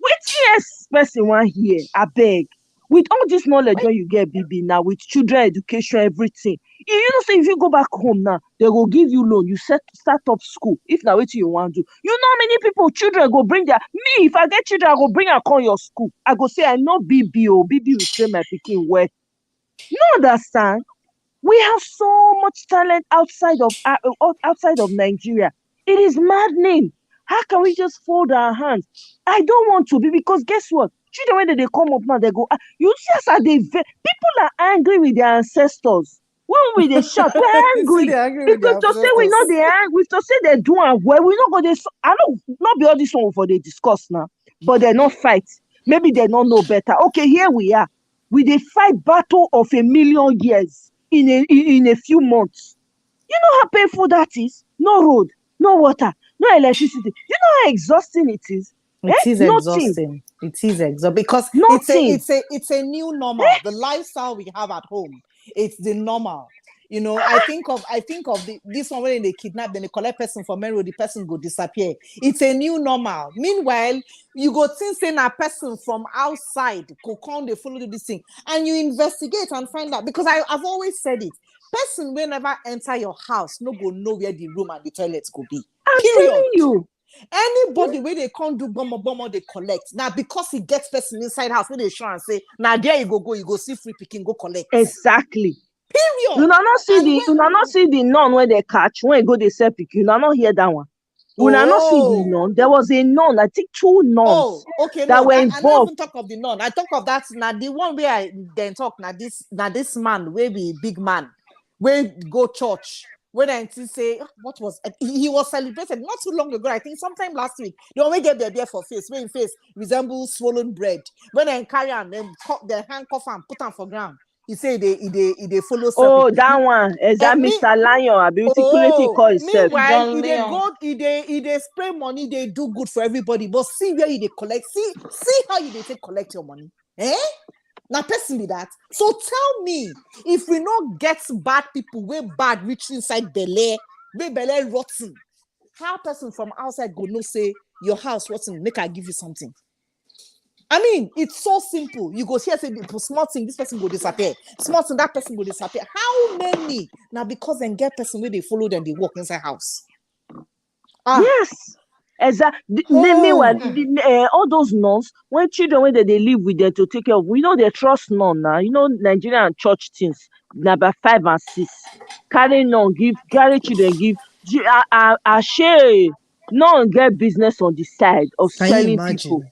wetin else person wan hear. Abeg. With all this knowledge when you get BB now, with children education, everything. You know, say if you go back home now, they will give you loan. You start up school. If now what you want to do, you know how many people children go bring their me. If I get children, I go bring and call your school. I go say I know BB or BB will train my pikin well. You understand? We have so much talent outside of Nigeria. It is maddening. How can we just fold our hands? I don't want to be because guess what? Children when they come up now, they go. You see as people are angry with their ancestors. When we they shout, we're See, angry. they agree If with we their to say we know ancestors. they angry, we to say they do am well, we not go they. I know not be all this one for they discuss now, but they not fight. Maybe they don't know better. Okay, here we are. We they fight battle of a million years in a few months. You know how painful that is? No road, no water, no electricity. You know how exhausting it is? It is Nothing. exhausting. It is exhausting because Nothing. it's a new normal. The lifestyle we have at home, it's the normal. You know, I think of this one when they kidnap, then they collect person from main road, the person go disappear. It's a new normal. Meanwhile, you go think saying a person from outside go come, they follow this thing, and you investigate and find out. Because I've always said it. Person will never enter your house, no go know where the room and the toilet could be. I'm Period. telling you. Anybody where they can't do bomo they collect. Now because he gets person inside house where they show and say, now there you go see free picking, go collect. Exactly. Period. You not see the nun when they catch when you go they sell pick. You not hear that one. You not see the nun. There was a nun. I think 2 nuns. Okay, that no, were I involved. don't even talk of the nun. I talk of that now. The one where I then talk now. This man, where be big man, where go church. When I say what was he was celebrated not too long ago, I think sometime last week. They only get their beer for face, when face resembles swollen bread. When I carry on them cut their handcuff and put them for ground. He say they follow. Oh, that one is that Mr. Lion? Security call himself. Meanwhile, they spray money, they do good for everybody. But see where they collect. See how you they take collect your money. Now, personally, that. So tell me, if we not get bad people, where bad reach inside Bel-Air, where Bel-Air rotten, how person from outside go no say your house rotten, make I give you something. I mean, it's so simple. You go here say small thing, this person go disappear. Small thing, that person go disappear. How many? Now because then get person where they follow them, they walk inside house. Yes. Exactly. Meanwhile, all those nuns, when children when they live with them to take care of, we know they trust none now. You know, Nigerian church things, number 5 and 6. Carry none, carry children, give. Share none get business on the side of selling people,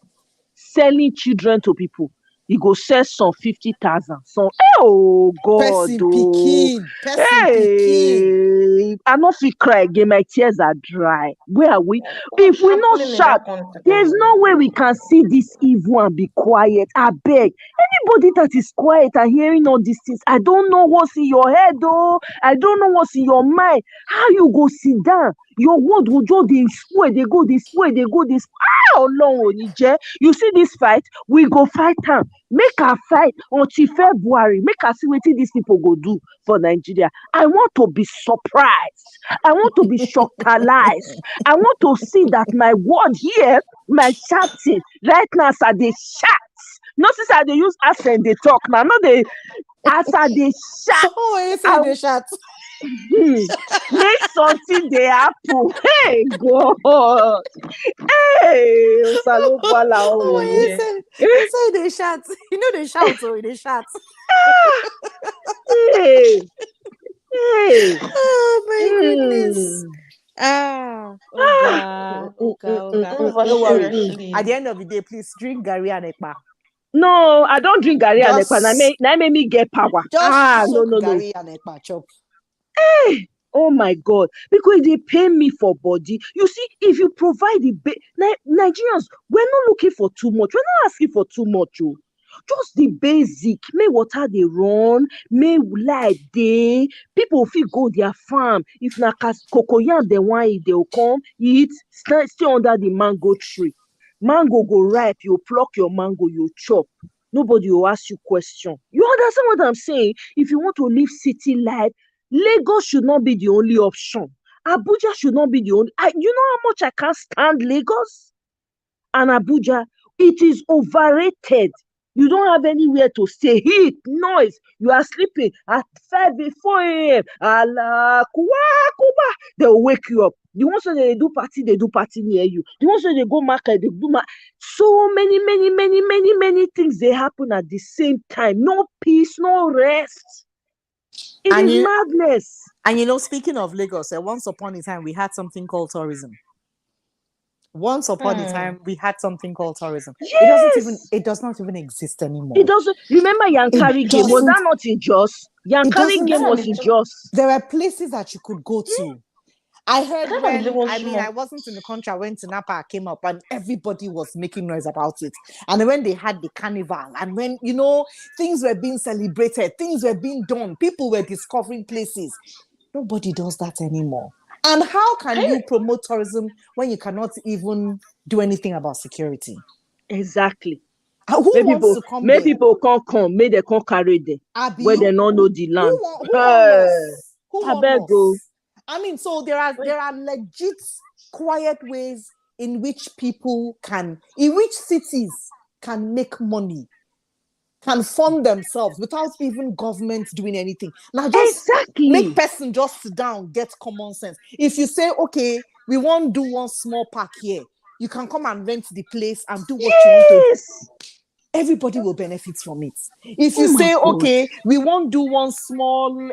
selling children to people. You go sell some 50,000. Some oh God, person I not feel cry again. My tears are dry. Where are we? If we not shout, there's no way we can see this evil and be quiet. I beg anybody that is quiet and hearing all these things. I don't know what's in your head, though. I don't know what's in your mind. How you go sit down? Your word will just they swear, they go this way, they go this. Oh Lord, you see this fight? We go fight time. Make a fight until February. Make us see what these people go do for Nigeria. I want to be surprised. I want to be shockalized. I want to see that my word here, my shouting right now, as they shout. Notice how they use accent, they talk now. Not they as they shout. Oh, you say they shout. Make something they happen. Hey God. Hey, you say they shout. You know they shout, so they shout. Hey. Oh my goodness. Okay. At the end of the day, please drink Gary and Ekpa. No, I don't drink Gary and Ekpa. That make me get power. No. Gary and Ekpa chop. Hey, oh my God! Because they pay me for body. You see, if you provide the Nigerians, we're not looking for too much. We're not asking for too much. Oh. Just the basic. May water they run, may light day. People feel go their farm. If na cocoyam they want it, they'll come eat. Stay under the mango tree. Mango go ripe. You pluck your mango, you chop. Nobody will ask you question. You understand what I'm saying? If you want to live city life, Lagos should not be the only option. Abuja should not be the only. You know how much I can't stand Lagos and Abuja. It is overrated. You don't have anywhere to stay. Heat, noise. You are sleeping at 4 a.m. Allah, kuba. They will wake you up. The ones that they do party near you. The ones that they go market, they do so many things they happen at the same time. No peace, no rest. It is madness. And you know, speaking of Lagos, once upon a time we had something called tourism. Once upon a time we had something called tourism. Yes. It does not even exist anymore. It doesn't. Remember Yankari game? Was that not in Jos? Yankari game was in Jos. There were places that you could go to. I heard I wasn't in the country. I went to Napa, came up, and everybody was making noise about it. And when they had the carnival, and when, things were being celebrated, things were being done, people were discovering places. Nobody does that anymore. And how can you promote tourism when you cannot even do anything about security? Exactly. Who wants to come make there? people come, make they come carry them where they don't know the land. Who want us? Who I want beg you. us? I mean, so there are legit quiet ways in which cities can make money, can fund themselves without even government doing anything. Now just make person just sit down, get common sense. If you say, okay, we want to do one small park here, you can come and rent the place and do what you want to do. Everybody will benefit from it. If you say, okay, we won't do one small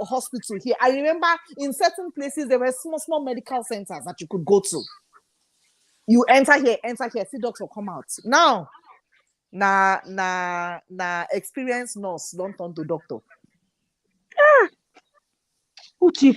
hospital here. I remember in certain places, there were small medical centers that you could go to. You enter here, see doctor come out. Now, experienced nurse don't turn to doctor. Kí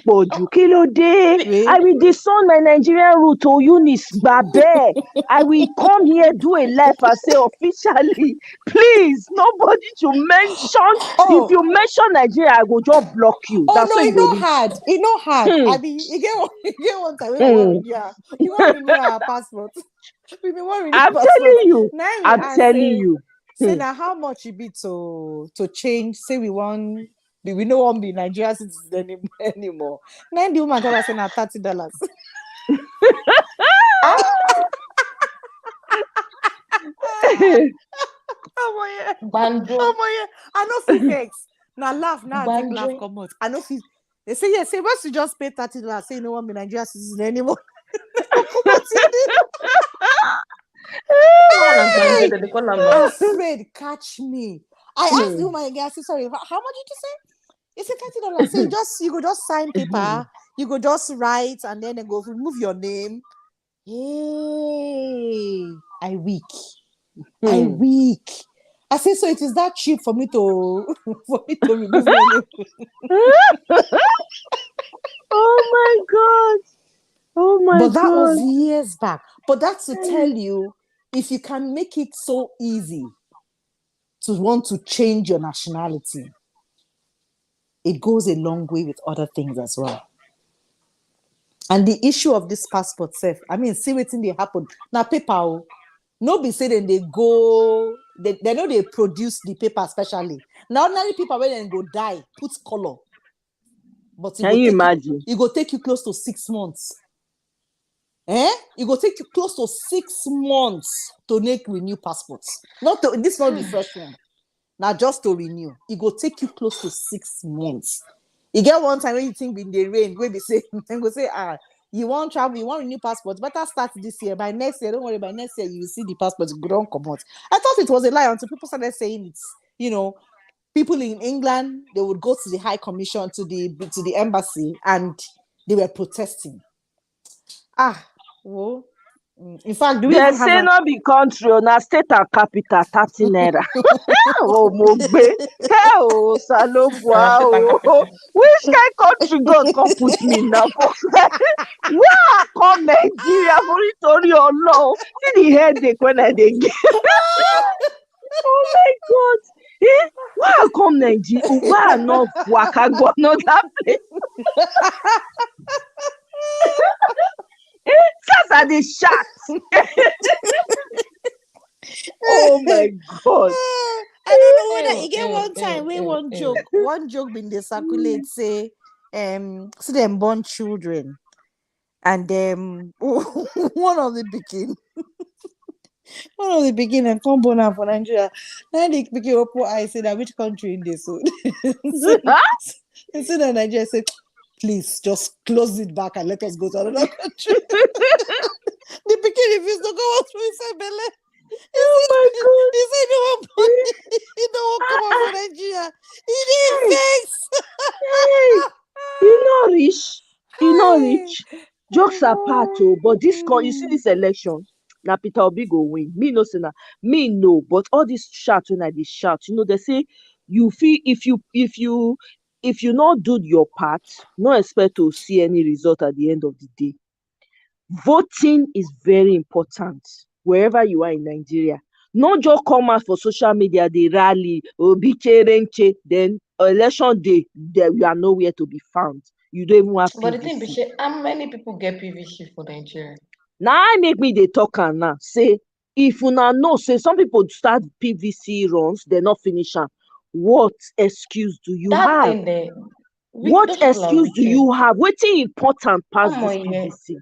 ló dé? I will disown my Nigerian route to Eunice Babe. I will come here, do a live and say officially, please, nobody to mention. If you mention Nigeria, I will just block you. Oh, that's no, it's not hard. It's not hard. I mean, you get one time. We want to renew our passport. I'm telling you. I'm telling you. Say now how much it be to change? Say we want. We no one be Nigeria citizens anymore. Now the woman tell us say na $30. Banjo. I know fix. Now laugh now. Take laugh come out. I know fix. They say yes. Say once you just pay $30, say no one be Nigeria citizen anymore. Afraid catch me. I asked the woman again. I said, sorry, how much did you say? It's $30. So you go just sign paper, you go just write, and then they go remove your name. Hey, I weak. I say, so it is that cheap for me to remove my name. Oh my God. But that was years back. But that's to tell you, if you can make it so easy to want to change your nationality, it goes a long way with other things as well. And the issue of this passport self, I mean, see what thing they happen. Now, paper, no be say then they go, they know they produce the paper especially. Now, ordinary people when they go die, put color. But can you imagine? It will take you close to 6 months. It will take you close to 6 months to make renew passports. This is not the first one. Now, just to renew, it will take you close to 6 months. You get one time when you think in the rain, where they say, you want travel, you want renew passport, better start this year. By next year, don't worry, by next year, you will see the passport don't come out. I thought it was a lie until people started saying it's, people in England, they would go to the High Commission, to the embassy, and they were protesting. Well, in fact, do we they say not be country, na state and capital 30 naira. Oh, Mogbe. Oh, Salobua. Which kind country God can put me now for? Where I come Nigeria for it or no? See the headache when I get. Oh my God. Why I come Nigeria? Why I not waka go another place? That's the shot. Oh my God. I don't know whether you get one time when one joke been they circulate say see them born children and one of the begin and come born out for Nigeria. Now they begin open eye say that which country in this so that Nigeria say please just close it back and let us go to another country. The pikin refused to go out for inside Bele. Oh my God. He said he don't want come out for Nigeria. He didn't vex. You know rich. Jokes apart, but you see this election. Now Peter Obi go win. Me no say na. Me no, but all this shout when I dey shout, they say you feel if you not do your part, no expect to see any result at the end of the day. Voting is very important wherever you are in Nigeria. Not just come out for social media, they rally, Obi Cherenche, then election day, there we are nowhere to be found. You don't even have But the thing be PVC. say, how many people get PVC for Nigeria? Now I make me dey talk am now. Say if una know, say some people start PVC runs, they not finish am. What excuse do you That have? thing there, What those people are excuse do wicked. you have? Wetin important pass Oh my this yeah, PVC?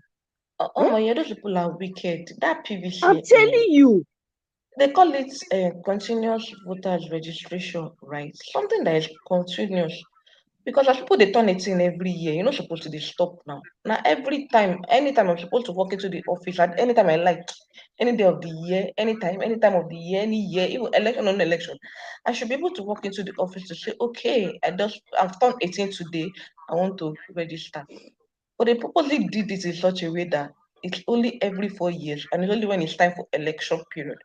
oh my yeah, those people are wicked. That I'm PVC, telling you. they call it continuous voters registration, right? Something that is continuous. Because as people they turn it in every year, you're not supposed to dey stop now. Now every time, anytime I'm supposed to walk into the office at any time I like, any day of the year, any time of the year, any year, even election or no election, I should be able to walk into the office to say, okay, I've turned 18 today, I want to register. But they purposely did this in such a way that it's only every 4 years, and it's only when it's time for election period.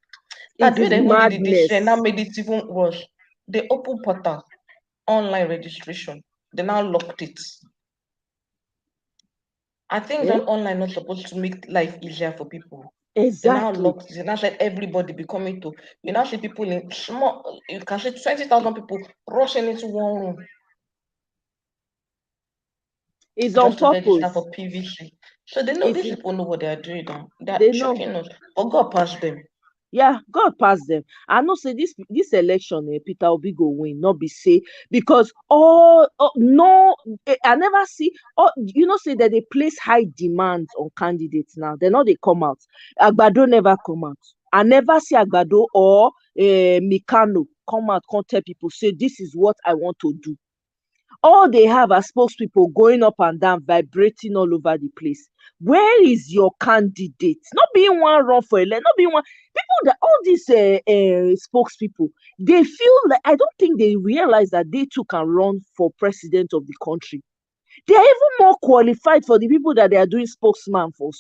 Now It the way is they even did it this year now madness. made it even worse. They open portal online registration. They now locked it. I think Eh? that online not supposed to make life easier for people. They now Exactly. locked it. They now said everybody be coming to. You now see people in small. You can see 20,000 people rushing into one room It's on just to register purpose. for PVC. So they know It's these people know what they are doing now. They are they know. checking us. But God pass them. Yeah, God pass them. I know say this election, Peter Obi go win, not be say because no, I never see. Say that they place high demands on candidates now. They know they come out. Agbado never come out. I never see Agbado or Mikano come out, come tell people say this is what I want to do. All they have are spokespeople going up and down, vibrating all over the place. Where is your candidate? Not being one run for election, not being one people that all these spokespeople, they feel like I don't think they realize that they too can run for president of the country. They are even more qualified for the people that they are doing spokeswoman for.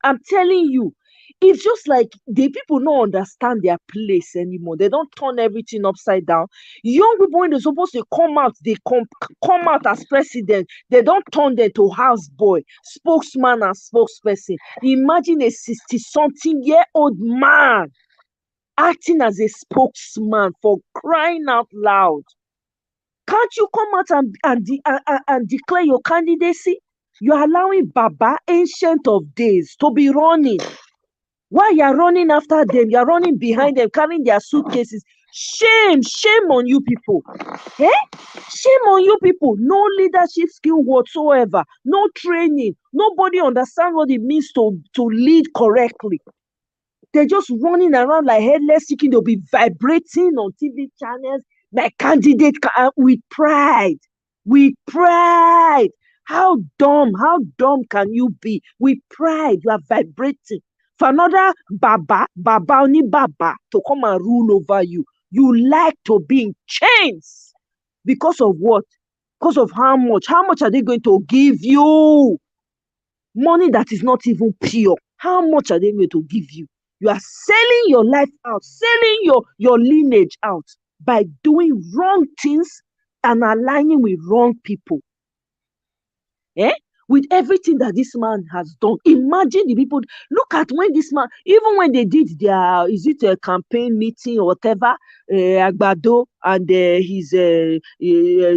I'm telling you, it's just like the people don't understand their place anymore. They don't turn everything upside down. Young people, when they're supposed to come out, they come out as president. They don't turn them to houseboy, spokesman, and spokesperson. Imagine a 60-something-year-old man acting as a spokesman for crying out loud. Can't you come out and declare your candidacy? You're allowing Baba, ancient of days, to be running. While you're running after them, you're running behind them, carrying their suitcases. Shame on you people. Eh? Shame on you people. No leadership skill whatsoever. No training. Nobody understands what it means to lead correctly. They're just running around like headless chicken. They'll be vibrating on TV channels. My candidate with pride. With pride. How dumb can you be? With pride, you are vibrating. For another Baba only Baba to come and rule over you. You like to be in chains. Because of what? Because of how much? How much are they going to give you? Money that is not even pure. How much are they going to give you? You are selling your life out, selling your lineage out by doing wrong things and aligning with wrong people. Eh? With everything that this man has done. Imagine the people. Look at when this man, even when they did their, is it a campaign meeting or whatever, Agbado and his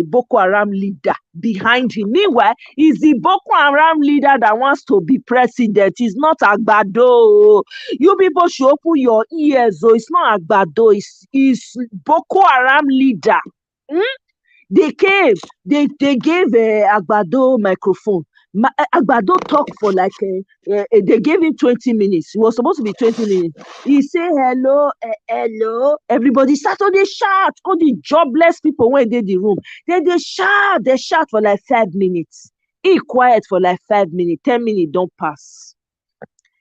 Boko Haram leader behind him. Meanwhile, it's the Boko Haram leader that wants to be president. It's not Agbado. You people should open your ears. So it's not Agbado. It's Boko Haram leader. Hmm? They came, they gave Agbado microphone. Agbado talked for like, they gave him 20 minutes. It was supposed to be 20 minutes. He say hello, hello. Everybody started to shout. All the jobless people went in the room. Then they shout for like 5 minutes. He quiet for like 5 minutes. 10 minutes don't pass.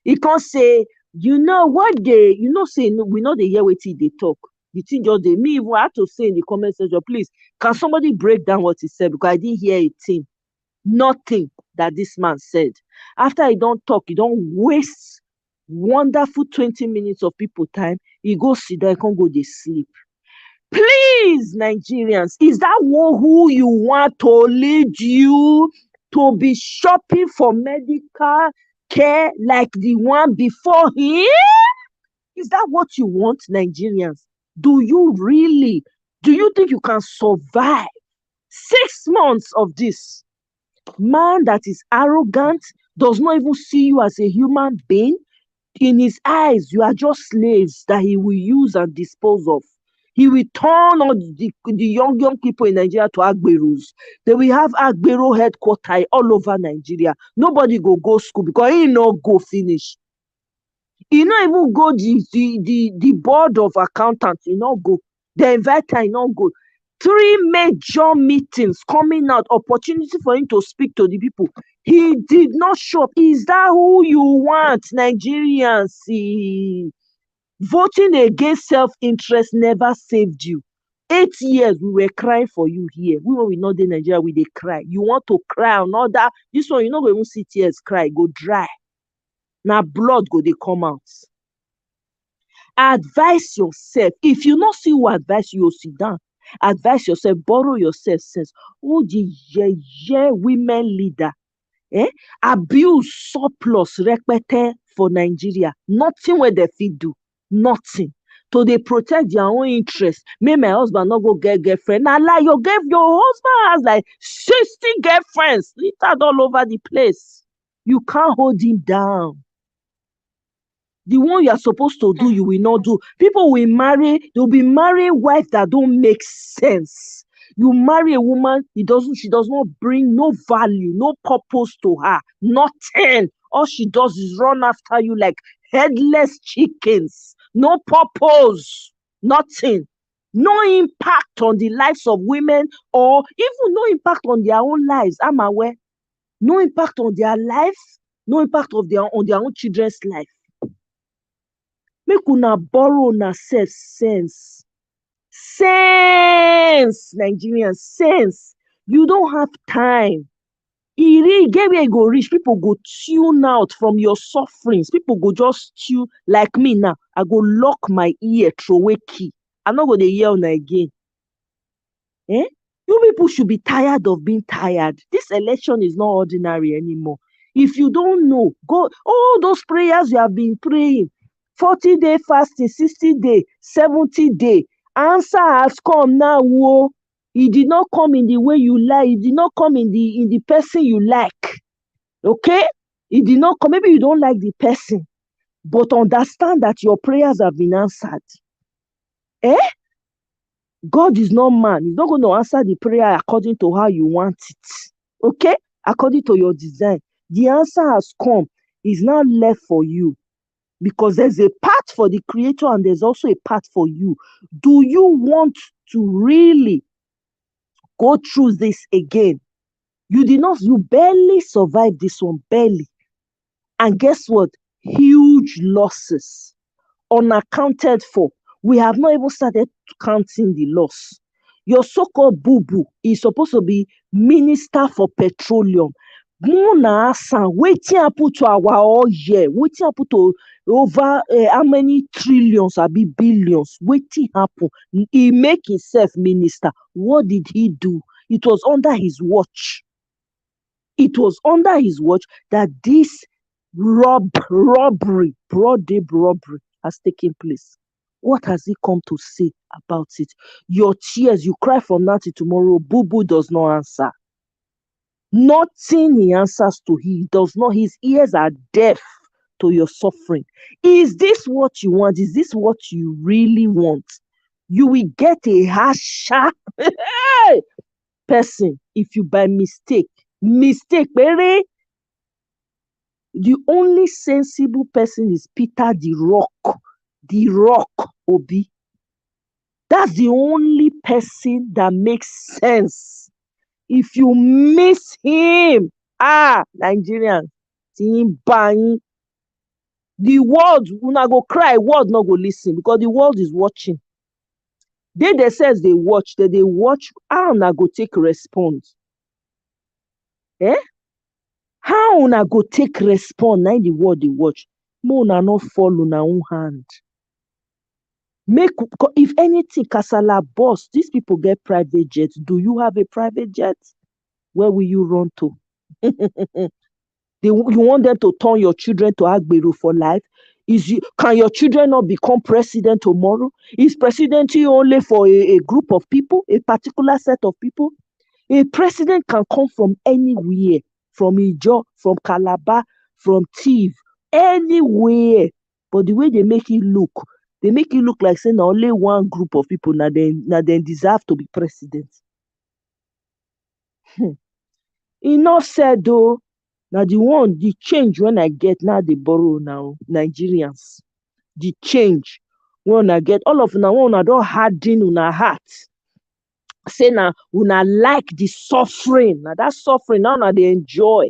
He can't say, say, no, we know they hear what they talk. The thing just they me even had to say in the comment section, please, can somebody break down what he said? Because I didn't hear a thing. Nothing that this man said. After he don't talk, he don't waste wonderful 20 minutes of people time. He go sit down, he can't go they sleep. Please, Nigerians, is that who you want to lead you to be shopping for medical care like the one before him? Is that what you want, Nigerians? Do you really Do you think you can survive 6 months of this? Man that is arrogant, does not even see you as a human being. In his eyes, you are just slaves that he will use and dispose of. He will turn all the young people in Nigeria to Agberos. They will have Agbero headquarters all over Nigeria. Nobody go school because he no go finish. He not even go the board of accountants. He not go. The inviter, he not go. 3 major meetings coming out, opportunity for him to speak to the people. He did not show up. Is that who you want, Nigerians? Voting against self-interest never saved you. 8 years we were crying for you here. We when we not in Nigeria, we dey cry. You want to cry another? This one you no go even see tears cry, go dry. Now blood go dey come out. Advise yourself. If you not see who advise you, sit down. Advise yourself, borrow yourself sense. Who the women leader? Abuse surplus repete for Nigeria. Nothing where they fit do. Nothing. To they protect their own interest. May my husband not go get girlfriend. Now lie, your husband has like 60 girlfriends littered all over the place. You can't hold him down. The one you are supposed to do, you will not do. People will marry, they'll be marrying wife that don't make sense. You marry a woman, she does not bring no value, no purpose to her, nothing. All she does is run after you like headless chickens. No purpose, nothing. No impact on the lives of women, or even no impact on their own lives. I'm aware. No impact on their life, no impact on their own children's life. Make una borrow una self sense. Sense, Nigerians, sense. You don't have time. E really get where e go reach, people go tune out from your sufferings. People go just tune, like me now. I go lock my ear, throw away key. I no go dey hear una again. You people should be tired of being tired. This election is not ordinary anymore. If you don't know, go all those prayers you have been praying. 40-day fasting, 60-day, 70-day. Answer has come now. Whoa. It did not come in the way you like. It did not come in the person you like. Okay? It did not come. Maybe you don't like the person. But understand that your prayers have been answered. God is not man. He's not going to answer the prayer according to how you want it. Okay? According to your design. The answer has come. It's now left for you. Because there's a part for the creator and there's also a part for you. Do you want to really go through this again? You barely survived this one, barely. And guess what? Huge losses, unaccounted for. We have not even started counting the loss. Your so-called Bubu is supposed to be Minister for Petroleum. Muna Asan, wetin happen to our oil? Wetin happen to over how many trillions or billions? Wetin happen? He make himself minister. What did he do? It was under his watch. It was under his watch that this robbery, broad-day robbery, has taken place. What has he come to say about it? Your tears, you cry from now till tomorrow. Bubu does not answer. Nothing he answers to. He does not. His ears are deaf to your suffering. Is this what you want? Is this what you really want? You will get a harsher person if you by mistake, baby. The only sensible person is Peter the Rock Obi. That's the only person that makes sense. If you miss him, Nigerians, the world una go cry, world not go listen because the world is watching. They themselves they watch, they watch how una go take response. How una go take response? Now the world they watch. Mo una not fall on our own hand. If anything, kasala boss, these people get private jets. Do you have a private jet? Where will you run to? You want them to turn your children to Agbero for life? Can your children not become president tomorrow? Is presidency only for a group of people, a particular set of people? A president can come from anywhere, from Ijo, from Calabar, from Tiv, anywhere. But the way they make it look like say na only one group of people na dem deserve to be president. Enough said though. Na the change when I get now they borrow now Nigerians. The change when I get all of una when una don harden una heart. Say na una like the suffering. Now that suffering now una dey enjoy.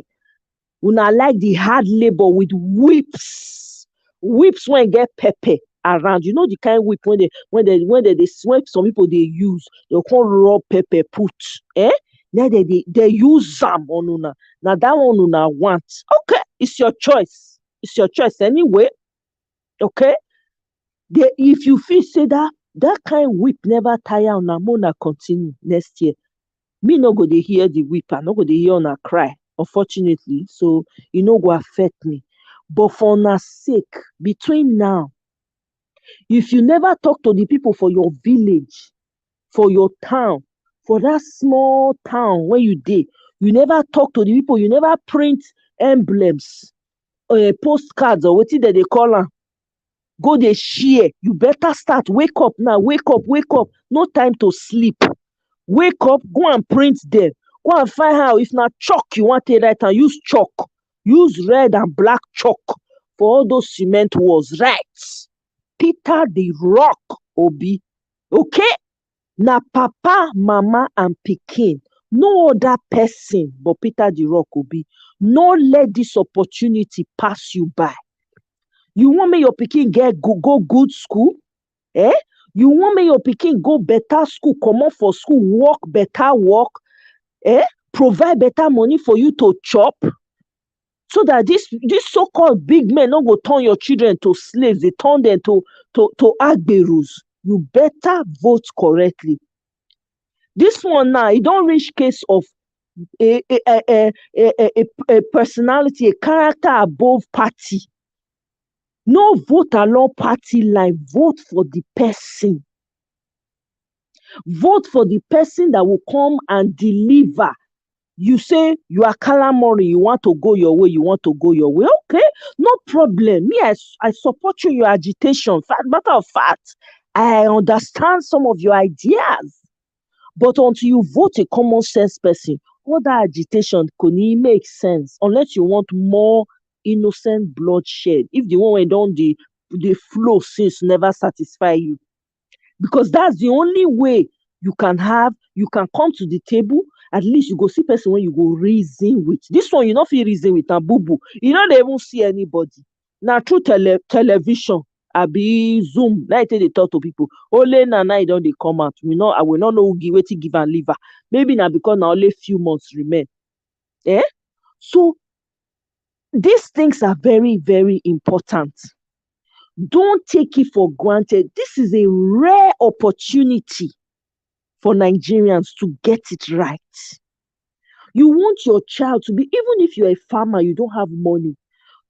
Una like the hard labor with whips. Whips when get pepper around. You know the kind whip when some people they use, they come rub pepper put. Now they use them on una. Now that one una want. Okay, it's your choice. It's your choice anyway. Okay. If you feel say that kind whip never tire una, una continue next year. Me no go dey hear the whip, I no go dey hear una cry, unfortunately. So e no go affect me. But for una sake, between now, if you never talk to the people for your village, for your town, for that small town where you dey, you never talk to the people, you never print emblems, postcards or wetin dem dey call am, go dey share. You better start. Wake up now. Wake up. No time to sleep. Wake up, go and print them. Go and find out if na chalk you want to write and use chalk. Use red and black chalk for all those cement walls. Right. Peter the Rock Obi. Okay? Na papa, mama, and pikin. No other person but Peter the Rock Obi. No let this opportunity pass you by. You want me your pikin go good school? You want me your pikin go better school, come out for school, work better work, provide better money for you to chop, so that this so-called big men don't go turn your children to slaves, they turn them to agberus. You better vote correctly. This one now, it don't reach case of a personality, a character above party. No vote along party line. Vote for the person. Vote for the person that will come and deliver. You say you are calamari, you want to go your way, Okay, no problem. Me, I support you in your agitation. Matter of fact, I understand some of your ideas. But until you vote a common sense person, all that agitation could make sense unless you want more innocent bloodshed. If the one wey don dey flow since never satisfy you, because that's the only way you can come to the table. At least you go see person when you go reason with. This one you not fit reason with na Bubu. You no dey even see anybody. Na through television abi Zoom na they talk to people. Only na e don dey come out. I will not know who wetin give am liver. Maybe na because na only few months remain. So these things are very, very important. Don't take it for granted. This is a rare opportunity for Nigerians to get it right. You want your child to be, even if you're a farmer, you don't have money,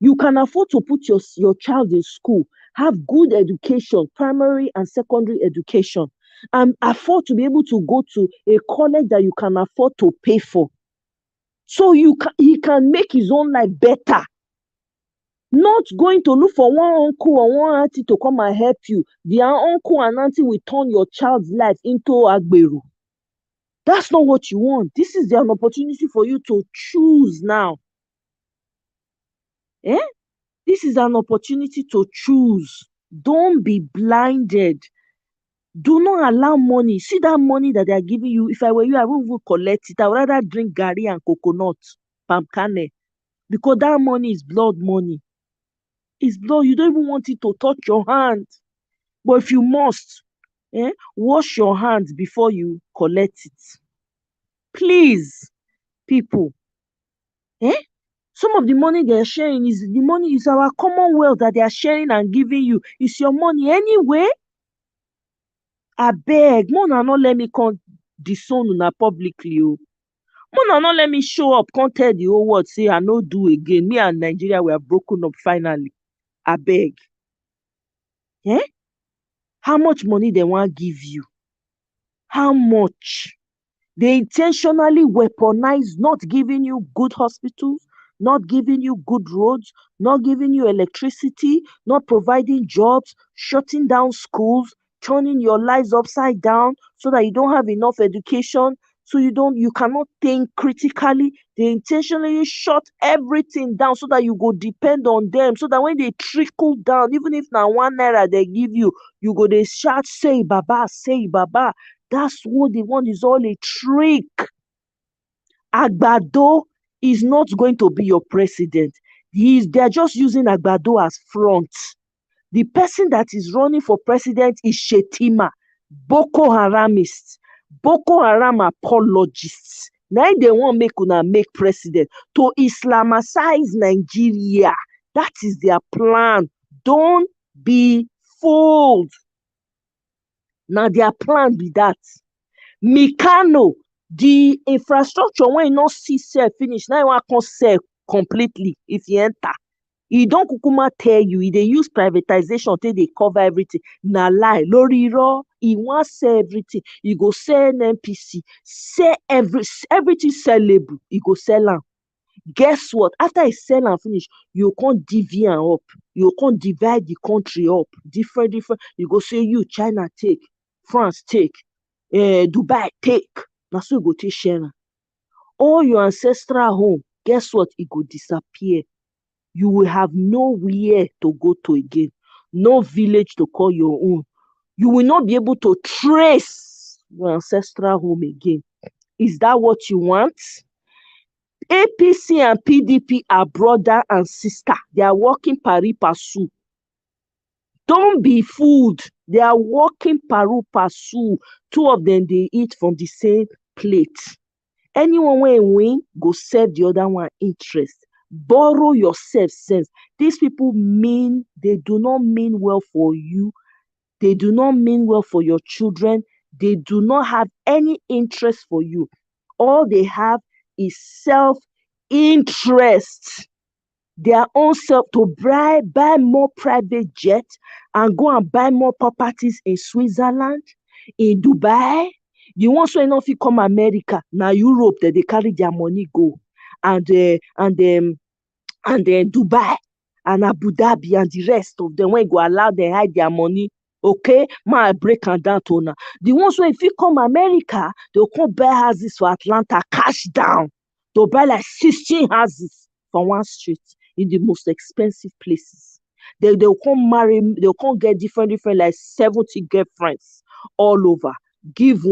you can afford to put your child in school, have good education, primary and secondary education, and afford to be able to go to a college that you can afford to pay for. So he can make his own life better. Not going to look for one uncle or one auntie to come and help you. The uncle and auntie will turn your child's life into agberu. That's not what you want. This is an opportunity for you to choose now. This is an opportunity to choose. Don't be blinded. Do not allow money. See that money that they are giving you. If I were you, I wouldn't even collect it. I would rather drink gari and coconut, palm kernel, because that money is blood money. It's blood. You don't even want it to touch your hand. But if you must, wash your hands before you collect it. Please, people. Some of the money they are sharing is our commonwealth that they are sharing and giving you. It's your money anyway. I beg, Mona not let me come disown una publicly. Mona not let me show up, come tell the whole world, say I no do again. Me and Nigeria, we are broken up finally. I beg. Eh? How much money they want give you? How much? They intentionally weaponize not giving you good hospitals, not giving you good roads, not giving you electricity, not providing jobs, shutting down schools, turning your lives upside down so that you don't have enough education, so you cannot think critically. They intentionally shut everything down so that you go depend on them, so that when they trickle down, even if now 1 naira they give you, you go they shout, say baba, say baba. That's what they want, is all a trick. Agbado is not going to be your president. They're just using Agbado as front. The person that is running for president is Shetima, Boko Haramists, Boko Haram apologists. Now they want make una make president to Islamicize Nigeria. That is their plan. Don't be fooled. Now their plan be that. Mikano, the infrastructure wey e no see sell finish, now e wan come sell completely if e enter. E don kukuma tell you, e dey use privatization take dey cover everything. Na lie, lórí irọ́. E wan sell everything. E go sell NNPC, sell everything sellable, e go sell am. Guess what? After e sell am finish, you go come divvy am up. You go come divide the country up. Different. You go say you China take, France take, Dubai take. Na so you go take share am. All your ancestral home, guess what? E go disappear. You will have nowhere to go to again. No village to call your own. You will not be able to trace your ancestral home again. Is that what you want? APC and PDP are brother and sister. They are working pari passu. Don't be fooled. They are working pari passu. Two of them, they eat from the same plate. Anyone when win, go serve the other one interest. Borrow yourself sense. These people they do not mean well for you. They do not mean well for your children. They do not have any interest for you. All they have is self-interest. Their own self to buy more private jets and go and buy more properties in Switzerland, in Dubai. The ones wey no fit come America, na Europe that they carry their money go, and Dubai and Abu Dhabi and the rest of them wey go allow them hide their money. Okay, ma break am down to una. The ones wey fit come America, they'll come buy houses for Atlanta, cash down. They'll buy like 16 houses for one street in the most expensive places. They'll come marry, they'll come get different like 70 girlfriends all over. Gift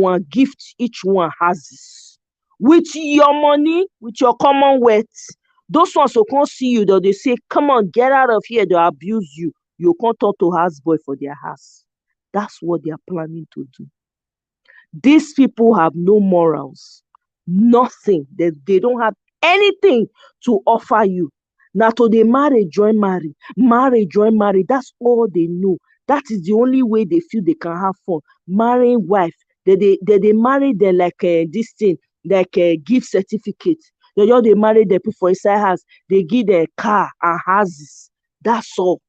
each one houses. With your money, with your commonwealth. Those ones will come see you, they say, come on, get out of here, they'll abuse you. You can't talk to houseboy for their house. That's what they are planning to do. These people have no morals, nothing. They don't have anything to offer you. Now to they marry, join marry. That's all they know. That is the only way they feel they can have fun. Marrying wife. They marry them like this thing, like a gift certificate. They marry them put for inside house. They give them car and houses. That's all.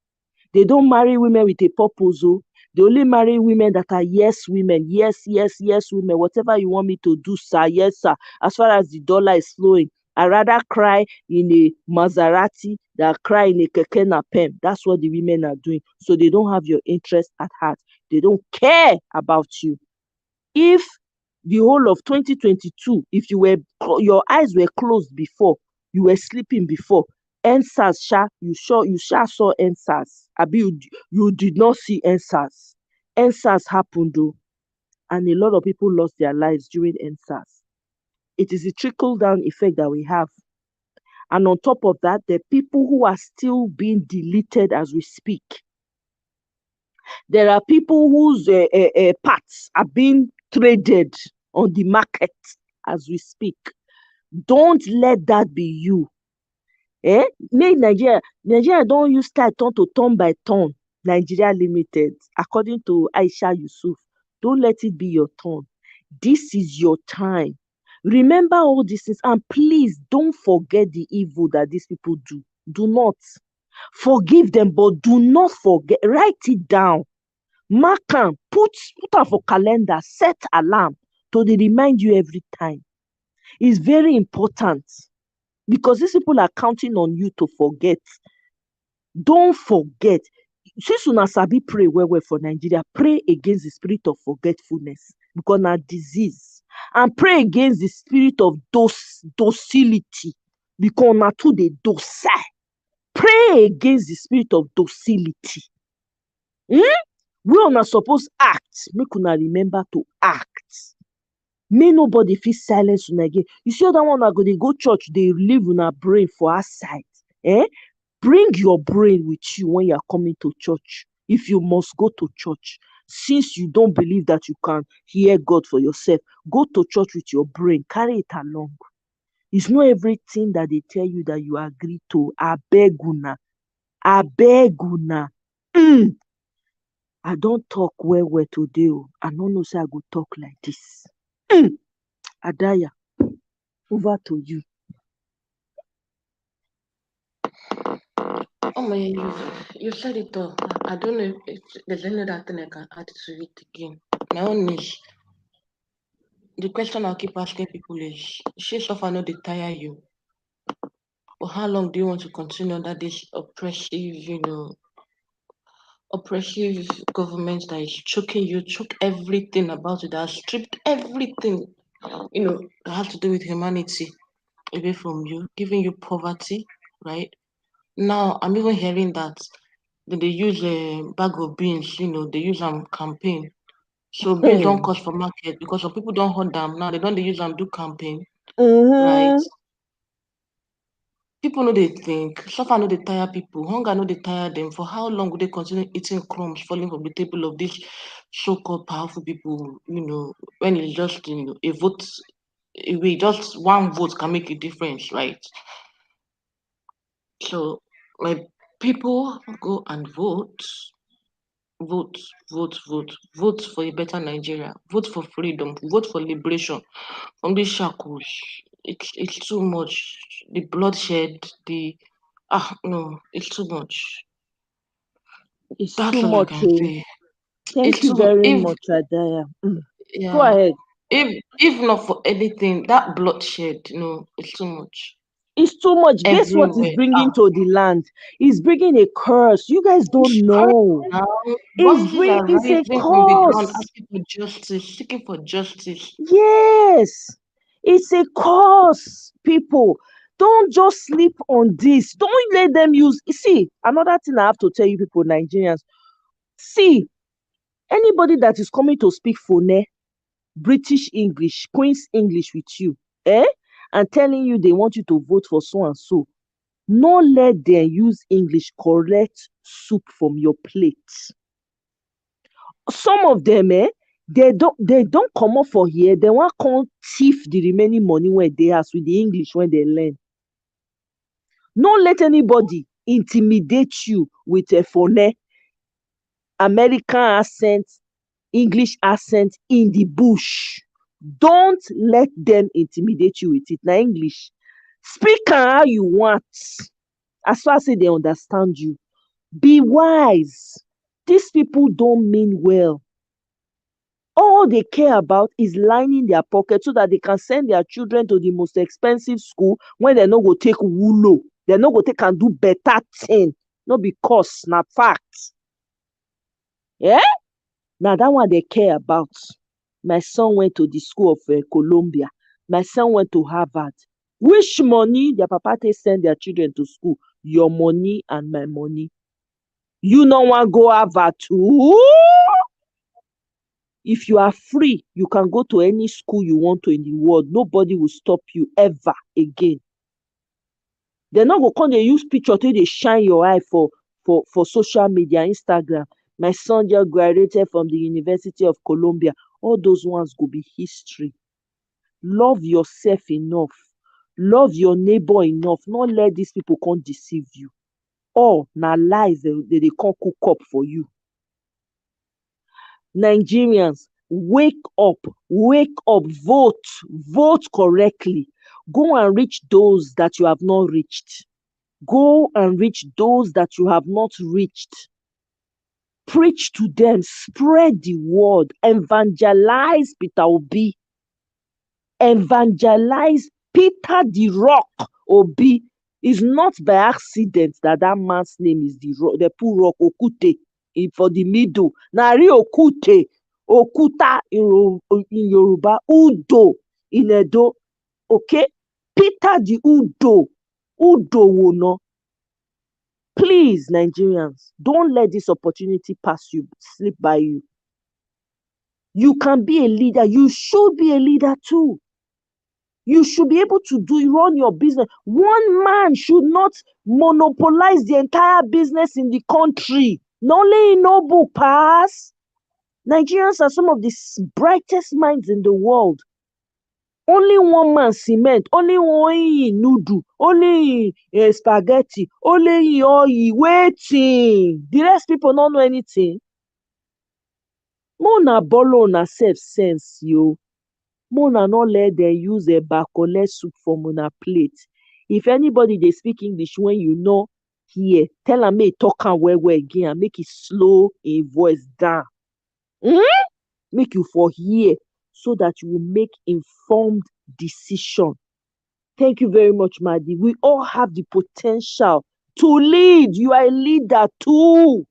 They don't marry women with a purpose. Oh. They only marry women that are yes women. Yes women. Whatever you want me to do, sir. Yes, sir. As far as the dollar is flowing, I rather cry in a Maserati than cry in a Keke Napem. That's what the women are doing. So they don't have your interest at heart. They don't care about you. If the whole of 2022, if your eyes were closed before, you were sleeping before, NSAS, you saw NSAS. You did not see NSAS. NSAS happened though, and a lot of people lost their lives during NSAS. It is a trickle-down effect that we have. And on top of that, the people who are still being deleted as we speak. There are people whose parts are being traded on the market as we speak. Don't let that be you. Make Nigeria don't use style turn by turn. Nigeria Limited, according to Aisha Yusuf. Don't let it be your turn. This is your time. Remember all these things, and please don't forget the evil that these people do. Do not. Forgive them, but do not forget. Write it down. Mark am. Put am for calendar. Set alarm to dey remind you every time. It's very important because these people are counting on you to forget. Don't forget. Since una sabi pray well well for Nigeria, pray against the spirit of forgetfulness because na disease, and pray against the spirit of docility because na too dey docile. Pray against the spirit of docility. We una suppose act. Make una remember to act. May nobody fit silence una again. You see other one una go dey go church, dey leave una brain for outside. Bring your brain with you when you are coming to church. If you must go to church, since you don't believe that you can hear God for yourself, go to church with your brain. Carry it along. It's not everything that they tell you that you agree to. Abeg una. Abeg una. I don't talk well today. I don't know say I go talk like this. Adaya, over to you. Oh my, you said it all. I don't know if there's any other thing I can add to it again. My own is the question I'll keep asking people is, she suffer no they tire you. For how long do you want to continue under this oppressive government that is choking you, choke everything about it, that has stripped everything, that has to do with humanity away from you, giving you poverty, right? Now I'm even hearing that they use a bag of beans, they use them campaign. So beans don't cost for market because some people don't hunt them now. They don't use them do campaign, right? People know they think, suffer know they tire people, hunger know they tire them. For how long will they continue eating crumbs falling from the table of these so-called powerful people, when it's just, a vote away, just one vote can make a difference, right? So, like, people go and vote, vote, vote, vote, vote for a better Nigeria, vote for freedom, vote for liberation from these shackles. It's too much. The bloodshed, no, it's too much. It's That's too all I much. can say. It's Thank you too much. very If much, Adaya. Go yeah, ahead. if not for anything, that bloodshed, it's too much. It's too much. Guess what it's Everywhere. bringing to the land? It's bringing a curse. You guys don't It's hard know. now. Voices are It's a rising from the ground curse. asking for justice, seeking for justice. Yes, it's a curse. People, don't just sleep on this. Don't let them use. You see, another thing I have to tell you, people, Nigerians. See, anybody that is coming to speak Fone, British English, Queen's English with you, and telling you they want you to vote for so and so, no let them use English correct soup from your plate. Some of them, they don't come up for here. They want come thief the remaining money where they has with the English when they learn. No let anybody intimidate you with a phone, American accent, English accent in the bush. Don't let them intimidate you with it. Now English. Speak am how you want. As far as say they understand you. Be wise. These people don't mean well. All they care about is lining their pocket so that they can send their children to the most expensive school when they no go take wulo. They no go take and do better thing. No because na fact. Yeah? Now that one they care about. My son went to the school of Columbia. My son went to Harvard. Which money their papa take send their children to school? Your money and my money. You no want go Harvard too? If you are free, you can go to any school you want to in the world. Nobody will stop you ever again. They're not going to come and use picture till they shine your eye for social media, Instagram. My son just graduated from the University of Columbia. All those ones go be history. Love yourself enough. Love your neighbor enough. Not let these people come deceive you. All na lies they come cook up for you. Nigerians, wake up, vote correctly. Go and reach those that you have not reached. Go and reach those that you have not reached. Preach to them, spread the word, evangelize Peter Obi, evangelize Peter the Rock Obi. It's not by accident that that man's name is the rock, the poor rock Okute for the middle. Nari Okute, Okuta in Yoruba, Udo in Edo. Okay, Peter the Udo, Udo Wono. Please, Nigerians, don't let this opportunity pass you, slip by you. You can be a leader. You should be a leader too. You should be able to run your business. One man should not monopolize the entire business in the country. Not only in Noble Pass. Nigerians are some of the brightest minds in the world. Only one man cement, only one noodle, only spaghetti, only oil, waiting. The rest people don't know anything. More na borrow na self sense, yo. More na not let them use a bakole soup from una plate. If anybody dey speak English when you know here, tell am make e talk am well well again and make e slow im voice down. Make you for hear so that you will make informed decision. Thank you very much, Madi. We all have the potential to lead. You are a leader too.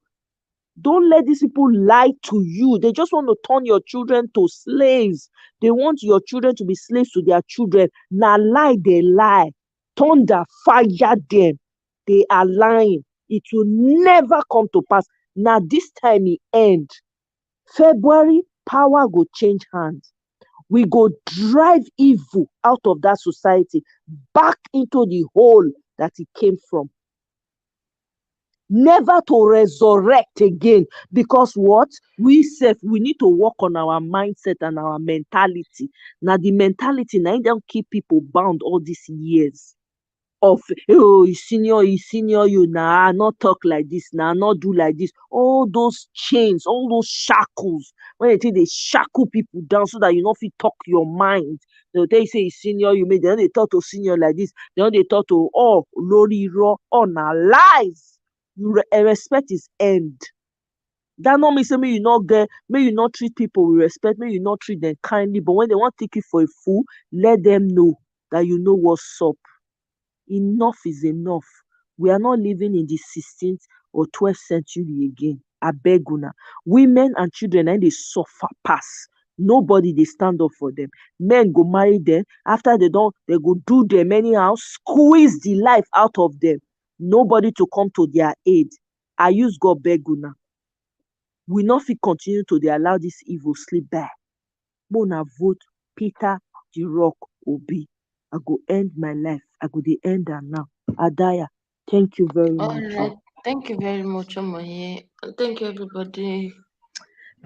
Don't let these people lie to you. They just want to turn your children to slaves. They want your children to be slaves to their children. Now lie, they lie. Thunder, fire them. They are lying. It will never come to pass. Now this time it end. February, power go change hands. We go drive evil out of that society back into the hole that it came from. Never to resurrect again, because what we need to work on our mindset and our mentality. Now the mentality now don't keep people bound all these years of he senior you now, not talk like this now, not do like this. All those chains, all those shackles, when they think they shackle people down so that you not fit talk your mind. They'll tell you say he senior you, made then they talk to senior like this, then they talk to lori raw on our lies. Respect is end. That not mean say may you not treat people with respect, may you not treat them kindly, but when they want to take you for a fool, let them know that you know what's up. Enough is enough. We are not living in the 16th or 12th century again. Abeg una. Women and children and they suffer pass. Nobody they stand up for them. Men go marry them. After they go do them anyhow, squeeze the life out of them. Nobody to come to their aid. I use God beg una. We not fit continue to dey allow this evil slip by. Make una vote Peter the Rock Obi. I go end my life. I go dey end am now. Adaya, thank you very All much. right. Thank you very much, Omoye. Thank you, everybody.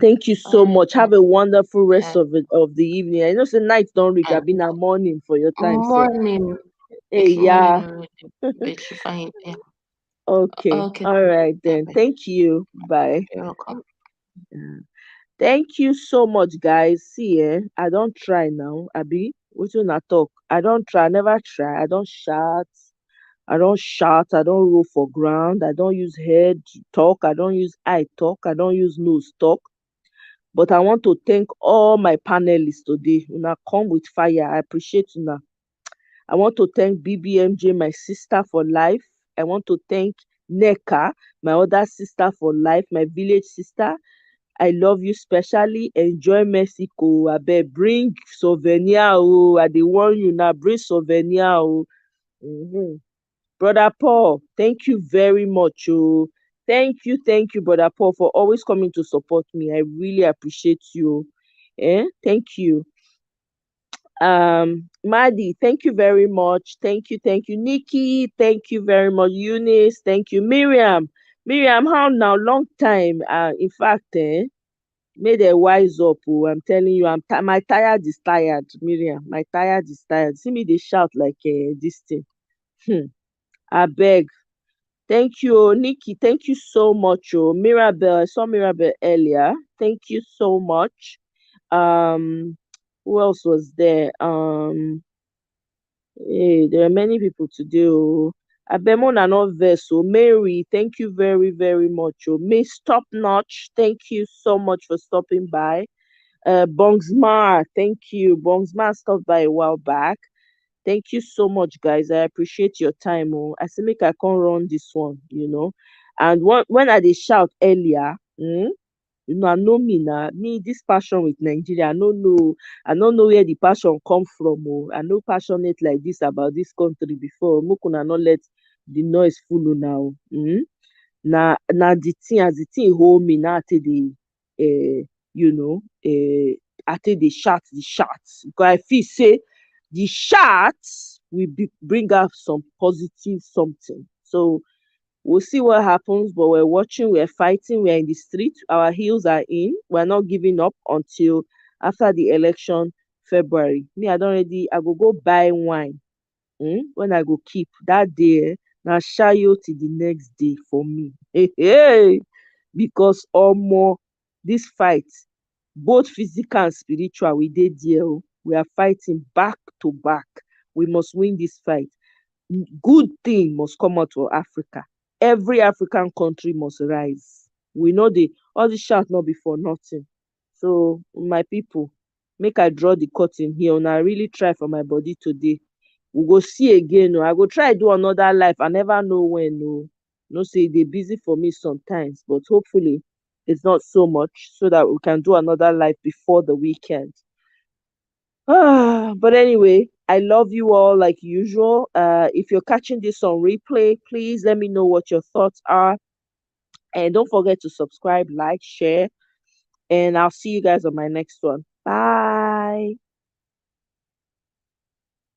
Thank you so much. Have a wonderful rest Yeah. of the evening. I know say night don't reach. I And been a morning for your time, sir. morning. Hey, It's morning yeah. already. But you fine. Yeah. Okay. Okay. All right Bye then. bye. Thank you. Bye. You're welcome. Yeah. Thank you so much, guys. See, I don't try now. Abi, wetin una talk? I don't try. I never try. I don't shout. I don't shout. I don't roll for ground. I don't use head talk. I don't use eye talk. I don't use nose talk. But I want to thank all my panelists today. Una come with fire. I appreciate una. I want to thank BBMJ, my sister for life. I want to thank Neka, my other sister for life, my village sister. I love you specially. Enjoy Mexico. Abeg bring souvenir. Oh, I dey warn you now. Bring souvenir. Oh. Brother Paul, thank you very much. Oh. Thank you, Brother Paul, for always coming to support me. I really appreciate you. Thank you. Maddie, thank you very much. Thank you. Nikki, thank you very much. Eunice, thank you. Miriam, how now? Long time. In fact, may they wise up. Oh, I'm telling you, my tired is tired, Miriam. My tired is tired. See me, they shout like this thing. I beg. Thank you, Nikki. Thank you so much. Oh, Mirabel, I saw Mirabel earlier. Thank you so much. Who else was there? Hey, there are many people today. Oh. Abemona not vessel. Mary, thank you very, very much. Oh, Miss Top Notch, thank you so much for stopping by. Bongsmar, thank you. Bongsmar stopped by a while back. Thank you so much, guys. I appreciate your time. Oh, I say make I can run this one. And when I did shout earlier, I know me now. Me, this passion with Nigeria, I don't know where the passion come from. Oh, I no passionate like this about this country before. Make una not let the noise fool you now. Na the thing as the thing hold me now. I take the I take the shots because I feel say the shots will bring out some positive something. So we'll see what happens, but we're watching, we're fighting, we're in the street, our heels are in. We're not giving up until after the election, February. Me, I go buy wine. When I go keep that day, now shayo till the next day for me. Hey, because more this fight, both physical and spiritual, we did there. We are fighting back to back. We must win this fight. Good thing must come out for Africa. Every African country must rise. We know all the shout not be for nothing. So my people, make I draw the curtain here. And I really try for my body today. We go see again. I go try do another life. I never know when. No, say they busy for me sometimes, but hopefully it's not so much so that we can do another life before the weekend. But anyway, I love you all like usual. If you're catching this on replay, please let me know what your thoughts are. And don't forget to subscribe, like, share. And I'll see you guys on my next one. Bye.